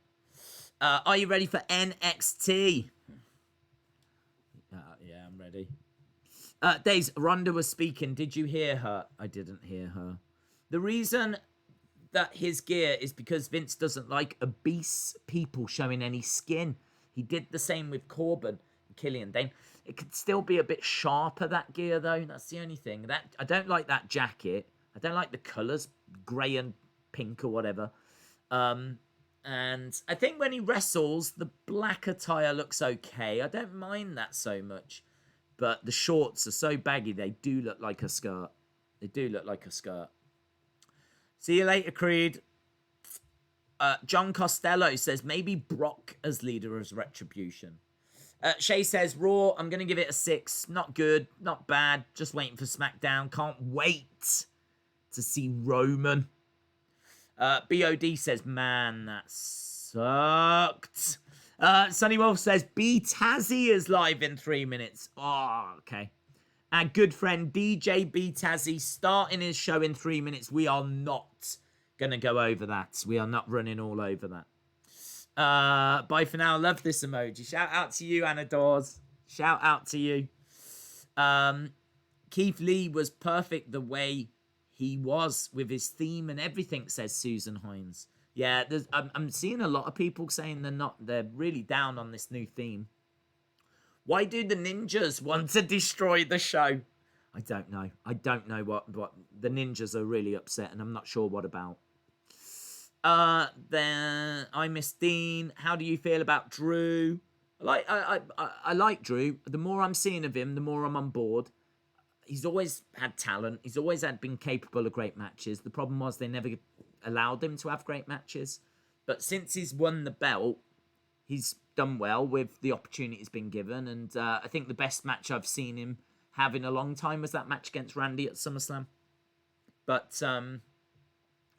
Are you ready for NXT? Yeah, I'm ready. Days, Ronda was speaking. Did you hear her? I didn't hear her. The reason that his gear is because Vince doesn't like obese people showing any skin. He did the same with Corbin and Killian Dane. It could still be a bit sharper, that gear, though. That's the only thing. I don't like that jacket. I don't like the colours, grey and pink or whatever. And I think when he wrestles, the black attire looks okay. I don't mind that so much. But the shorts are so baggy, they do look like a skirt. They do look like a skirt. See you later, Creed. John Costello says, maybe Brock as leader of Retribution. Shay says, Raw, I'm going to give it a 6. Not good, not bad. Just waiting for SmackDown. Can't wait to see Roman. BOD says, man, that sucked. Sunny Wolf says, B Tazzy is live in 3 minutes. Oh, okay. Our good friend DJ B Tazzy starting his show in 3 minutes. We are not going to go over that. We are not running all over that. Bye for now. Love this emoji. Shout out to you, Anna Dawes. Shout out to you. Keith Lee was perfect the way he was with his theme and everything, says Susan Hines. Yeah, I'm seeing a lot of people saying they're really down on this new theme. Why do the ninjas want to destroy the show? I don't know. I don't know what the ninjas are really upset, and I'm not sure what about. Then I miss Dean. How do you feel about Drew? I like Drew. The more I'm seeing of him, the more I'm on board. He's always had talent. He's always been capable of great matches. The problem was they never allowed him to have great matches. But since he's won the belt, he's done well with the opportunity he's been given. And I think the best match I've seen him have in a long time was that match against Randy at SummerSlam. But,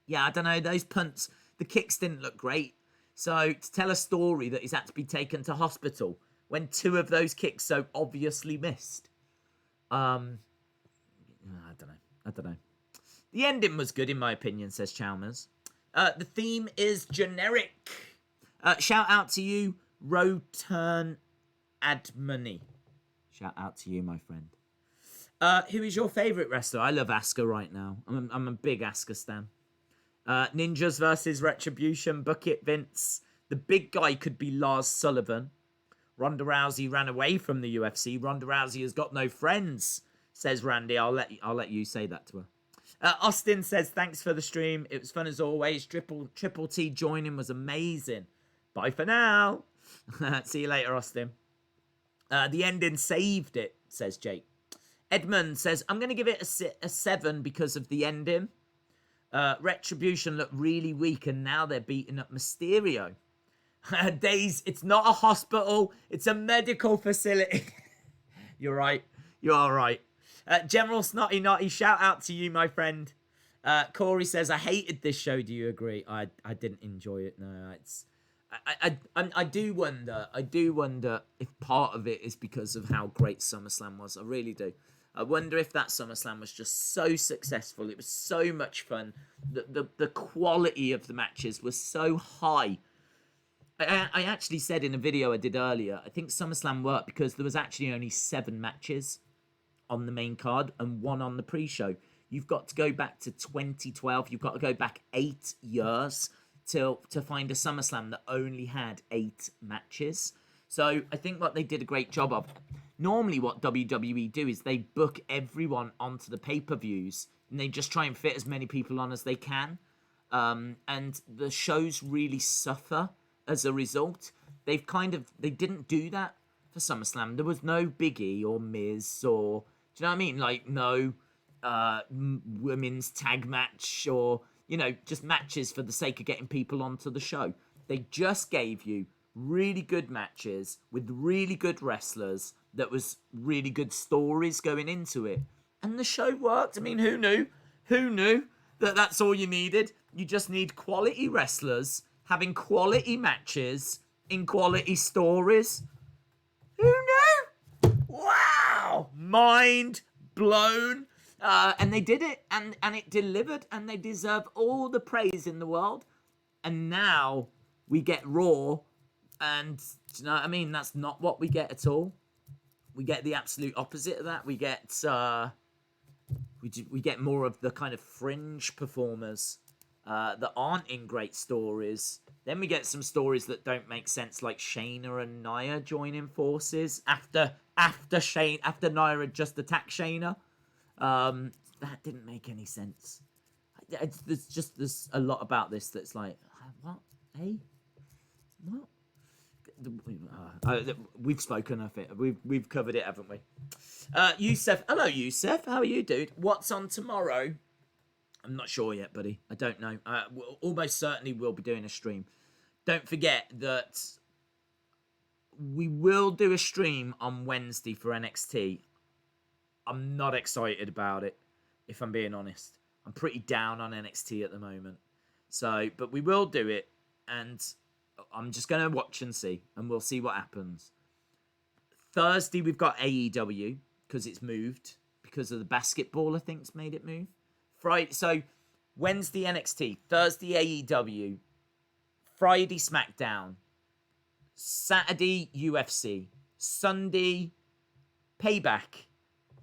yeah, I don't know. Those punts, the kicks didn't look great. So to tell a story that he's had to be taken to hospital when 2 of those kicks so obviously missed. I don't know. The ending was good, in my opinion, says Chalmers. The theme is generic. Shout out to you, Roturn Admoney. Shout out to you, my friend. Who is your favourite wrestler? I love Asuka right now. I'm a big Asuka stan. Ninjas versus Retribution. Book it, Vince. The big guy could be Lars Sullivan. Ronda Rousey ran away from the UFC. Ronda Rousey has got no friends, says Randy. I'll let you say that to her. Austin says, thanks for the stream. It was fun as always. Triple T joining was amazing. Bye for now. See you later, Austin. The ending saved it, says Jake. Edmund says, I'm going to give it a 7 because of the ending. Retribution looked really weak and now they're beating up Mysterio. Days, it's not a hospital. It's a medical facility. You're right. You are right. General Snotty Notty, shout out to you, my friend. Corey says, I hated this show. Do you agree? I didn't enjoy it. No, it's... I do wonder if part of it is because of how great SummerSlam was. I really do. I wonder if that SummerSlam was just so successful. It was so much fun. The quality of the matches was so high. I actually said in a video I did earlier, I think SummerSlam worked because there was actually only 7 matches on the main card and 1 on the pre-show. You've got to go back to 2012. You've got to go back 8 years to find a SummerSlam that only had 8 matches. So I think what they did a great job of. Normally what WWE do is they book everyone onto the pay-per-views and they just try and fit as many people on as they can. And the shows really suffer as a result. They didn't do that for SummerSlam. There was no Big E or Miz or, do you know what I mean? Like no women's tag match or, you know, just matches for the sake of getting people onto the show. They just gave you really good matches with really good wrestlers that was really good stories going into it. And the show worked. I mean, who knew? Who knew that that's all you needed? You just need quality wrestlers having quality matches in quality stories. Who mind blown. And they did it, and it delivered, and they deserve all the praise in the world. And now we get Raw, and do you know what I mean? That's not what we get at all. We get the absolute opposite of that. We get we get more of the kind of fringe performers that aren't in great stories. Then we get some stories that don't make sense, like Shayna and Nia joining forces after Nia had just attacked Shayna. That didn't make any sense. There's a lot about this that's like, what? Hey, what? We've spoken of it. We've covered it, haven't we? Yusef, hello Yusef. How are you, dude? What's on tomorrow? I'm not sure yet, buddy. I don't know. We'll almost certainly will be doing a stream. Don't forget that we will do a stream on Wednesday for NXT. I'm not excited about it, if I'm being honest. I'm pretty down on NXT at the moment. So, but we will do it, and I'm just going to watch and see, and we'll see what happens. Thursday, we've got AEW, because it's moved, because of the basketball, I think, it's made it move. Friday, so Wednesday, NXT. Thursday, AEW. Friday, SmackDown. Saturday, UFC. Sunday, Payback.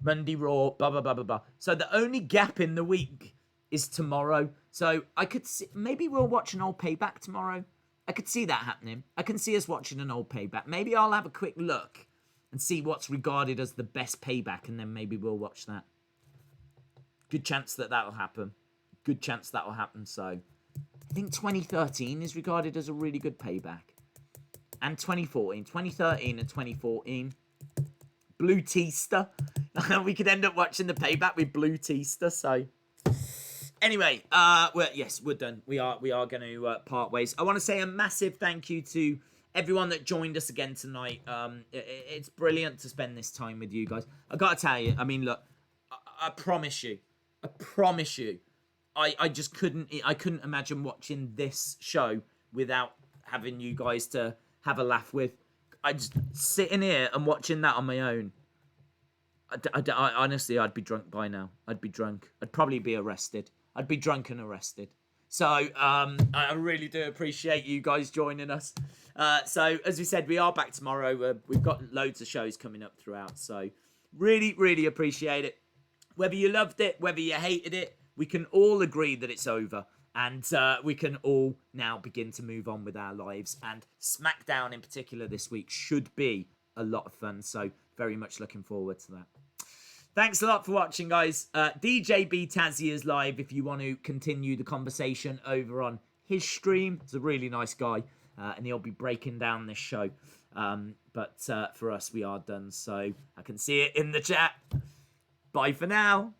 Monday, Raw, blah, blah, blah, blah, blah. So the only gap in the week is tomorrow. So I could see, maybe we'll watch an old Payback tomorrow. I could see that happening. I can see us watching an old Payback. Maybe I'll have a quick look and see what's regarded as the best Payback, and then maybe we'll watch that. Good chance that that'll happen. Good chance that'll happen. So I think 2013 is regarded as a really good Payback. And 2014. 2013 and 2014. Blue Teaster. We could end up watching the Payback with Blue Teaster. So anyway, well, yes, we're done. We are going to part ways. I want to say a massive thank you to everyone that joined us again tonight. It's brilliant to spend this time with you guys. I got to tell you, I mean, look, I promise you, I just couldn't imagine watching this show without having you guys to have a laugh with. I just sitting here and watching that on my own. I honestly, I'd be drunk by now. I'd be drunk. I'd probably be arrested. I'd be drunk and arrested. So I really do appreciate you guys joining us. So as we said, we are back tomorrow. We've got loads of shows coming up throughout. So really, really appreciate it. Whether you loved it, whether you hated it, we can all agree that it's over. And we can all now begin to move on with our lives. And SmackDown in particular this week should be a lot of fun. So very much looking forward to that. Thanks a lot for watching, guys. DJ B Tazzy is live if you want to continue the conversation over on his stream. He's a really nice guy. And he'll be breaking down this show. But for us, we are done. So I can see it in the chat. Bye for now.